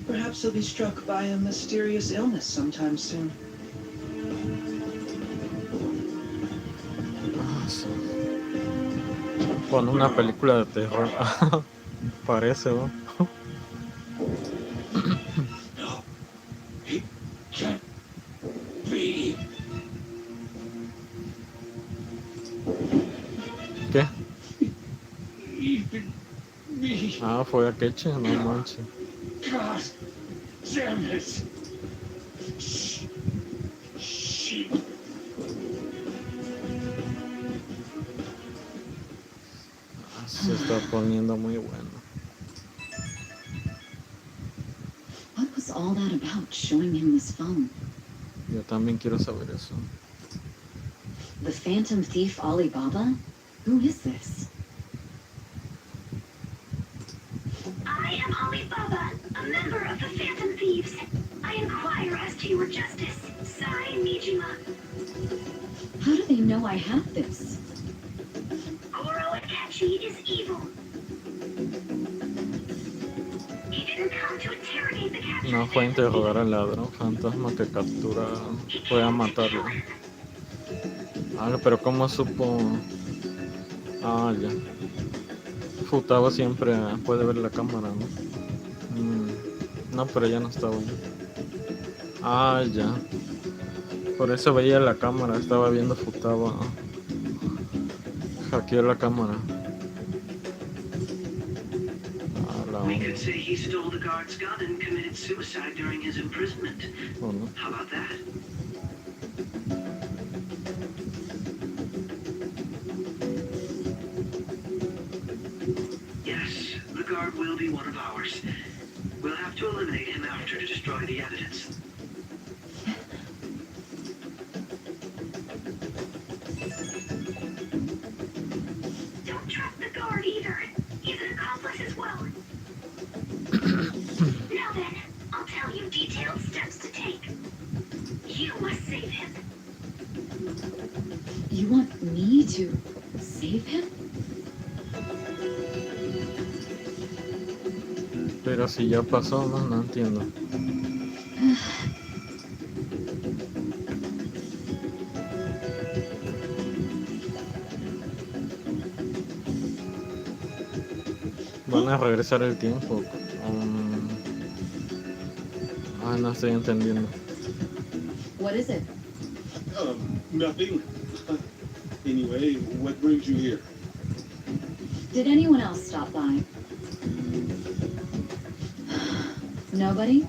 S8: Perhaps he'll be struck by a mysterious illness sometime soon.
S2: Ah, sí. Con una película de terror. Parece, ¿no?
S11: No. It can't be.
S2: ¿Qué?
S11: Even me.
S2: Ah, fue a Keche, no manches.
S11: God damn it. She.
S2: está poniendo muy bueno.
S9: What was all that about, showing him this phone?
S2: Yo también quiero saber eso.
S9: The Phantom Thief Alibaba? Who is this?
S6: I am Alibaba, a member of the Phantom Thieves. I inquire as to your justice, Sae Nijima.
S9: How do they know I have this?
S6: Goro Akechi is evil. He didn't come to interrogate the captured
S2: No fue a interrogar al ladrón fantasma que captura, fue a matarlo. Ah, pero ¿cómo supo? Ah, ya. Futaba siempre puede ver la cámara, ¿no? No, pero ya no estaba ahí. Ah, ya. Por eso veía la cámara, estaba viendo Futaba. Hackeó la cámara.
S12: We could say he stole the guard's gun and committed suicide during his imprisonment.
S2: Oh, no.
S12: How about that? Yes, the guard will be one of ours. We'll have to eliminate him after to destroy the evidence.
S6: Don't trust the guard either. He's an accomplice as well. Now then, I'll tell you detailed steps to take. You must save him.
S9: You want me to save him?
S2: Pero si ya pasó, no entiendo. Van a regresar el tiempo. No estoy entendiendo.
S9: What is it?
S1: Nothing. Anyway, what brings you here?
S9: Did anyone else stop by? Nobody?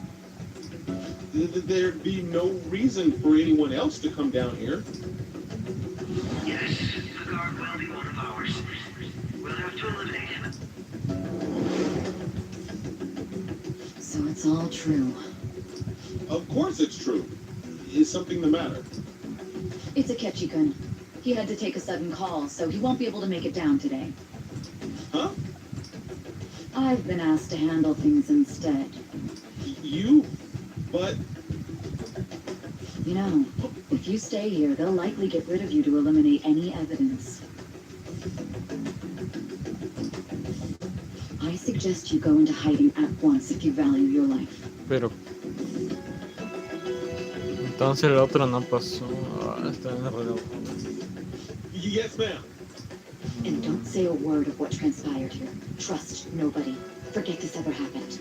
S1: There'd be no reason for anyone else to come down here.
S12: Yes, the guard will be one of ours. We'll have to eliminate him.
S9: So it's all true.
S1: Of course it's true. Is something the matter?
S9: It's Akechi-kun. He had to take a sudden call, so he won't be able to make it down today.
S1: Huh?
S9: I've been asked to handle things instead.
S1: You? But...
S9: You know, if you stay here, they'll likely get rid of you to eliminate any evidence. I suggest you go into hiding at once if you value your life.
S2: Pero... Entonces el otro no pasó. Está enredado.
S1: Yes, ma'am.
S9: And don't say a word of what transpired here. Trust nobody. Forget this ever happened.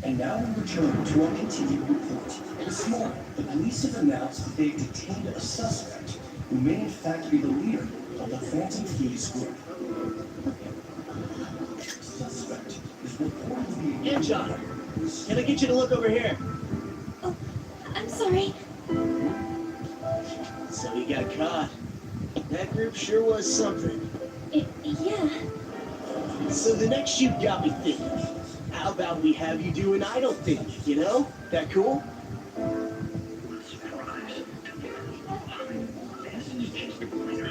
S13: And now we return to our continued report. This morning, the police have announced that they've detained a suspect who may in fact be the leader of the Phantom Thieves group. The suspect is reportedly...
S14: Here, John. Can I get you to look over here?
S4: Oh, I'm sorry.
S14: So we got caught. That group sure was something.
S4: Yeah.
S14: So the next shoot got me thinking. How about we have you do an idle thing, you know? That cool?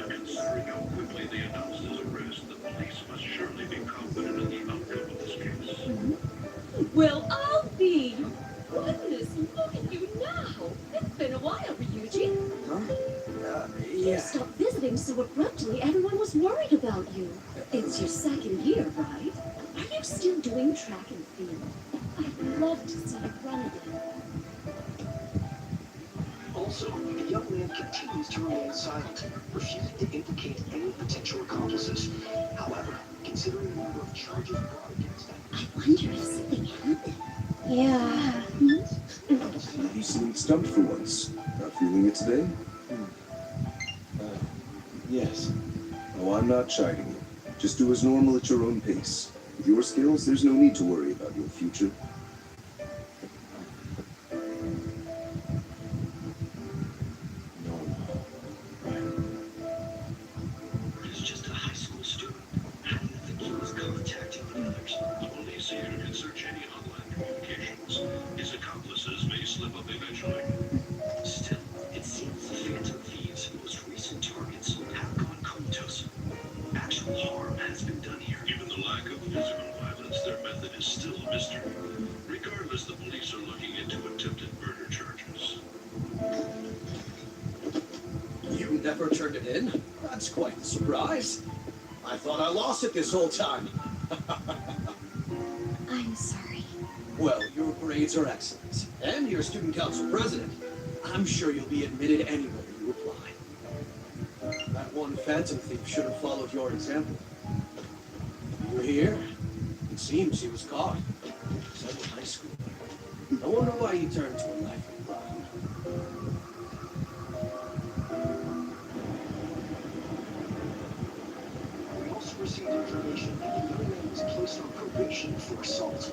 S11: Considering how quickly they announced his arrest, the police must surely be confident in the outcome of this case.
S15: Well, I'll be. Goodness, look at you now. It's been a while, Ryuji.
S14: Huh?
S15: You
S14: Yeah.
S15: stopped visiting so abruptly, everyone was worried about you. It's your second year, right? Are you still doing track and field? I'd love to see you run again.
S16: Also, the young man continues to remain silent, refusing to implicate any potential accomplices. However, considering the number of charges brought against him,
S15: I wonder if something happened.
S4: Yeah.
S10: You seem stumped for once. Not feeling it today?
S1: Yes.
S10: Oh, I'm not chiding you. Just do as normal at your own pace. With your skills, there's no need to worry about your future.
S16: He's just a high school student. How do you think he was contacting the others?
S17: Police here can search any online communications. His accomplices may slip up eventually.
S16: Still, it seems the Phantom Thieves' most recent targets have gone comatose. Actual harm has been done here.
S17: Given the lack of physical violence, their method is still a mystery. Regardless, the police are looking into attempted murder charges.
S14: You never turned it in? That's quite the surprise. I thought I lost it this whole time.
S7: I'm sorry.
S14: Well, your grades are excellent. And you're student council president. I'm sure you'll be admitted anywhere you apply. That one phantom thief should have followed your example. You were here. It seems he was caught. So in high school. I wonder why he turned to a life of crime.
S16: We also received information that the young man was placed on probation for assault.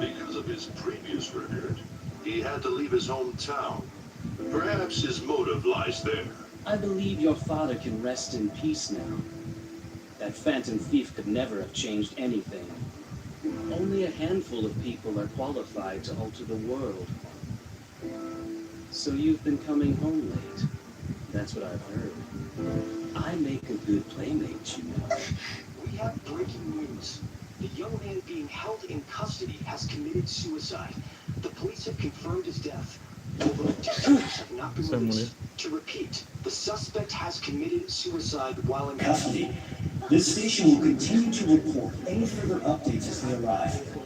S17: Because of his previous record, he had to leave his hometown. Perhaps his motive lies there.
S3: I believe your father can rest in peace now. That phantom thief could never have changed anything. Only a handful of people are qualified to alter the world. So you've been coming home late. That's what I've heard. I make a good playmate, you know.
S16: We have breaking news. The young man being held in custody has committed suicide. The police have confirmed his death, although details have not been released. To repeat, the suspect has committed suicide while in
S13: Custody. This station will continue to report any further updates as they arrive.
S17: It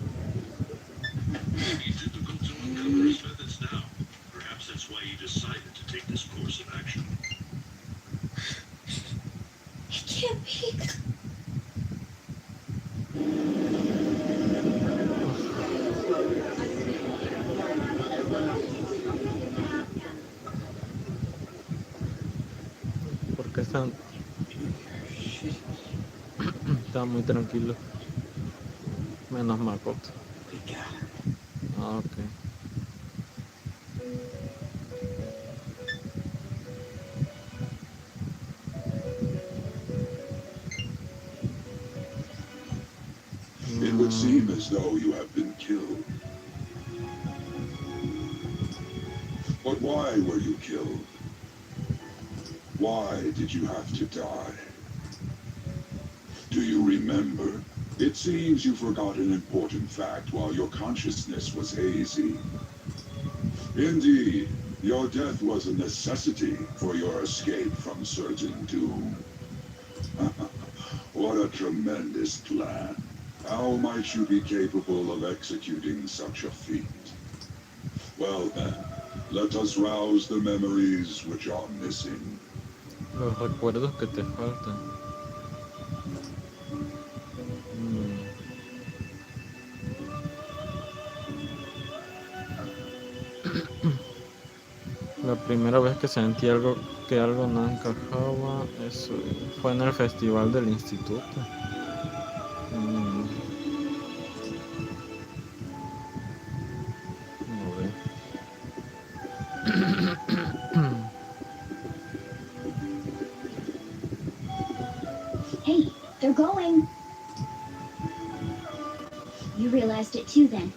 S17: may be difficult to uncover his methods now. Perhaps that's why he decided to take this course of action.
S7: It can't be.
S2: Porque están muy tranquilos. Menos Makoto. Ah, ok.
S11: It would seem as though you have been killed. But why were you killed? Why did you have to die? Do you remember? It seems you forgot an important fact while your consciousness was hazy. Indeed, your death was a necessity for your escape from certain doom. What a tremendous plan. How might you be capable of executing such a feat? Well then, let us rouse the memories which are missing.
S2: Los recuerdos que te faltan. La primera vez que sentí que algo no encajaba, eso fue en el festival del instituto.
S4: Hey, they're going. You realized it too then.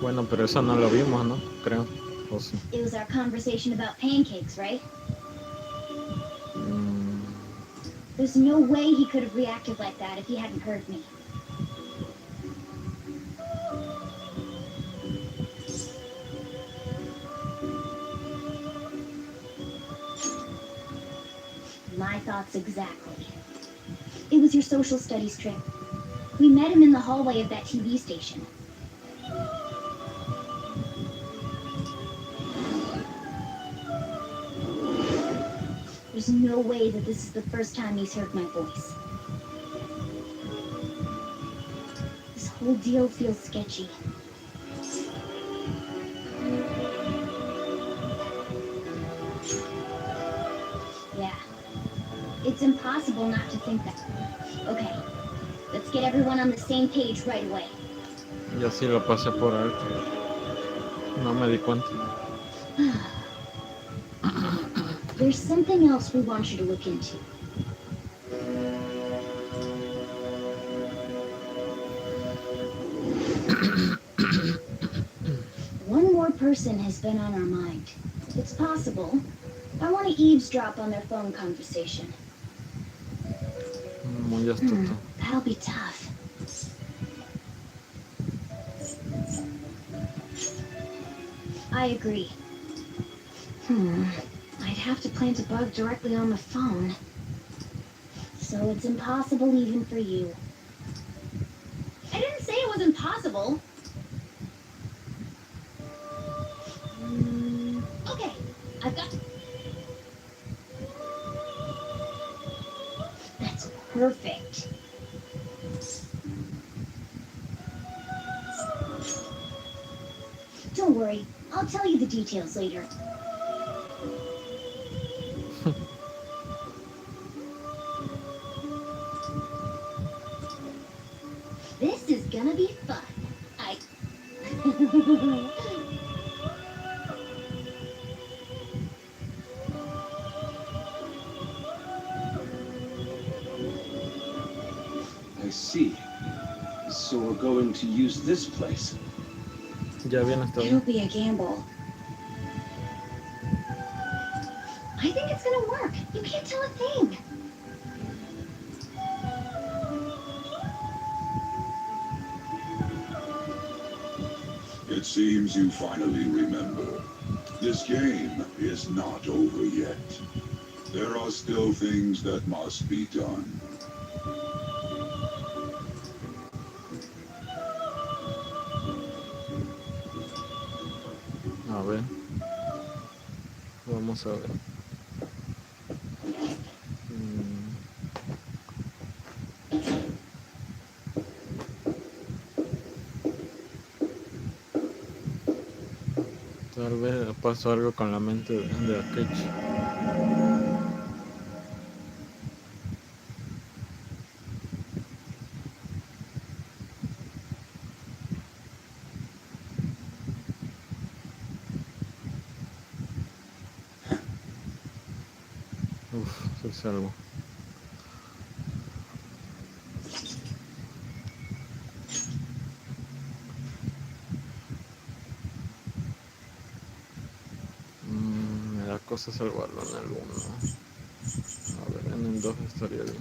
S2: Bueno, pero eso no lo vimos, ¿no? Creo. ¿O sí?
S4: It was our conversation about pancakes, right? There's no way he could have reacted like that if he hadn't heard me. My thoughts exactly. It was your social studies trip. We met him in the hallway of that TV station. There's no way that this is the first time he's heard my voice. This whole deal feels sketchy. Yeah,
S7: It's impossible not to think that. Okay, let's get everyone on the same page right away.
S2: Y así lo pasé por alto. No me di cuenta.
S7: There's something else we want you to look into. One more person has been on our mind. If it's possible, I want to eavesdrop on their phone conversation.
S2: Muy astuto.
S7: That'll be tough. I agree. I'd have to plant a bug directly on the phone. So it's impossible even for you. I didn't say it was impossible. Okay, I've got... That's perfect. Don't worry, I'll tell you the details later. This is gonna be fun.
S1: I see. So we're going to use this place.
S2: Ya bien está
S7: It'll
S2: bien.
S7: be a gamble. I think it's gonna work. You can't tell a thing.
S11: It seems you finally remember. This game is not over yet. There are still things that must be done.
S2: A ver. Vamos a ver. Tal vez pasó algo con la mente de Akechi. Uf, se salvó. Me da cosa salvarlo en el 1. A ver, en el 2 estaría bien.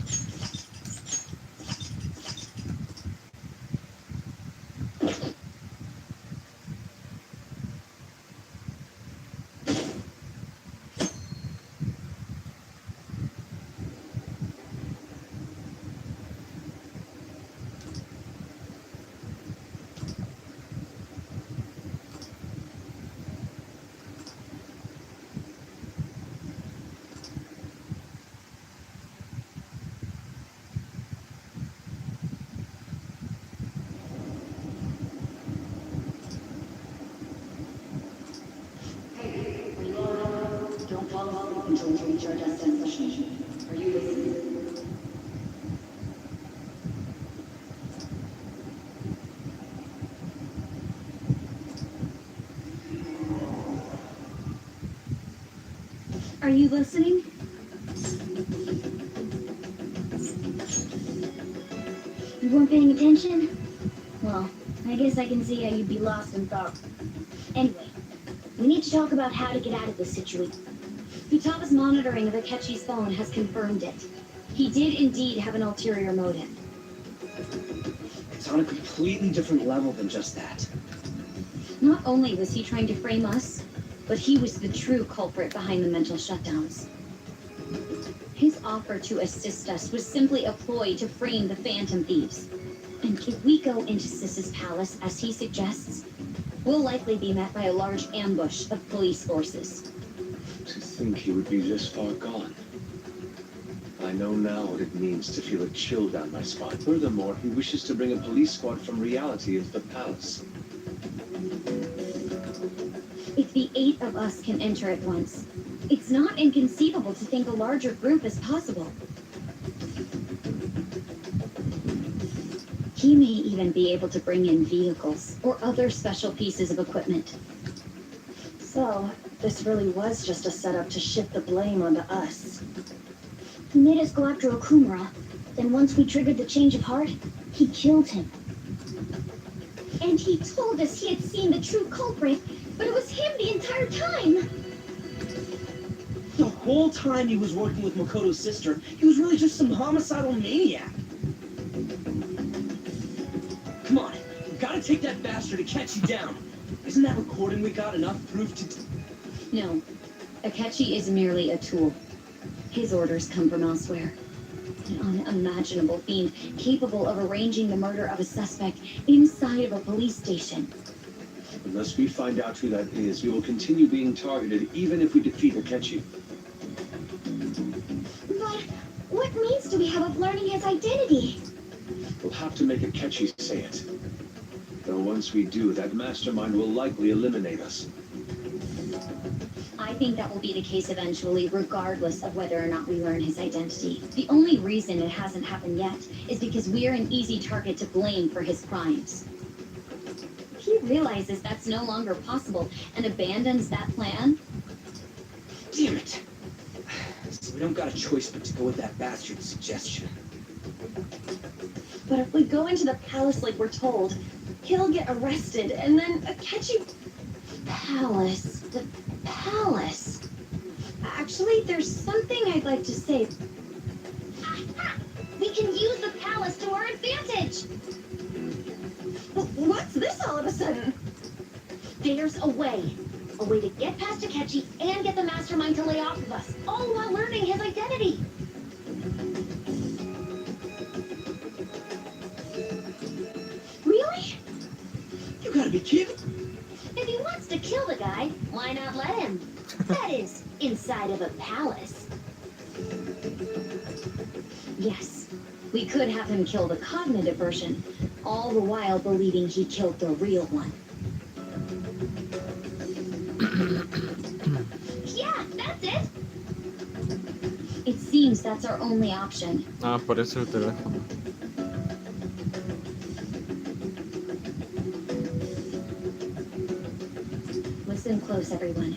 S9: Don't fall asleep until we reach our destination. Are you listening?
S7: Are you listening? You weren't paying attention? Well, I guess I can see how you'd be lost in thought. Anyway, we need to talk about how to get out of this situation. Futaga's monitoring of Akechi's phone has confirmed it. He did indeed have an ulterior motive.
S3: It's on a completely different level than just that.
S7: Not only was he trying to frame us, but he was the true culprit behind the mental shutdowns. His offer to assist us was simply a ploy to frame the Phantom Thieves. And if we go into Sis's palace, as he suggests, we'll likely be met by a large ambush of police forces.
S1: To think he would be this far gone. I know now what it means to feel a chill down my spine. Furthermore, he wishes to bring a police squad from reality into the palace.
S7: If the 8 of us can enter at once, it's not inconceivable to think a larger group is possible. He may even be able to bring in vehicles or other special pieces of equipment.
S15: So, this really was just a setup to shift the blame onto us.
S4: He made us go after Okumura. Then once we triggered the change of heart, he killed him. And he told us he had seen the true culprit, but it was him the entire time.
S8: The whole time he was working with Makoto's sister, he was really just some homicidal maniac. Come on, we've got to take that bastard and catch you down. Isn't that recording we got enough proof to...
S7: No, Akechi is merely a tool. His orders come from elsewhere. An unimaginable being capable of arranging the murder of a suspect inside of a police station.
S1: Unless we find out who that is, we will continue being targeted even if we defeat Akechi.
S4: But what means do we have of learning his identity?
S1: We'll have to make Akechi say it. Though once we do, that mastermind will likely eliminate us.
S7: I think that will be the case eventually, regardless of whether or not we learn his identity. The only reason it hasn't happened yet is because we're an easy target to blame for his crimes. He realizes that's no longer possible and abandons that plan.
S8: Damn it! So we don't got a choice but to go with that bastard's suggestion.
S7: But if we go into the palace like we're told, he'll get arrested and then Akechi... Palace. The palace. Actually, there's something I'd like to say.
S4: Aha! We can use the palace to our advantage!
S7: What's this all of a sudden?
S4: There's a way. A way to get past Akechi and get the mastermind to lay off of us, all while learning his identity. Really?
S8: You gotta be kidding!
S4: If he wants to kill the guy, why not let him? That is, inside of a palace.
S7: Yes, we could have him kill the cognitive version, all the while believing he killed the real one.
S4: Yeah, that's it.
S7: It seems that's our only option.
S2: Ah, por eso el teléfono.
S7: Listen close, everyone.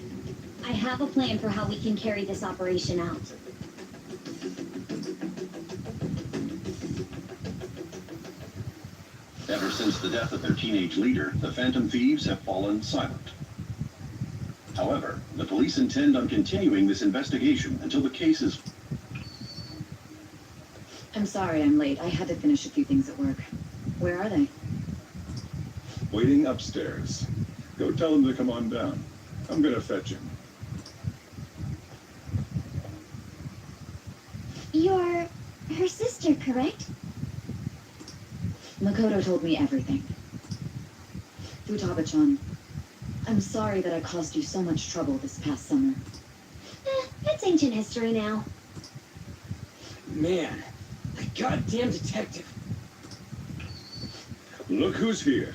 S7: I have a plan for how we can carry this operation out.
S1: Ever since the death of their teenage leader, the Phantom Thieves have fallen silent. However, the police intend on continuing this investigation until the case is...
S9: I'm sorry I'm late. I had to finish a few things at work. Where are they?
S11: Waiting upstairs. Go tell him to come on down. I'm gonna fetch him.
S4: You're her sister, correct?
S9: Makoto told me everything. Futaba-chan, I'm sorry that I caused you so much trouble this past summer.
S4: It's ancient history now.
S8: Man, that goddamn detective.
S11: Look who's here.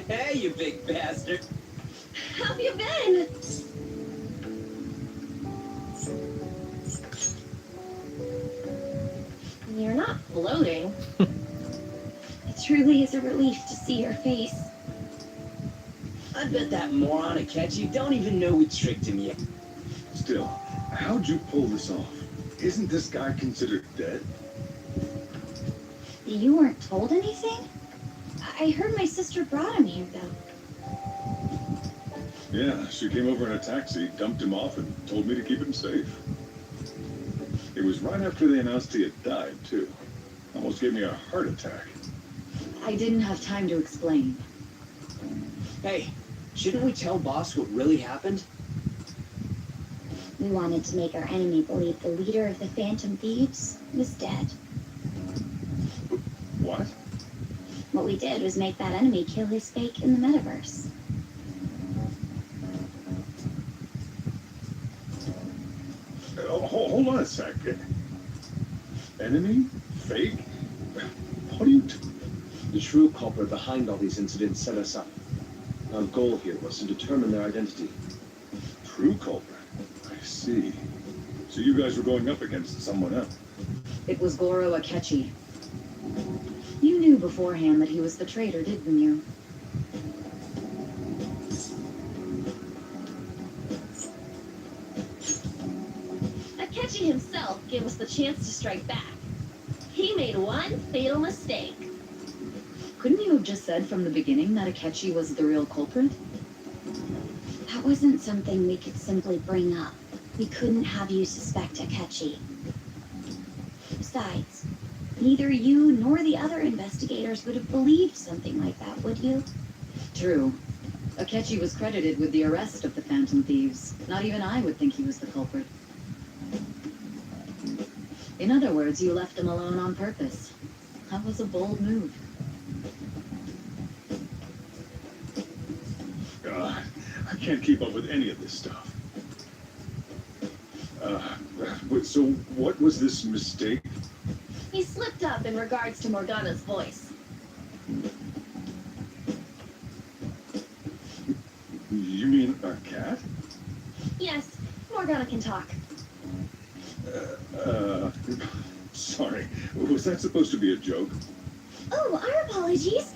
S8: Hey, you big bastard.
S4: How have you been? You're not floating.
S7: It truly is a relief to see your face.
S8: I bet that moron Akechi don't even know we tricked him yet.
S11: Still, how'd you pull this off? Isn't this guy considered dead?
S7: You weren't told anything? I heard my sister brought him here, though.
S11: Yeah, she came over in a taxi, dumped him off, and told me to keep him safe. It was right after they announced he had died, too. Almost gave me a heart attack.
S9: I didn't have time to explain.
S8: Hey, shouldn't we tell boss what really happened?
S7: We wanted to make our enemy believe the leader of the Phantom Thieves was dead.
S11: What?
S7: What we did was make that enemy kill his fake in the metaverse.
S11: Hold on a sec. Enemy? Fake? What do you...
S1: The true culprit behind all these incidents set us up. Our goal here was to determine their identity.
S11: True culprit? I see. So you guys were going up against someone else?
S9: It was Goro Akechi. You knew beforehand that he was the traitor, didn't you?
S15: Akechi himself gave us the chance to strike back. He made one fatal mistake.
S9: Couldn't you have just said from the beginning that Akechi was the real culprit?
S7: That wasn't something we could simply bring up. We couldn't have you suspect Akechi. Besides, neither you nor the other investigators would have believed something like that, would you?
S9: True. Akechi was credited with the arrest of the Phantom Thieves. Not even I would think he was the culprit. In other words, you left him alone on purpose. That was a bold move.
S11: God, I can't keep up with any of this stuff. So what was this mistake?
S15: He slipped up in regards to Morgana's voice.
S11: You mean a cat?
S15: Yes, Morgana can talk.
S11: Sorry. Was that supposed to be a joke?
S4: Oh, our apologies.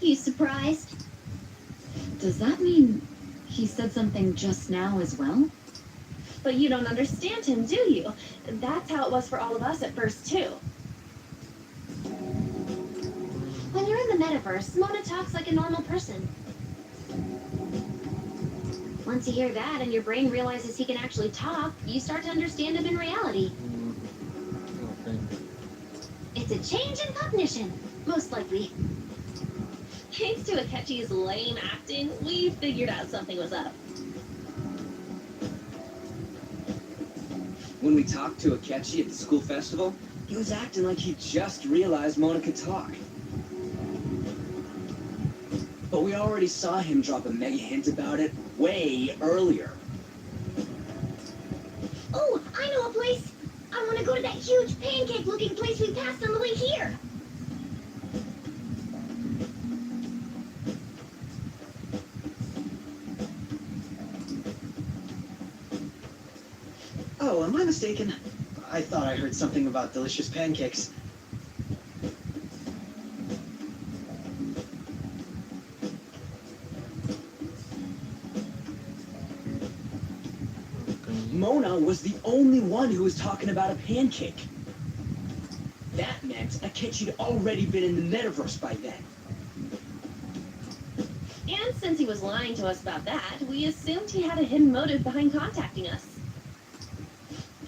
S4: You surprised?
S9: Does that mean he said something just now as well?
S15: But you don't understand him, do you? That's how it was for all of us at first, too. When you're in the metaverse, Mona talks like a normal person. Once you hear that and your brain realizes he can actually talk, you start to understand him in reality.
S2: Okay.
S15: It's a change in cognition, most likely. Thanks to Akechi's lame acting, we figured out something was up.
S18: When we talked to Akechi at the school festival, he was acting like he just realized Mona could talk. But we already saw him drop a mega hint about it way earlier.
S4: Oh, I know a place. I want to go to that huge pancake-looking place we passed on the way here.
S8: Oh, am I mistaken? I thought I heard something about delicious pancakes.
S18: Mona was the only one who was talking about a pancake. That meant Akechi had already been in the metaverse by then.
S15: And since he was lying to us about that, we assumed he had a hidden motive behind contacting us.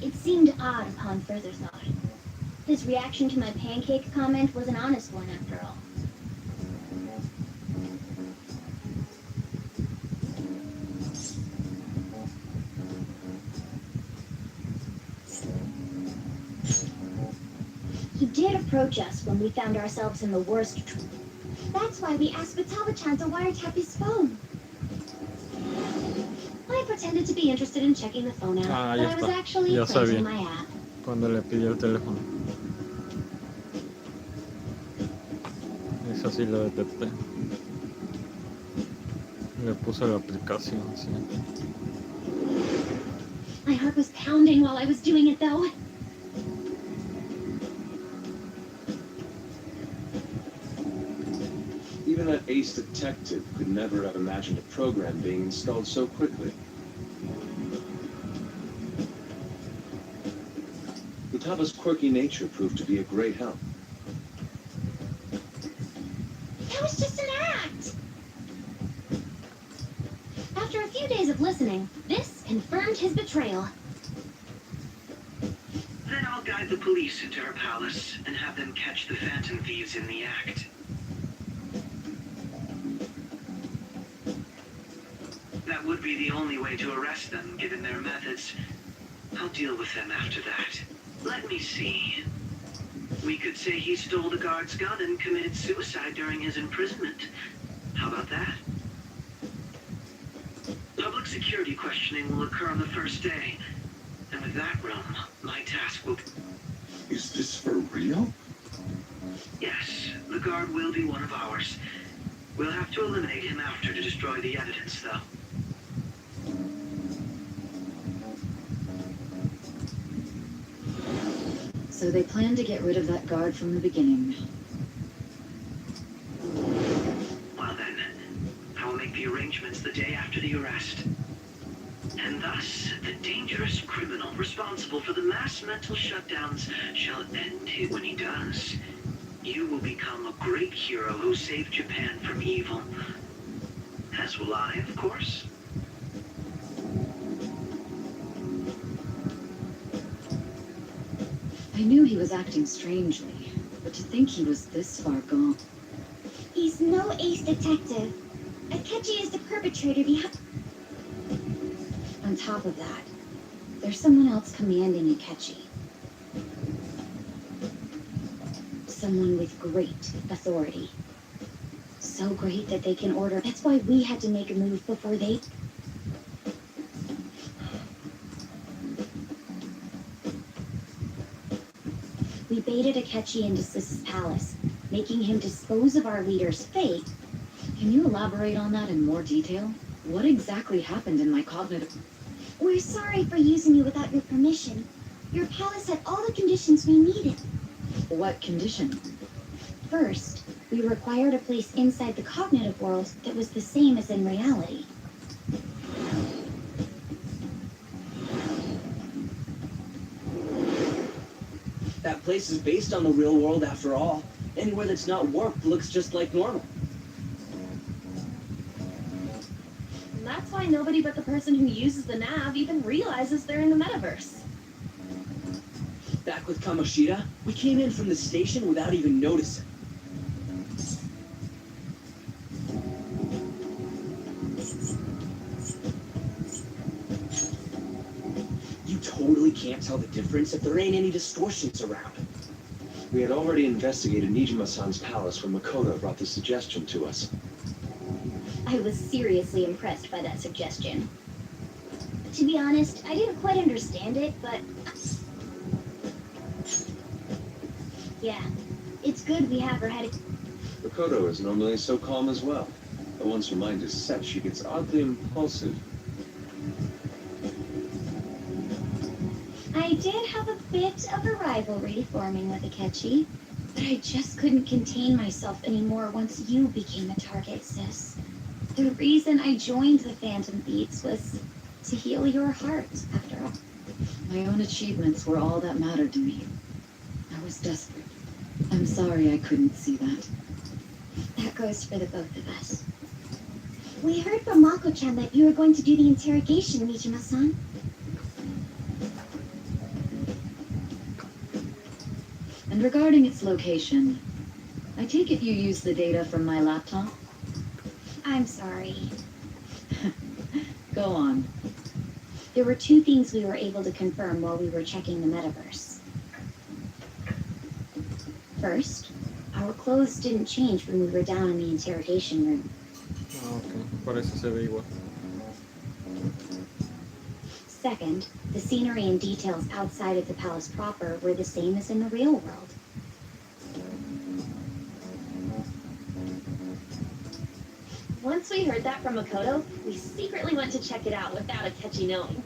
S4: It seemed odd upon further thought. His reaction to my pancake comment was an honest one, after all. He did approach us when we found ourselves in the worst. That's why we asked Futaba-chan to wiretap his phone. I pretended to be interested in checking the phone out,
S2: Ah,
S4: but
S2: ya
S4: I was
S2: está.
S4: actually
S2: Ya
S4: closing
S2: sabía.
S4: my app.
S2: Cuando le pidió el teléfono. Eso sí lo detecté. Le puse la aplicación, sí.
S4: My heart was pounding while I was doing it, though.
S3: Even that ace detective could never have imagined a program being installed so quickly. Futaba's quirky nature proved to be a great help.
S4: That was just an act! After a few days of listening, this confirmed his betrayal.
S12: Then I'll guide the police into her palace and have them catch the Phantom Thieves in the act. That would be the only way to arrest them, given their methods. I'll deal with them after that. Let me see. We could say he stole the guard's gun and committed suicide during his imprisonment. How about that? Public security questioning will occur on the first day. And with that realm, my task will...
S11: Is this for real?
S12: Yes, the guard will be one of ours. We'll have to eliminate him after to destroy the evidence, though.
S9: So they plan to get rid of that guard from the beginning.
S12: Well then, I will make the arrangements the day after the arrest. And thus, the dangerous criminal responsible for the mass mental shutdowns shall end it when he does. You will become a great hero who saved Japan from evil. As will I, of course.
S9: I knew he was acting strangely, but to think he was this far gone.
S4: He's no ace detective. Akechi is the perpetrator behind.
S7: On top of that, there's someone else commanding Akechi. Someone with great authority. So great that they can order. That's why we had to make a move before they... We baited Akechi into Sis's palace, making him dispose of our leader's fate.
S9: Can you elaborate on that in more detail? What exactly happened in my cognitive...
S4: We're sorry for using you without your permission. Your palace had all the conditions we needed.
S9: What condition?
S4: First, we required a place inside the cognitive world that was the same as in reality.
S18: That place is based on the real world after all. Anywhere that's not warped looks just like normal.
S15: And that's why nobody but the person who uses the nav even realizes they're in the metaverse.
S18: Back with Kamoshida, we came in from the station without even noticing. You totally can't tell the difference if there ain't any distortions around.
S3: We had already investigated Nijima-san's palace when Makoto brought the suggestion to us.
S4: I was seriously impressed by that suggestion. To be honest, I didn't quite understand it, but... Yeah, it's good we have her headed...
S3: Makoto is normally so calm as well, but once her mind is set, she gets oddly impulsive.
S4: I did have a bit of a rivalry forming with Akechi, but I just couldn't contain myself anymore once you became a target, sis. The reason I joined the Phantom Thieves was to heal your heart, after all.
S9: My own achievements were all that mattered to me. I was desperate. I'm sorry I couldn't see that.
S4: That goes for the both of us. We heard from Mako-chan that you were going to do the interrogation, Nijima-san.
S9: And regarding its location, I take it you used the data from my laptop?
S4: I'm sorry.
S9: Go on.
S4: There were two things we were able to confirm while we were checking the metaverse. First, our clothes didn't change when we were down in the interrogation room.
S2: Okay, por eso se ve igual.
S4: Second, the scenery and details outside of the palace proper were the same as in the real world.
S15: Once we heard that from Makoto, we secretly went to check it out without Akechi knowing.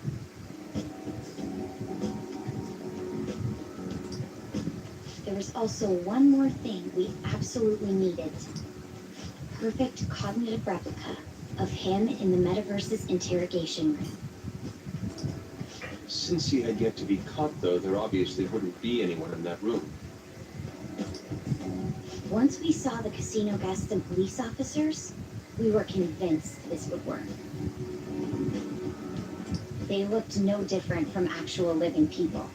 S4: There was also one more thing we absolutely needed. A perfect cognitive replica of him in the metaverse's interrogation room.
S3: Since he had yet to be caught, though, there obviously wouldn't be anyone in that room.
S4: Once we saw the casino guests and police officers, we were convinced this would work. They looked no different from actual living people.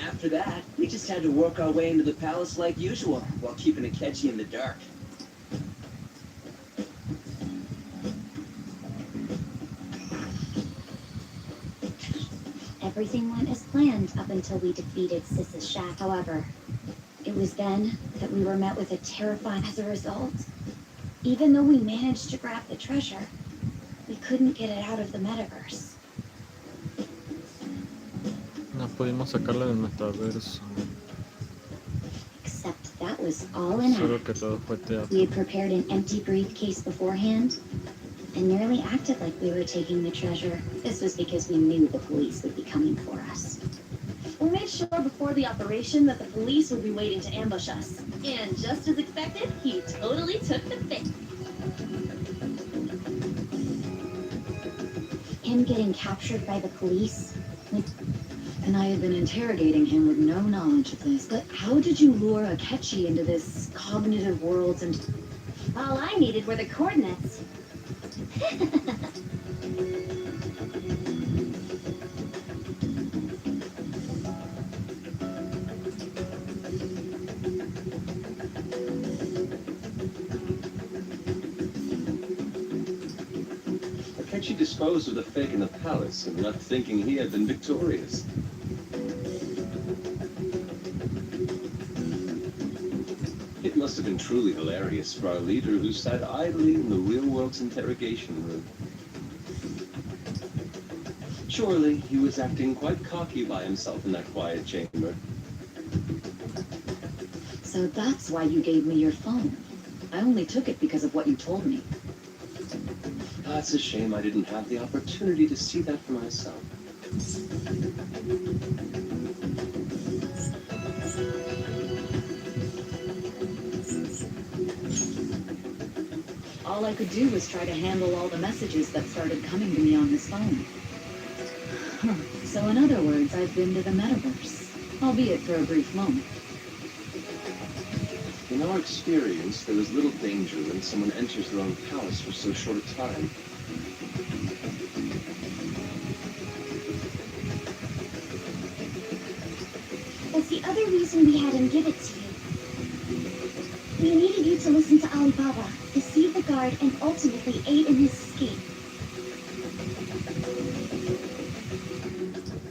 S18: After that, we just had to work our way into the palace like usual, while keeping Akechi in the dark.
S4: Everything went as planned up until we defeated Sis's shack. However, it was then that we were met with a terrifying... As a result, even though we managed to grab the treasure, we couldn't get it out of the metaverse.
S2: No pudimos sacarla del metaverso.
S4: Except that was all in
S2: Solo
S4: act.
S2: que todo fue teatro.
S4: We had prepared an empty briefcase beforehand and nearly acted like we were taking the treasure. This was because we knew the police would be coming for us.
S15: We made sure before the operation that the police would be waiting to ambush us. And just as expected, he totally took the bait.
S7: Him getting captured by the police?
S9: And I had been interrogating him with no knowledge of this. But how did you lure Akechi into this cognitive world and...
S15: All I needed were the coordinates.
S3: Akechi disposed of the fake in the palace and left thinking he had been victorious. It must have been truly hilarious for our leader who sat idly in the real world's interrogation room. Surely he was acting quite cocky by himself in that quiet chamber.
S9: So that's why you gave me your phone. I only took it because of what you told me.
S3: It's a shame I didn't have the opportunity to see that for myself.
S9: All I could do was try to handle all the messages that started coming to me on his phone. So in other words, I've been to the metaverse, albeit for a brief moment.
S3: In our experience, there is little danger when someone enters their own palace for so short a time.
S4: That's the other reason we had him give it to you. We needed you to listen to Alibaba, deceive the guard, and ultimately aid in his escape.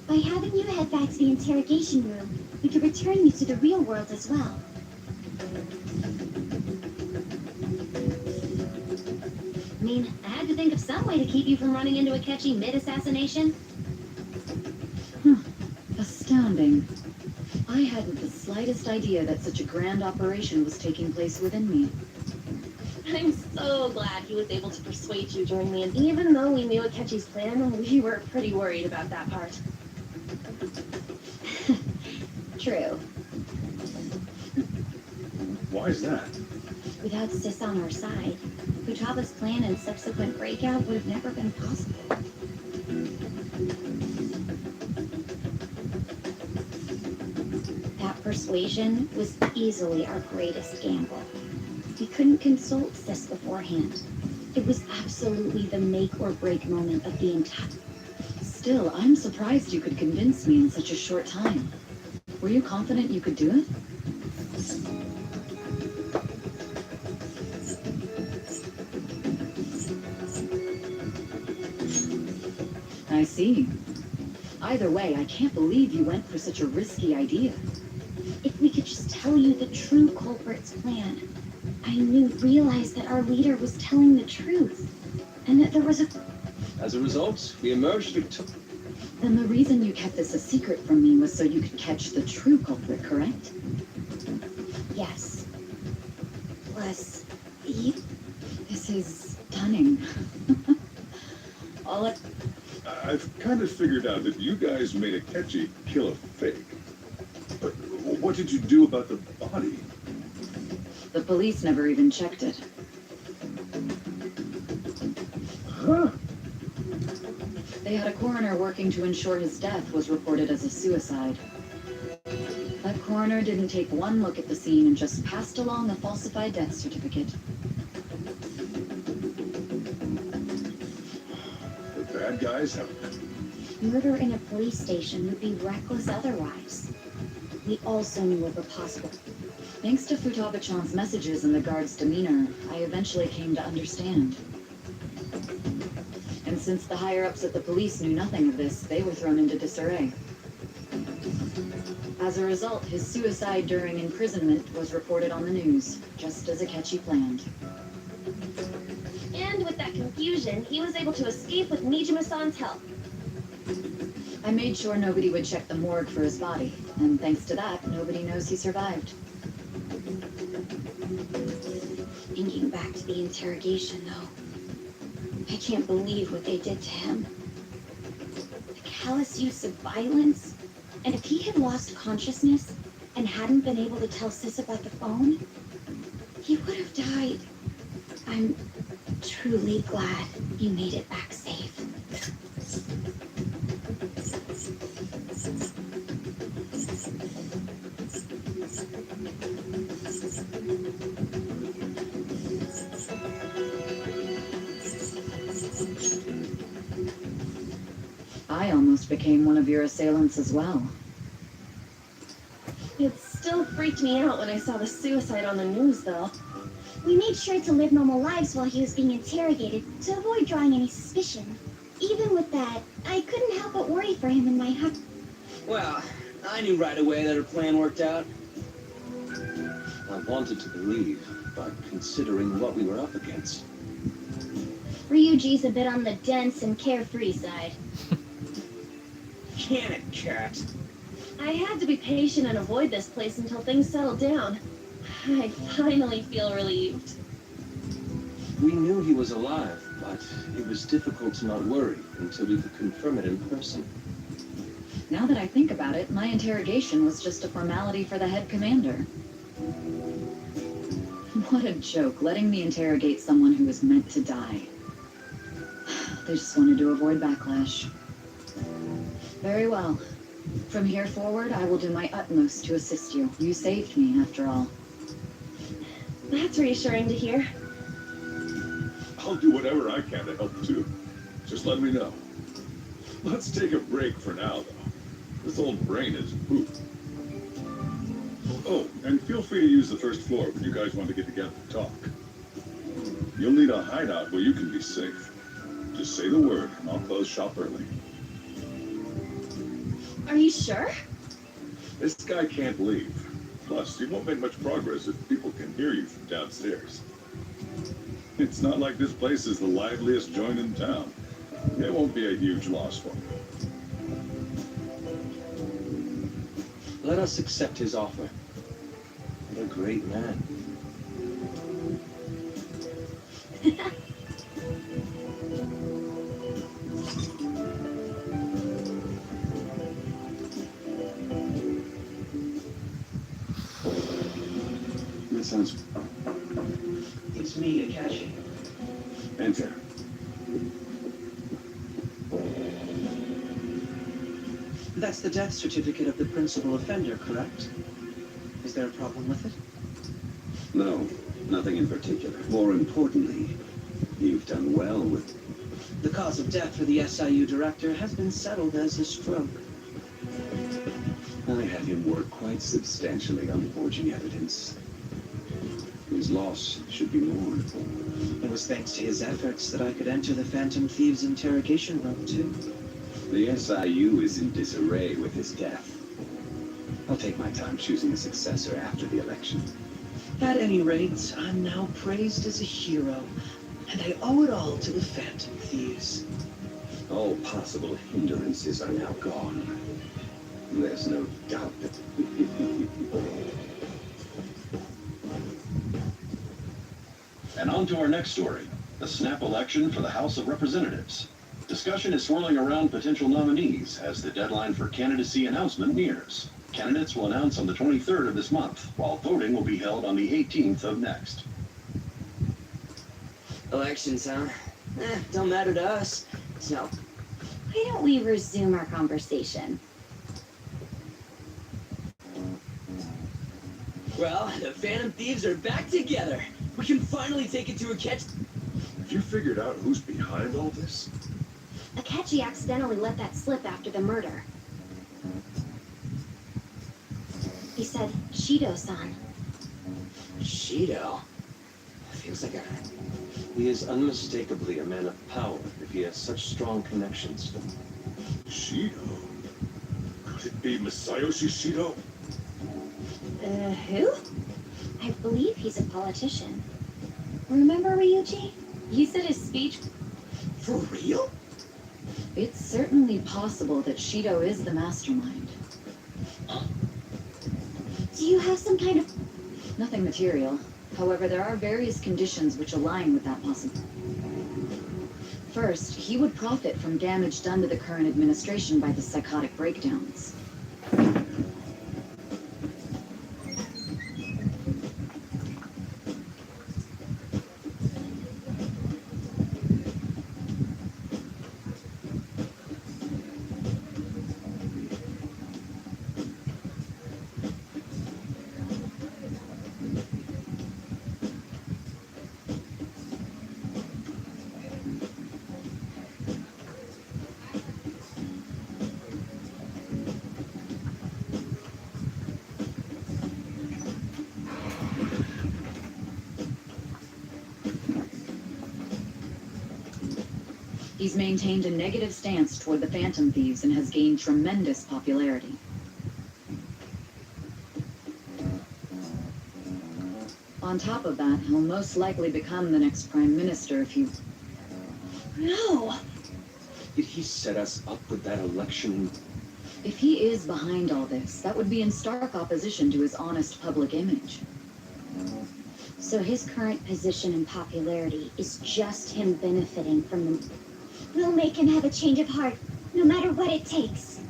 S4: By having you head back to the interrogation room, we could return you to the real world as well.
S15: I mean, I had to think of some way to keep you from running into Akechi mid-assassination.
S9: Astounding. I hadn't the slightest idea that such a grand operation was taking place within me.
S15: I'm so glad he was able to persuade you during the... Even though we knew Akechi's plan, we were pretty worried about that part.
S4: True.
S11: Why is that?
S4: Without Sis on our side, Futaba's plan and subsequent breakout would have never been possible. That persuasion was easily our greatest gamble. We couldn't consult Sis beforehand. It was absolutely the make or break moment of the entire...
S9: Still, I'm surprised you could convince me in such a short time. Were you confident you could do it? I see. Either way, I can't believe you went for such a risky idea.
S4: If we could just tell you the true culprit's plan, I realized that our leader was telling the truth, and that there was a...
S3: As a result, we emerged victorious.
S9: Then the reason you kept this a secret from me was so you could catch the true culprit, correct?
S4: Yes. Plus,
S9: This is stunning. All it...
S11: I've kind of figured out that you guys made Akechi kill a fake. But what did you do about the body?
S9: The police never even checked it.
S11: Huh?
S9: They had a coroner working to ensure his death was reported as a suicide. That coroner didn't take one look at the scene and just passed along a falsified death certificate.
S11: The bad guys have...
S4: murder in a police station would be reckless otherwise. We also knew of a possible...
S9: Thanks to Futaba-chan's messages and the guard's demeanor, I eventually came to understand. And since the higher-ups at the police knew nothing of this, they were thrown into disarray. As a result, his suicide during imprisonment was reported on the news, just as Akechi planned.
S15: And with that confusion, he was able to escape with Nijima-san's help.
S9: I made sure nobody would check the morgue for his body, and thanks to that, nobody knows he survived.
S4: Thinking back to the interrogation, though, I can't believe what they did to him. The callous use of violence,
S7: And if he had lost consciousness and hadn't been able to tell Sis about the phone, he would have died. I'm truly glad you made it back safe.
S9: I almost became one of your assailants as well.
S15: It still freaked me out when I saw the suicide on the news, though.
S4: We made sure to live normal lives while he was being interrogated to avoid drawing any suspicion. Even with that, I couldn't help but worry for him in my heart.
S18: Well, I knew right away that her plan worked out.
S3: I wanted to believe, but considering what we were up against.
S4: Ryuji's a bit on the dense and carefree side.
S18: Can it, cat?
S15: I had to be patient and avoid this place until things settled down. I finally feel relieved.
S3: We knew he was alive, but it was difficult to not worry until we could confirm it in person.
S9: Now that I think about it, my interrogation was just a formality for the head commander. What a joke, letting me interrogate someone who was meant to die. They just wanted to avoid backlash. Very well. From here forward, I will do my utmost to assist you. You saved me, after all.
S15: That's reassuring to hear.
S11: I'll do whatever I can to help too. Just let me know. Let's take a break for now, though. This old brain is poop. Oh, and feel free to use the first floor when you guys want to get together and talk. You'll need a hideout where you can be safe. Just say the word, and I'll close shop early.
S15: Are you sure?
S11: This guy can't leave. Plus, you won't make much progress if people can hear you from downstairs. It's not like this place is the liveliest joint in town. It won't be a huge loss for me.
S3: Let us accept his offer. What a great man.
S1: That sounds...
S8: It's me, Akashi.
S1: Enter.
S8: That's the death certificate of the principal offender, correct? Is there a problem with it?
S1: No, nothing in particular. More importantly, you've done well with...
S8: The cause of death for the SIU director has been settled as a stroke.
S1: I had him work quite substantially on forging evidence. His loss should be mourned.
S8: It was thanks to his efforts that I could enter the Phantom Thieves' interrogation room, too.
S1: The SIU is in disarray with his death. I'll take my time choosing a successor after the election.
S8: At any rate, I'm now praised as a hero, and I owe it all to the Phantom Thieves.
S1: All possible hindrances are now gone. There's no doubt that...
S19: And on to our next story, the snap election for the House of Representatives. Discussion is swirling around potential nominees as the deadline for candidacy announcement nears. Candidates will announce on the 23rd of this month, while voting will be held on the 18th of next.
S18: Elections, huh? Don't matter to us. So,
S7: Why don't we resume our conversation?
S18: well, the Phantom Thieves are back together. We can finally take it to a catch.
S11: Have you figured out who's behind all this?
S4: Akechi accidentally let that slip after the murder. He said, Shido-san.
S18: Shido? Feels like a...
S3: He is unmistakably a man of power if he has such strong connections.
S11: Shido? Could it be Masayoshi Shido?
S4: Who? I believe he's a politician. Remember Ryuji?
S15: You said his speech.
S18: For real?
S9: It's certainly possible that Shido is the mastermind.
S4: Do you have some kind of...
S9: Nothing material. However, there are various conditions which align with that possibility. First, he would profit from damage done to the current administration by the psychotic breakdowns. He's maintained a negative stance toward the Phantom Thieves and has gained tremendous popularity. On top of that, he'll most likely become the next Prime Minister if you...
S4: No!
S3: Did he set us up with that election?
S9: If he is behind all this, that would be in stark opposition to his honest public image.
S7: So his current position and popularity is just him benefiting from them.
S4: We'll make him have a change of heart, no matter what it takes.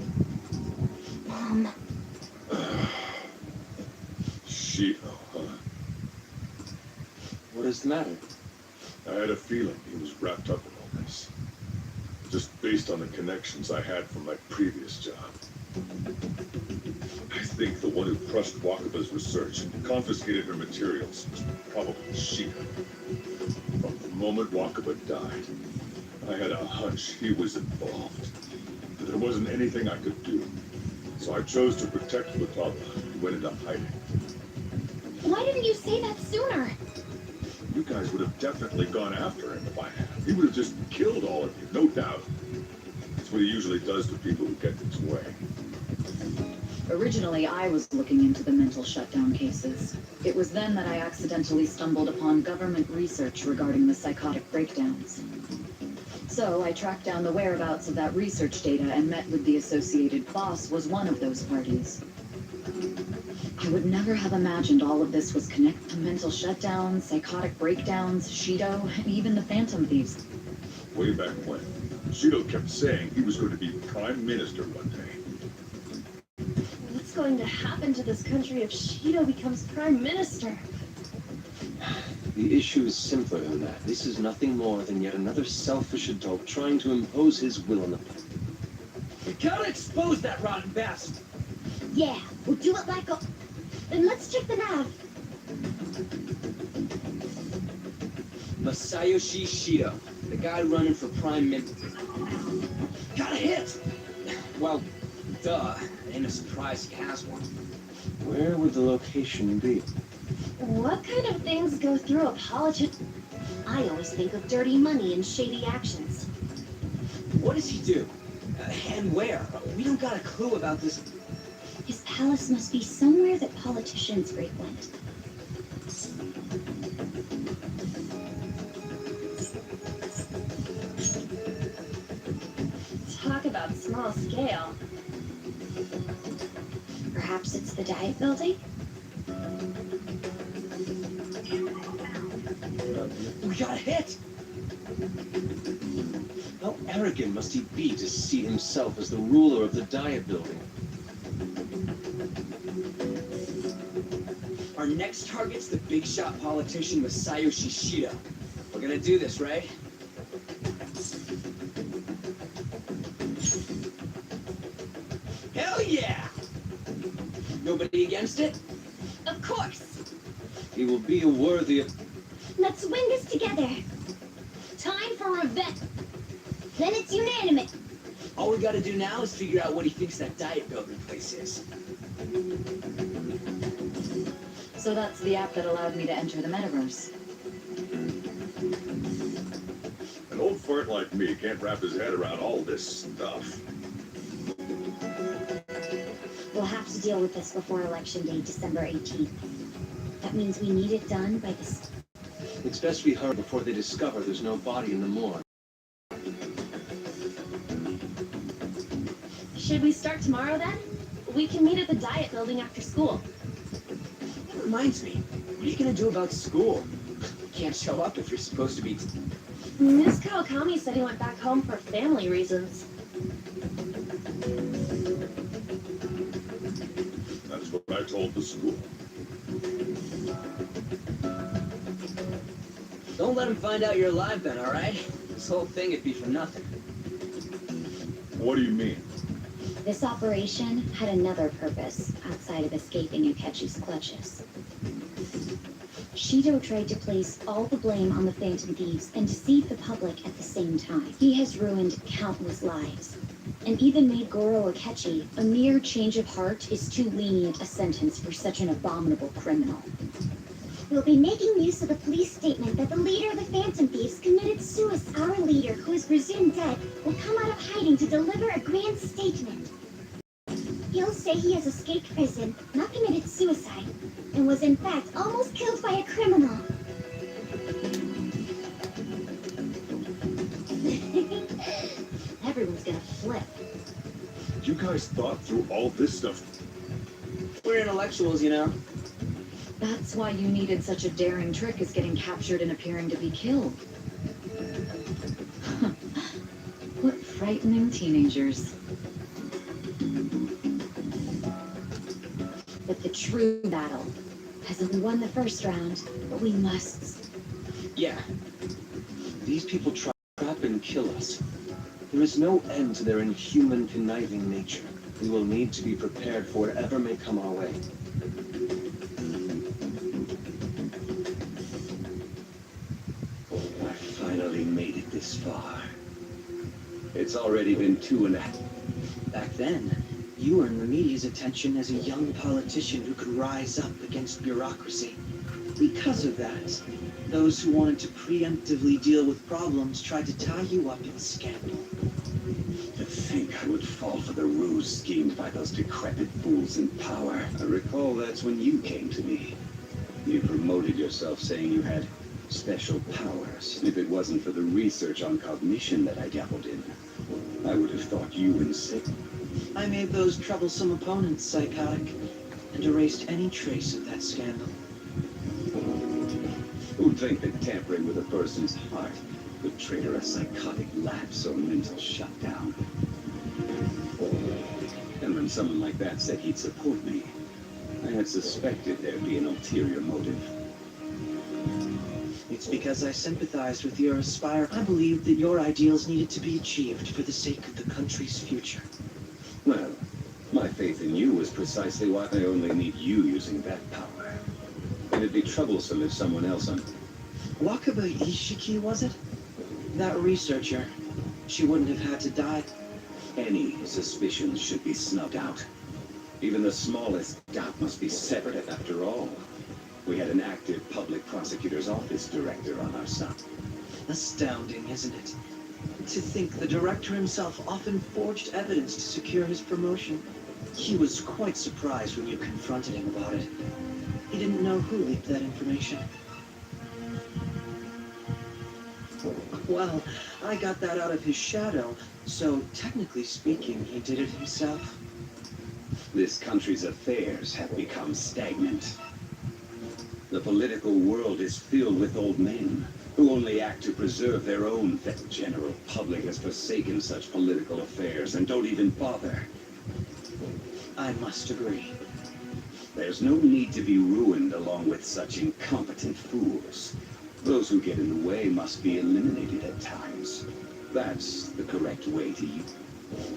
S7: Mom.
S11: Shido, huh?
S3: What is the matter?
S11: I had a feeling he was wrapped up in all this. Just based on the connections I had from my previous job. I think the one who crushed Wakaba's research and confiscated her materials was probably Shido. From the moment Wakaba died, I had a hunch he was involved. But there wasn't anything I could do. So I chose to protect Futaba and went into hiding.
S4: Why didn't you say that sooner?
S11: You guys would have definitely gone after him if I had. He would have just killed all of you, no doubt. That's what he usually does to people who get in his way.
S9: Originally, I was looking into the mental shutdown cases. It was then that I accidentally stumbled upon government research regarding the psychotic breakdowns. So I tracked down the whereabouts of that research data and met with the associated boss was one of those parties. I would never have imagined all of this was connected to mental shutdowns, psychotic breakdowns, Shido, and even the Phantom Thieves.
S11: Way back when, Shido kept saying he was going to be Prime Minister one day.
S15: What's going to happen to this country if Shido becomes Prime Minister?
S3: The issue is simpler than that. This is nothing more than yet another selfish adult trying to impose his will on the...
S18: We gotta expose that rotten bastard!
S4: Yeah, we'll do it like a... Then let's check the nav.
S18: Masayoshi Shido, the guy running for Prime Minister. Got a hit! Well, duh. Ain't a surprise he has one.
S3: Where would the location be?
S15: What kind of things go through a politician?
S4: I always think of dirty money and shady actions.
S18: What does he do? And where? We don't got a clue about this.
S4: His palace must be somewhere that politicians frequent.
S15: Talk about small scale.
S4: Perhaps it's the Diet Building?
S18: We got a hit!
S3: How arrogant must he be to see himself as the ruler of the Diet Building?
S18: Our next target's the big shot politician Masayoshi Shido. We're gonna do this, right? Hell yeah! Nobody against it?
S15: Of course.
S3: He will be a worthy of...
S4: Let's win this together.
S15: Time for revenge.
S4: Then it's unanimous.
S18: All we gotta do now is figure out what he thinks that Diet Building place is.
S9: So that's the app that allowed me to enter the metaverse.
S11: An old fart like me can't wrap his head around all this stuff.
S4: We'll have to deal with this before Election Day, December 18th. That means we need it done by this...
S3: It's best we hurry before they discover there's no body in the morgue.
S15: Should we start tomorrow then? We can meet at the Diet Building after school.
S18: That reminds me, what are you gonna do about school? You can't show up if you're supposed to be...
S15: Miss Kawakami said he went back home for family reasons.
S11: I told the school.
S18: Don't let him find out you're alive then, alright? This whole thing would be for nothing.
S11: What do you mean?
S7: This operation had another purpose outside of escaping Akechi's clutches. Shido tried to place all the blame on the Phantom Thieves and deceive the public at the same time. He has ruined countless lives, and even made Goro Akechi a mere change of heart is too lenient a sentence for such an abominable criminal.
S4: We'll be making use of the police statement that the leader of the Phantom Thieves committed suicide. Our leader, who is presumed dead, will come out of hiding to deliver a grand statement. He'll say he has escaped prison, not committed suicide, and was in fact almost killed by a criminal.
S7: Everyone's gonna flip.
S11: You guys thought through all this stuff.
S18: We're intellectuals, you know.
S9: That's why you needed such a daring trick as getting captured and appearing to be killed. What frightening teenagers.
S7: But the true battle has only won the first round, but we must.
S3: Yeah. These people trap and kill us. There is no end to their inhuman, conniving nature. We will need to be prepared for whatever may come our way.
S1: I finally made it this far. It's already been 2.5.
S8: Back then, you earned the media's attention as a young politician who could rise up against bureaucracy. Because of that, those who wanted to preemptively deal with problems tried to tie you up in scandal.
S1: To think I would fall for the ruse schemed by those decrepit fools in power. I recall that's when you came to me. You promoted yourself saying you had special powers. If it wasn't for the research on cognition that I dabbled in, I would have thought you insane.
S8: I made those troublesome opponents psychotic and erased any trace of that scandal.
S1: Who'd think that tampering with a person's heart would trigger a psychotic lapse or mental shutdown? And when someone like that said he'd support me, I had suspected there'd be an ulterior motive.
S8: It's because I sympathized with your aspire. I believed that your ideals needed to be achieved for the sake of the country's future.
S1: Well, my faith in you was precisely why I only need you using that power. It'd be troublesome if someone else
S8: Wakaba Ishiki, was it? That researcher. She wouldn't have had to die.
S1: Any suspicions should be snubbed out. Even the smallest doubt must be severed after all. We had an active public prosecutor's office director on our side.
S8: Astounding, isn't it? To think the director himself often forged evidence to secure his promotion. He was quite surprised when you confronted him about it. He didn't know who leaked that information. Well, I got that out of his shadow, so technically speaking, he did it himself.
S1: This country's affairs have become stagnant. The political world is filled with old men who only act to preserve their own. The general public has forsaken such political affairs and don't even bother.
S8: I must agree.
S1: There's no need to be ruined along with such incompetent fools. Those who get in the way must be eliminated at times. That's the correct way to use.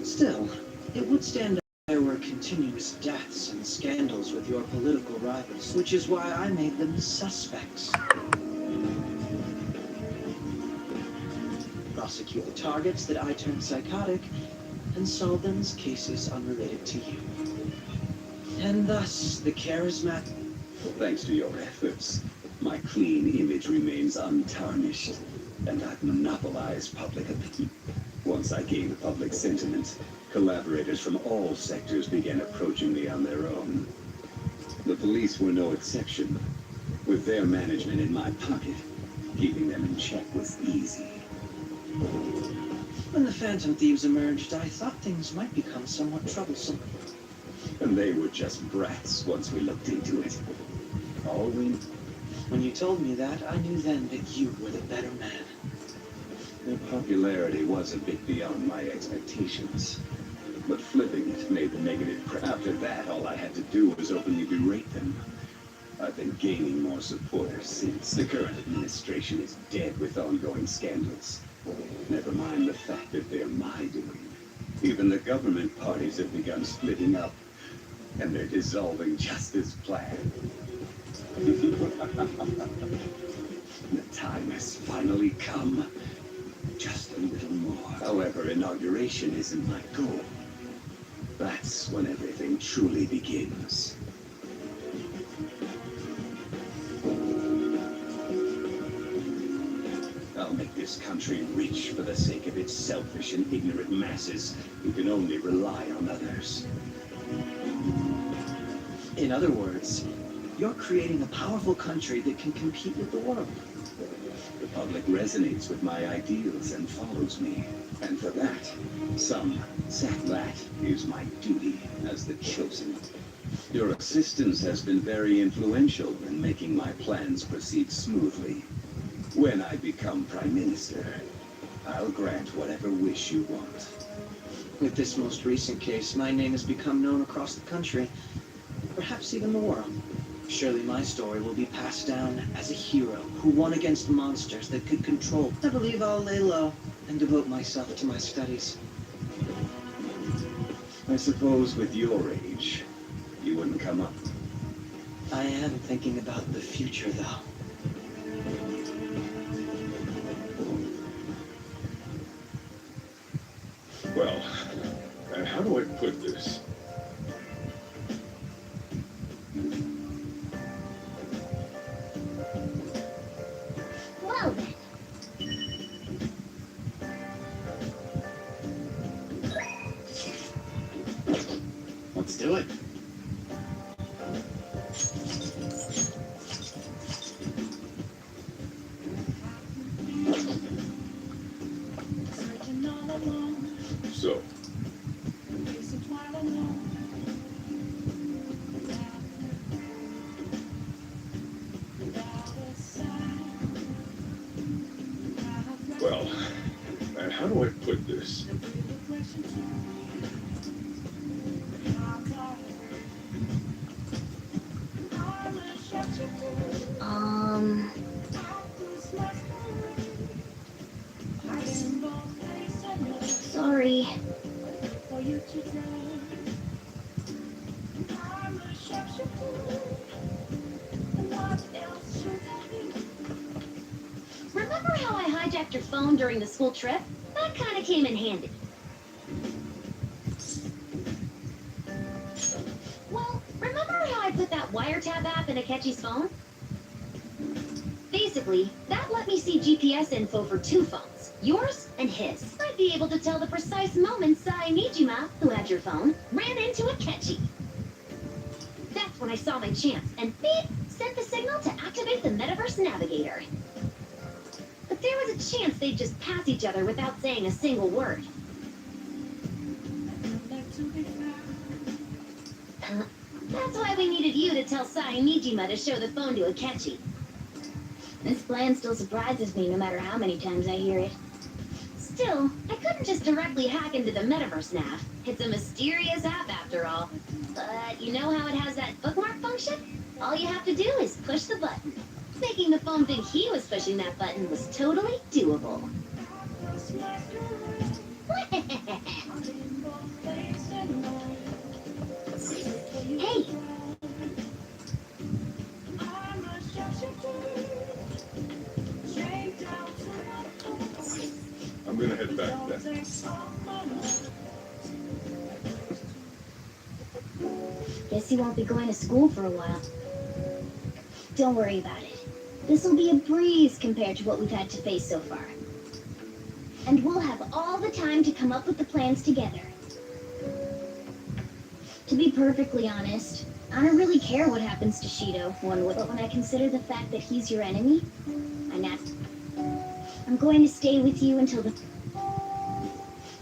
S8: Still, it would stand out if there were continuous deaths and scandals with your political rivals, which is why I made them suspects. Prosecute the targets that I turned psychotic, and solve them as cases unrelated to you. And thus, the charismatic...
S1: Thanks to your efforts, my clean image remains untarnished, and I've monopolized public opinion. Once I gained public sentiment, collaborators from all sectors began approaching me on their own. The police were no exception. With their management in my pocket, keeping them in check was easy.
S8: When the Phantom Thieves emerged, I thought things might become somewhat troublesome.
S1: And they were just brats once we looked into it. All we...
S8: When you told me that, I knew then that you were the better man.
S1: Their popularity was a bit beyond my expectations.
S20: but flipping it made the negative. After that, all I had to do was openly berate them. I've been gaining more supporters since. The current administration is dead with ongoing scandals. Never mind the fact that they're my doing. Even the government parties have begun splitting up, and they're dissolving just as planned. The time has finally come. Just a little more. However, inauguration isn't my goal. That's when everything truly begins. I'll make this country rich for the sake of its selfish and ignorant masses who can only rely on others.
S8: In other words, you're creating a powerful country that can compete with the world.
S20: The public resonates with my ideals and follows me. And for that, that is my duty as the chosen. Your assistance has been very influential in making my plans proceed smoothly. When I become Prime Minister, I'll grant whatever wish you want.
S8: With this most recent case, my name has become known across the country, perhaps even the world. Surely my story will be passed down as a hero who won against monsters that could control. I believe I'll lay low and devote myself to my studies.
S20: I suppose with your age, you wouldn't come up.
S8: I am thinking about the future, though.
S11: Well, how do I put this?
S4: Well then.
S20: Let's do it.
S11: So, well, how do I put this?
S4: Sorry. Remember how I hijacked your phone during the school trip? That kind of came in handy. Well, remember how I put that wiretap app in Akechi's phone? Basically, that let me see GPS info for two phones, yours and his. I'd be able to tell the precise moment Sae Nijima, who had your phone, ran into Akechi. That's when I saw my chance, and beep, sent the signal to activate the Metaverse Navigator. But there was a chance they'd just pass each other without saying a single word. That's why we needed you to tell Sae Nijima to show the phone to Akechi. This plan still surprises me no matter how many times I hear it. Still, I couldn't just directly hack into the Metaverse Nav. It's a mysterious app after all. But you know how it has that bookmark function? All you have to do is push the button. Making the phone think he was pushing that button was totally doable. Hey!
S11: I'm gonna head back then.
S4: Guess you won't be going to school for a while. Don't worry about it. This will be a breeze compared to what we've had to face so far. And we'll have all the time to come up with the plans together. To be perfectly honest, I don't really care what happens to Shido, but when I consider the fact that he's your enemy, I'm going to stay with you until the...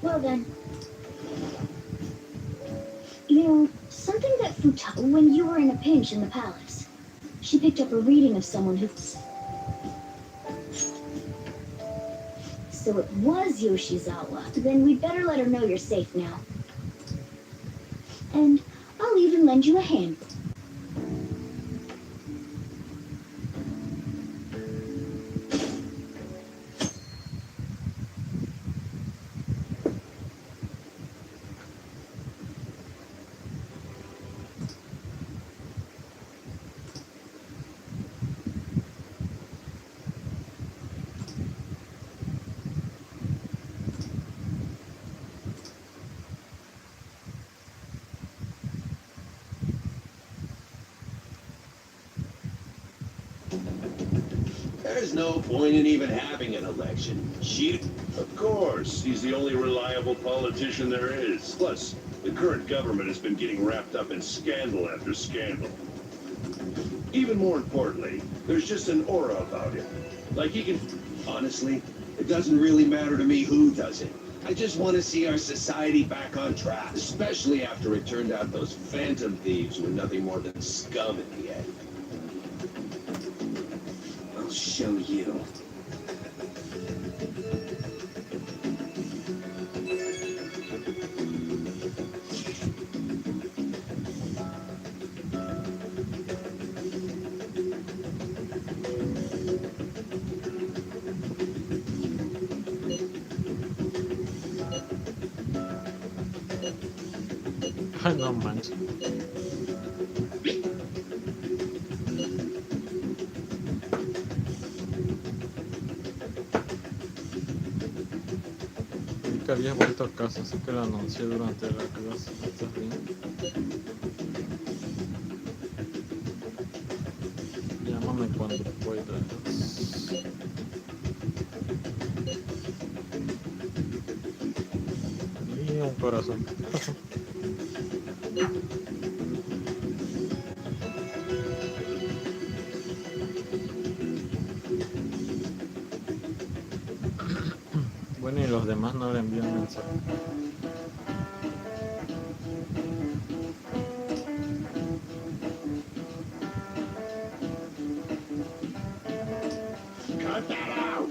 S4: Well then. You know, something that when you were in a pinch in the palace, she picked up a reading of someone who... So it was Yoshizawa. Then we'd better let her know you're safe now.
S15: And I'll even lend you a hand.
S10: There's no point in even having an election.
S17: Of course, he's the only reliable politician there is. Plus, the current government has been getting wrapped up in scandal after scandal. Even more importantly, there's just an aura about him. Like he can...
S10: Honestly, it doesn't really matter to me who does it. I just want to see our society back on track, especially after it turned out those phantom thieves were nothing more than scum in the end.
S18: I'll show you.
S2: Ay, no manches. Vi que habías vuelto a casa, así que lo anuncié durante la clase. ¿Estás bien? Llámame cuando puedas. Y un corazón. Bueno, y los demás no le envían mensaje.
S10: Cut that out!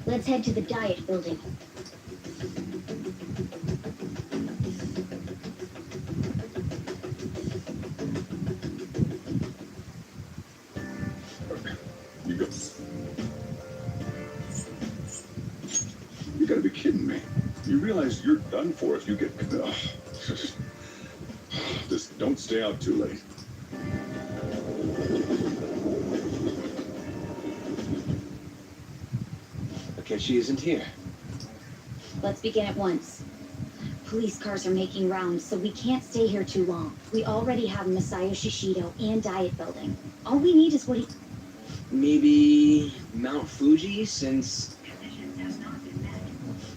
S7: Let's head to the Diet Building.
S11: You gotta be kidding me. You realize you're done for if you get... Just don't stay out too late.
S3: Okay, she isn't here.
S7: Let's begin at once. Police cars are making rounds, so we can't stay here too long. We already have Masayo Shishido and Diet Building. All we need is what he...
S18: Maybe Mount Fuji, since...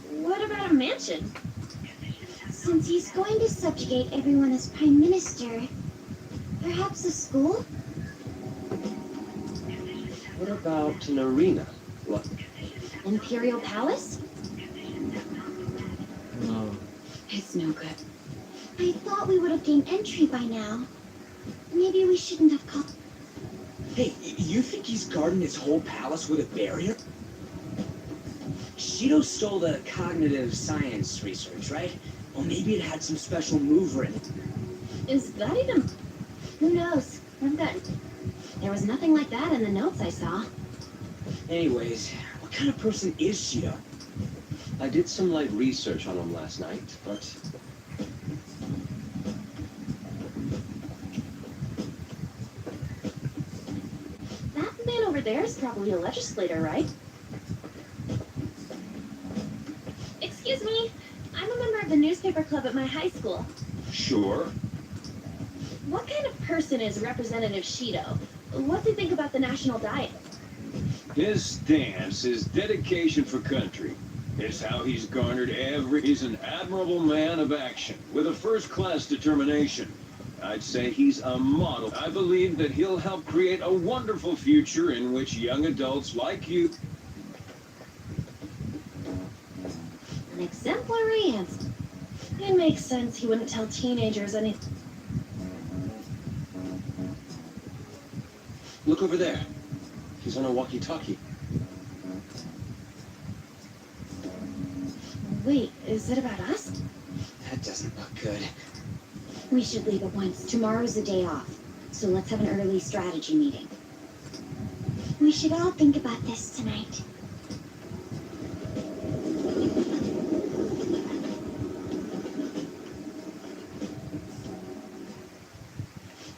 S15: What about a mansion?
S4: Since he's going to subjugate everyone as prime minister, perhaps a school?
S3: What about an arena? What?
S7: Imperial Palace?
S2: No.
S7: It's no good.
S4: I thought we would have gained entry by now. Maybe we shouldn't have called...
S18: Hey, you think he's guarding his whole palace with a barrier? Shido stole the cognitive science research, right? Well, maybe it had some special mover in it.
S15: Is that even...
S7: Who knows? I've got... There was nothing like that in the notes I saw.
S18: Anyways, what kind of person is Shido?
S3: I did some light research on him last night, but...
S15: That man over there is probably a legislator, right? Excuse me. I'm a member of the newspaper club at my high school.
S11: Sure.
S15: What kind of person is Representative Shido? What do you think about the national diet?
S21: His stance, his dedication for country, is how he's garnered He's an admirable man of action, with a first-class determination. I'd say he's a model. I believe that he'll help create a wonderful future in which young adults like you...
S15: An exemplary answer. It makes sense he wouldn't tell teenagers anything.
S3: Look over there. He's on a walkie-talkie.
S15: Wait, is it about us?
S18: That doesn't look good.
S7: We should leave at once. Tomorrow's a day off. So let's have an early strategy meeting.
S4: We should all think about this tonight.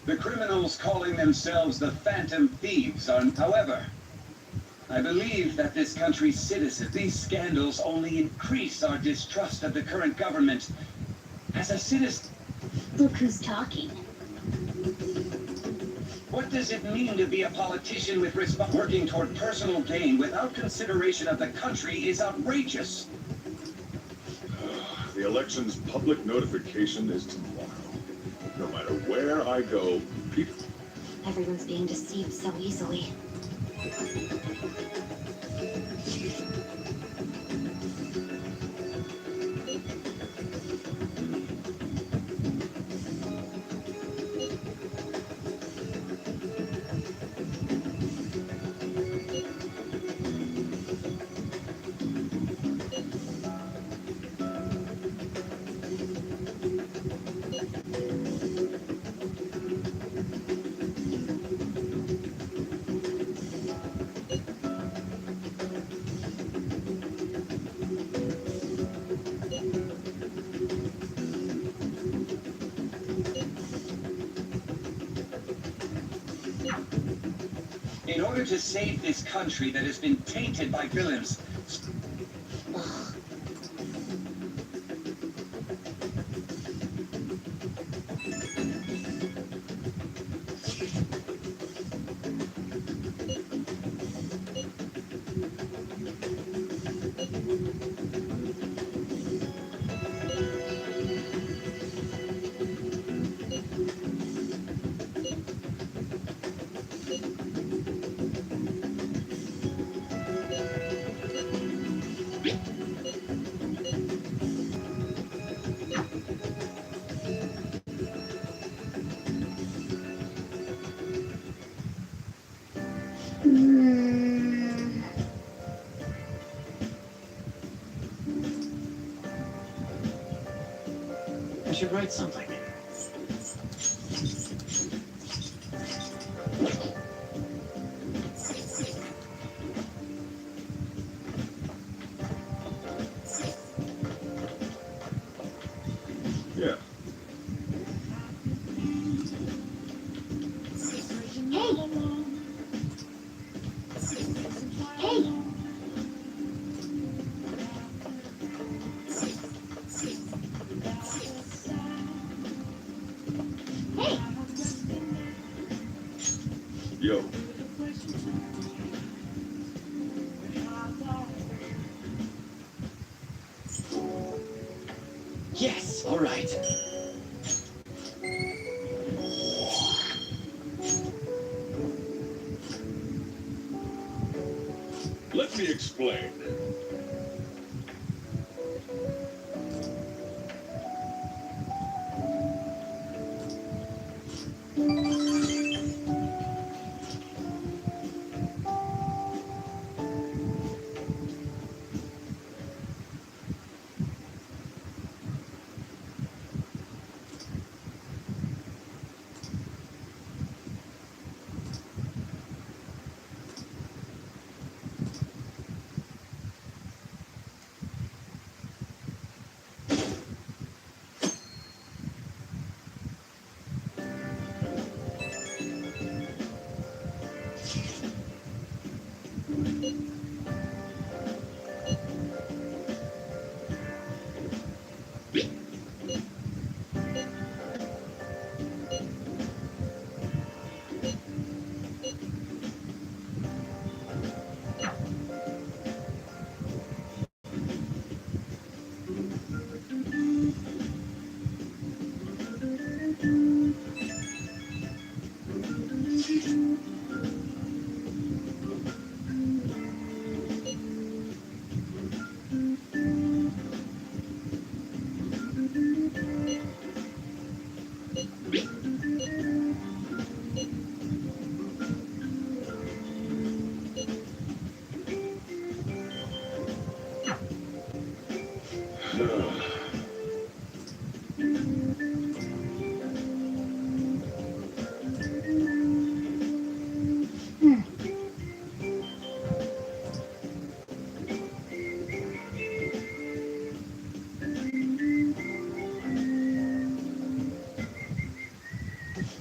S20: The criminals calling themselves the Phantom Thieves are, however, I believe that this country's citizens, these scandals only increase our distrust of the current government. As a citizen...
S7: Look who's talking.
S20: What does it mean to be a politician with working toward personal gain without consideration of the country is outrageous.
S11: The election's public notification is tomorrow. No matter where I go, people...
S7: Everyone's being deceived so easily.
S20: In order to save this country that has been tainted by villains,
S18: should write something.
S11: Yeah.
S4: Hey! Hey! Hey!
S11: Yo.
S18: Yes, all right.
S17: Let me explain.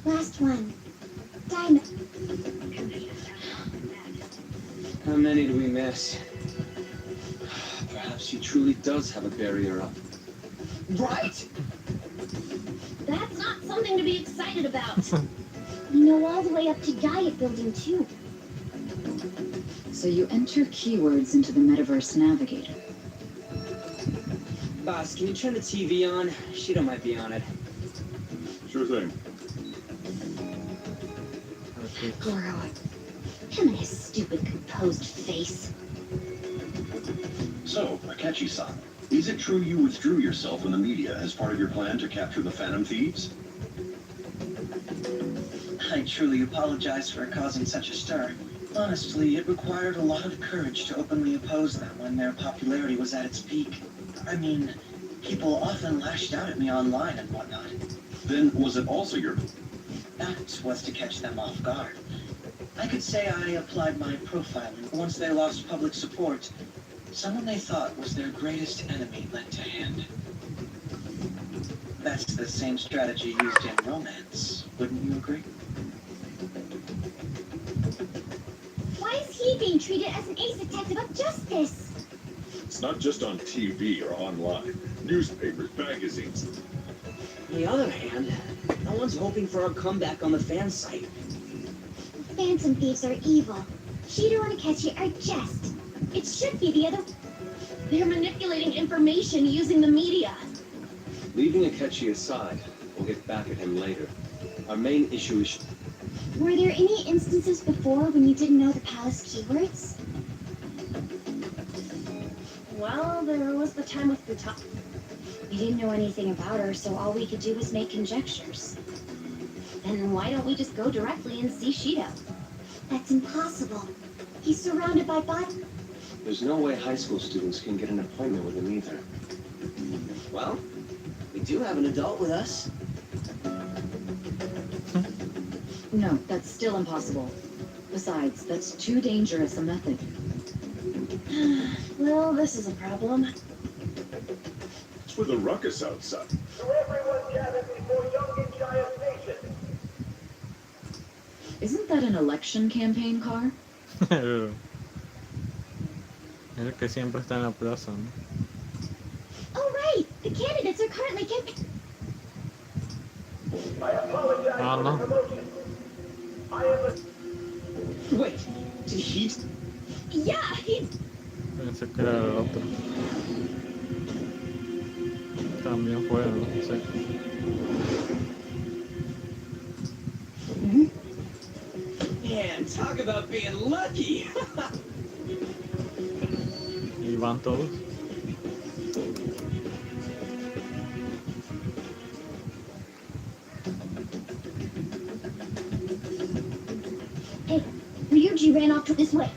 S4: Last one. Diamond.
S3: How many do we miss? Perhaps he truly does have a barrier up.
S18: Right?
S4: That's not something to be excited about. You know all the way up to Diet Building, too.
S9: So you enter keywords into the Metaverse Navigator.
S18: Boss, can you turn the TV on? Sheeta might be on it.
S11: Sure thing.
S4: Goro. Him and his stupid composed face.
S19: So, Akechi-san, is it true you withdrew yourself from the media as part of your plan to capture the Phantom Thieves?
S5: I truly apologize for causing such a stir. Honestly, it required a lot of courage to openly oppose them when their popularity was at its peak. I mean, people often lashed out at me online and whatnot.
S19: Then was it also your...
S5: That was to catch them off guard. I could say I applied my profiling once they lost public support. Someone they thought was their greatest enemy lent a hand. That's the same strategy used in romance, wouldn't you agree?
S4: Why is he being treated as an ace detective of justice?
S17: It's not just on TV or online. Newspapers, magazines.
S18: On the other hand, no one's hoping for a comeback on the fan site.
S4: Phantom Thieves are evil. Shido and Akechi are just. It should be the other. They're manipulating information using the media.
S3: Leaving Akechi aside, we'll get back at him later. Our main issue is...
S4: Were there any instances before when you didn't know the palace keywords? Well, there was the time with Buta. We didn't know anything about her, so all we could do was make conjectures. Then why don't we just go directly and see Shido? That's impossible. He's surrounded by bots.
S3: There's no way high school students can get an appointment with him either. Well, we
S18: We do have an adult with us.
S9: No, that's still impossible. Besides, that's too dangerous a method.
S4: Well, this is a problem.
S17: It's for the ruckus outside.
S6: So everyone gathered before young and giant nation.
S9: Isn't that an election campaign car?
S2: Es el que siempre está en la plaza, ¿no?
S4: Oh, right! The candidates are currently campaigning.
S6: I apologize
S2: Ah,
S6: for
S2: no.
S6: the commotion. I am a...
S18: Wait, did he?
S4: Yeah, he...
S2: Pensé que era el otro. También fue, no sé.
S18: Man, talk about being lucky.
S2: Y van todos.
S4: Hey, Ryuji ran off to this way.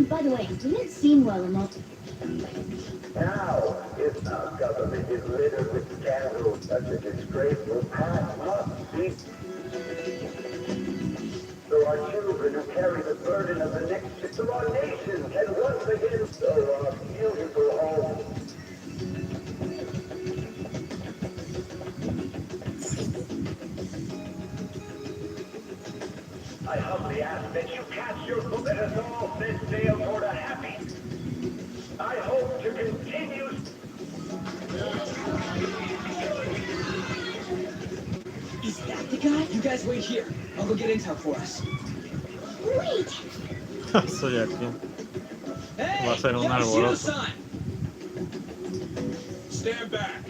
S4: By the way, you didn't seem well enough.
S6: Now, if our government is littered with scandals, such a disgraceful past must be. So our children who carry the burden of the next, so our nation can once again, so our beautiful home. I humbly ask that you catch your look at us all set sail toward a happy. I hope to continue.
S18: Is that the guy? You guys wait here. I'll go get intel for us.
S4: Wait!
S2: Estoy aquí.
S18: Hey,
S2: Va a ser un
S18: Yamashiro
S2: alboroto.
S18: san.
S14: Stand back.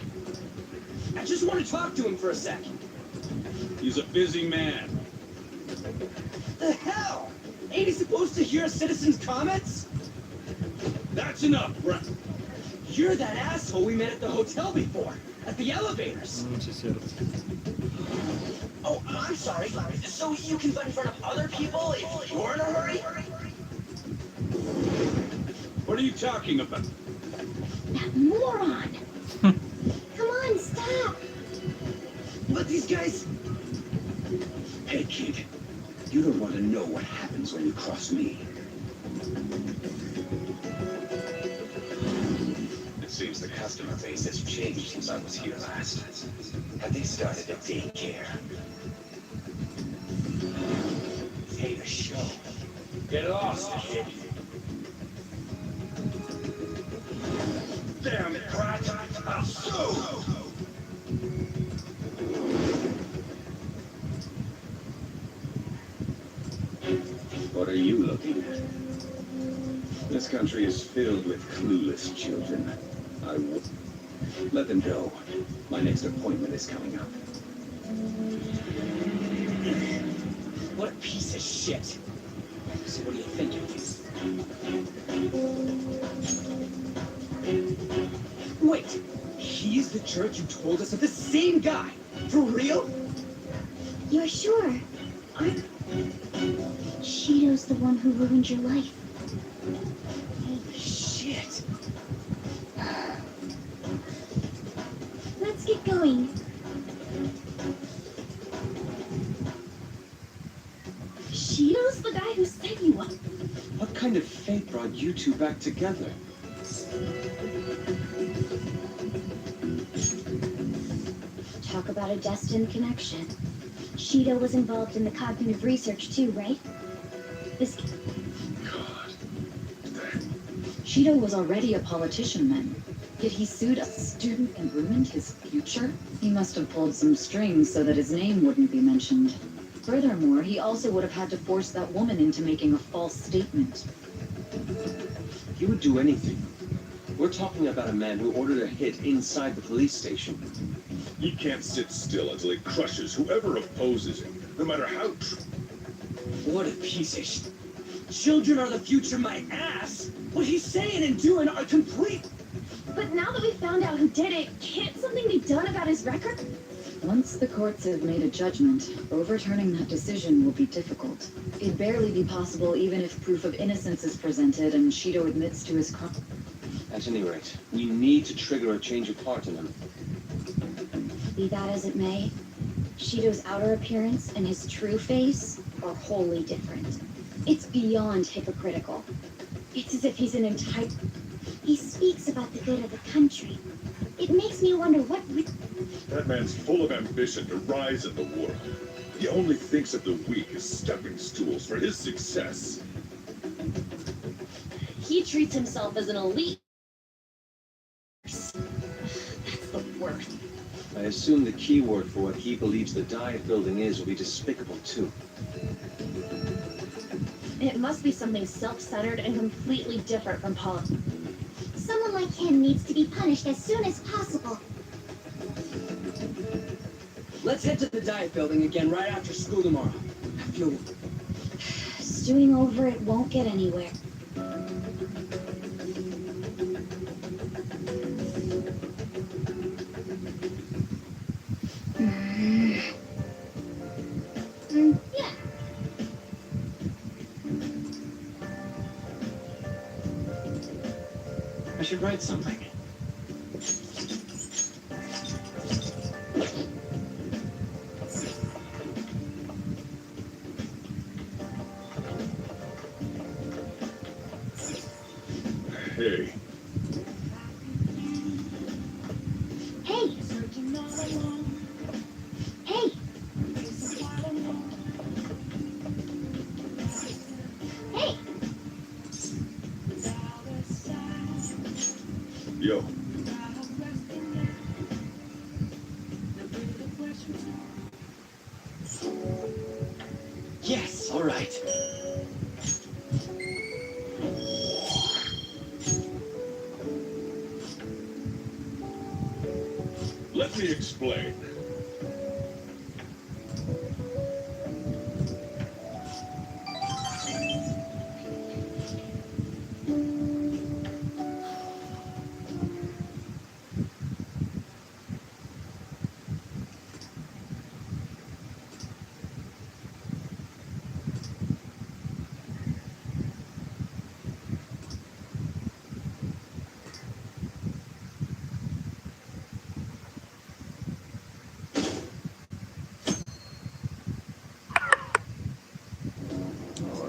S18: I just want to talk to him for a second.
S14: He's a busy man.
S18: The hell? Ain't he supposed to hear a citizen's comments?
S14: That's enough, Brett.
S18: You're that asshole we met at the hotel before, at the elevators.
S2: Sí, es cierto.
S18: Oh, I'm sorry. So you can butt in front of other people if you're in a hurry?
S14: What are you talking about?
S4: That moron! Come on, stop!
S18: But these guys...
S20: Hey, kid. You don't want to know what happens when you cross me. It seems the customer base has changed since I was here last. Have they started a daycare? Hey, a show.
S14: Get lost, kid. Damn it, Pratt. I'll sue!
S20: What are you looking at? This country is filled with clueless children. Let them go. My next appointment is coming up.
S18: What a piece of shit. So what do you think of this? Wait, he's the jerk you told us of, the same guy? For real?
S4: You're sure? Shido's the one who ruined your life.
S18: Holy shit.
S4: Let's get going. Shido's the guy who set you up.
S3: What kind of fate brought you two back together?
S4: Talk about a destined connection. Shido was involved in the cognitive research too, right? This...
S9: Shido was already a politician then, yet he sued a student and ruined his future? He must have pulled some strings so that his name wouldn't be mentioned. Furthermore, he also would have had to force that woman into making a false statement.
S3: He would do anything. We're talking about a man who ordered a hit inside the police station.
S17: He can't sit still until he crushes whoever opposes him, no matter how
S18: What a piece of shit. Children are the future, my ass. What he's saying and doing are complete.
S4: But now that we found out who did it, can't something be done about his record?
S9: Once the courts have made a judgment, overturning that decision will be difficult. It'd barely be possible even if proof of innocence is presented and Shido admits to his crime.
S3: At any rate, we need to trigger a change of heart in him.
S7: Be that as it may, Shido's outer appearance and his true face are wholly different. It's beyond hypocritical. It's as if he's an entire...
S4: He speaks about the good of the country. It makes me wonder what...
S11: That man's full of ambition to rise in the world. He only thinks of the weak as stepping stools for his success.
S15: He treats himself as an elite. That's the worst.
S3: I assume the keyword for what he believes the diet building is will be despicable too.
S15: It must be something self-centered and completely different from politics.
S4: Someone like him needs to be punished as soon as possible.
S18: Let's head to the diet building again right after school tomorrow. I feel...
S7: Stewing over it won't get anywhere.
S4: Yeah.
S3: I should write something.
S11: Hey,
S4: Hey! Hey! Hey!
S11: yo.
S18: Yes, all right.
S11: Let me explain.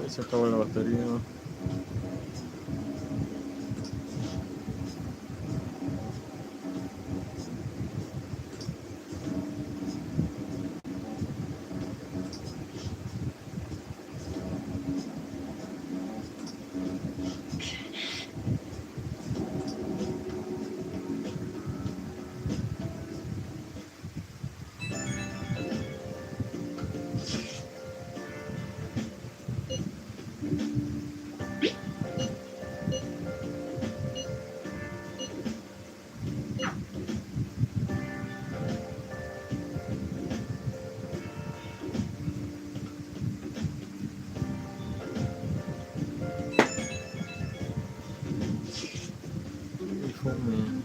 S2: Ay, se acabó la batería. Y fome.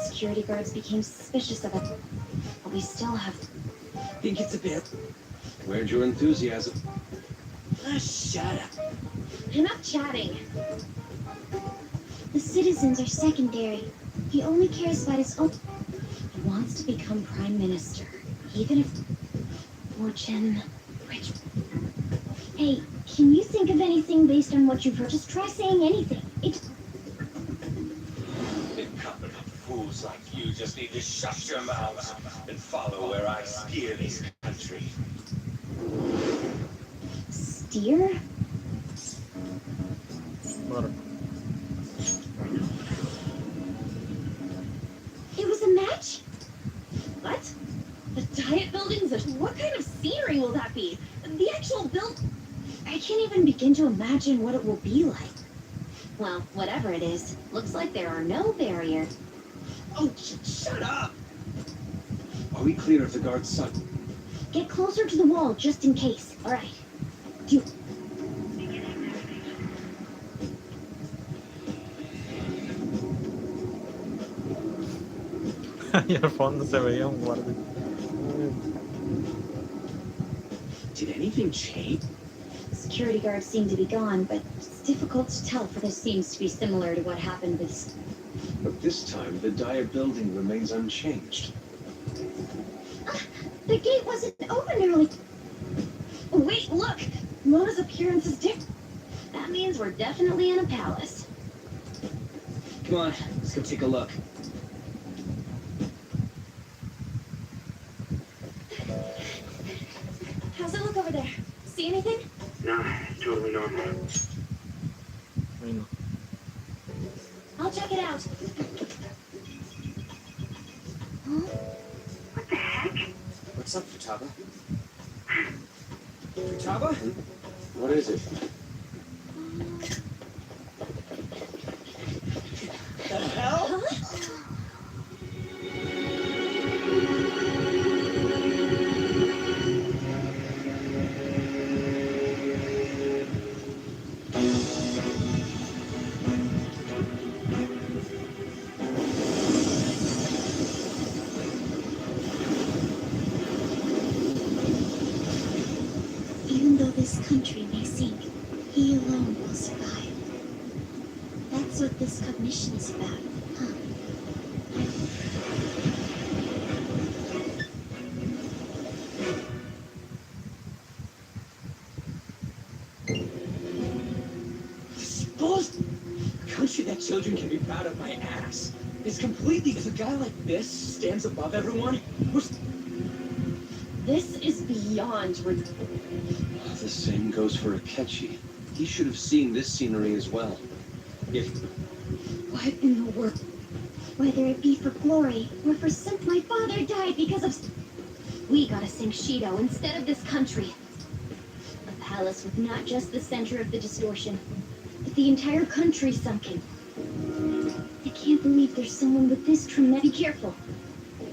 S7: Security guards became suspicious of it, but we still have...
S18: Think it's a bit...
S3: Where'd your enthusiasm?
S18: Shut up.
S4: Enough chatting. The citizens are secondary. He only cares about his own...
S7: He wants to become prime minister, even if... Fortune... Rich...
S4: Hey, can you think of anything based on what you've heard? Just try saying anything.
S16: Incompetent fools like you just need to shut your mouths and follow where I steer this country.
S4: Steer? It was a match? What?
S7: scenery will that be? The actual build... I can't even begin to imagine what it will be like. Well, whatever it is, looks like there are no barriers.
S18: Oh, shut up! Are we clear of the guard's son?
S4: Get closer to the wall just in case. All right. Do
S2: Y al fondo se veía un guardia.
S18: Did anything change?
S4: security guards seem to be gone, but it's difficult to tell, for this seems to be similar to what happened with...
S3: But this time, the dire building remains unchanged.
S4: The gate wasn't open early. Wait, look! Mona's appearance is different. That means we're definitely in a palace.
S18: Come on, let's go take a look.
S4: How's it look over there? See anything?
S12: No, totally normal.
S2: Bueno.
S4: I'll check it out. Huh?
S12: What the heck?
S18: What's up, Futaba? Futaba?
S3: What is it?
S18: The hell?
S4: Huh? Even though this country may sink, he alone will survive. That's what this cognition is about, huh?
S18: Suppose a country that children can be proud of my ass is completely... If a guy like this stands above everyone,
S7: This is beyond
S3: The same goes for Akechi. He should have seen this scenery as well. If...
S4: What in the world? Whether it be for glory or for my father died because of... We gotta sink Shido instead of this country. A palace with not just the center of the distortion, but the entire country sunken. I can't believe there's someone with this tremendous... Be careful.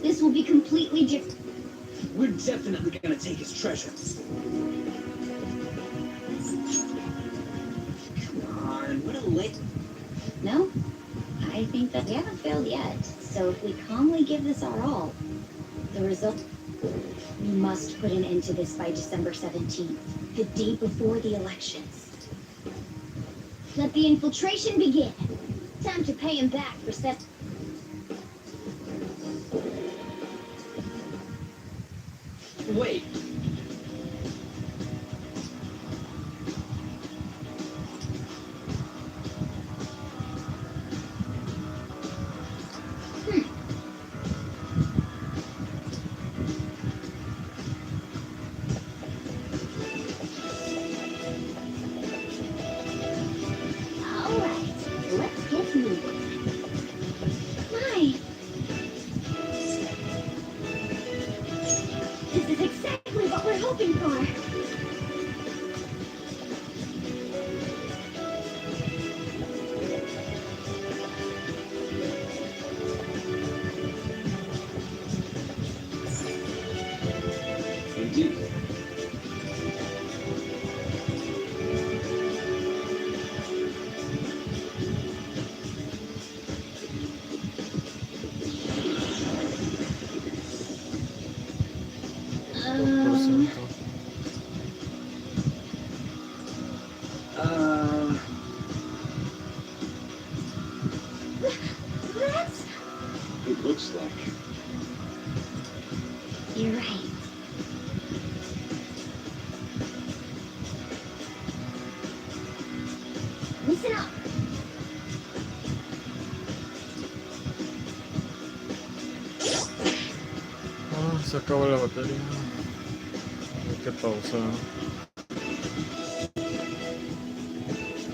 S4: This will be completely different.
S18: we're definitely gonna take his treasure. Come on, what a lit...
S4: No? I think that we haven't failed yet. So if we calmly give this our all, the result... We must put an end to this by December 17th, the day before the elections. Let the infiltration begin. Time to pay him back for
S18: Wait.
S4: Alright, let's get moving. My! This is exactly what we're hoping for.
S3: Indeed.
S4: That's...
S3: It looks like...
S4: You're right. Listen up.
S2: Ah, se acabó la batería. Hay que pausar.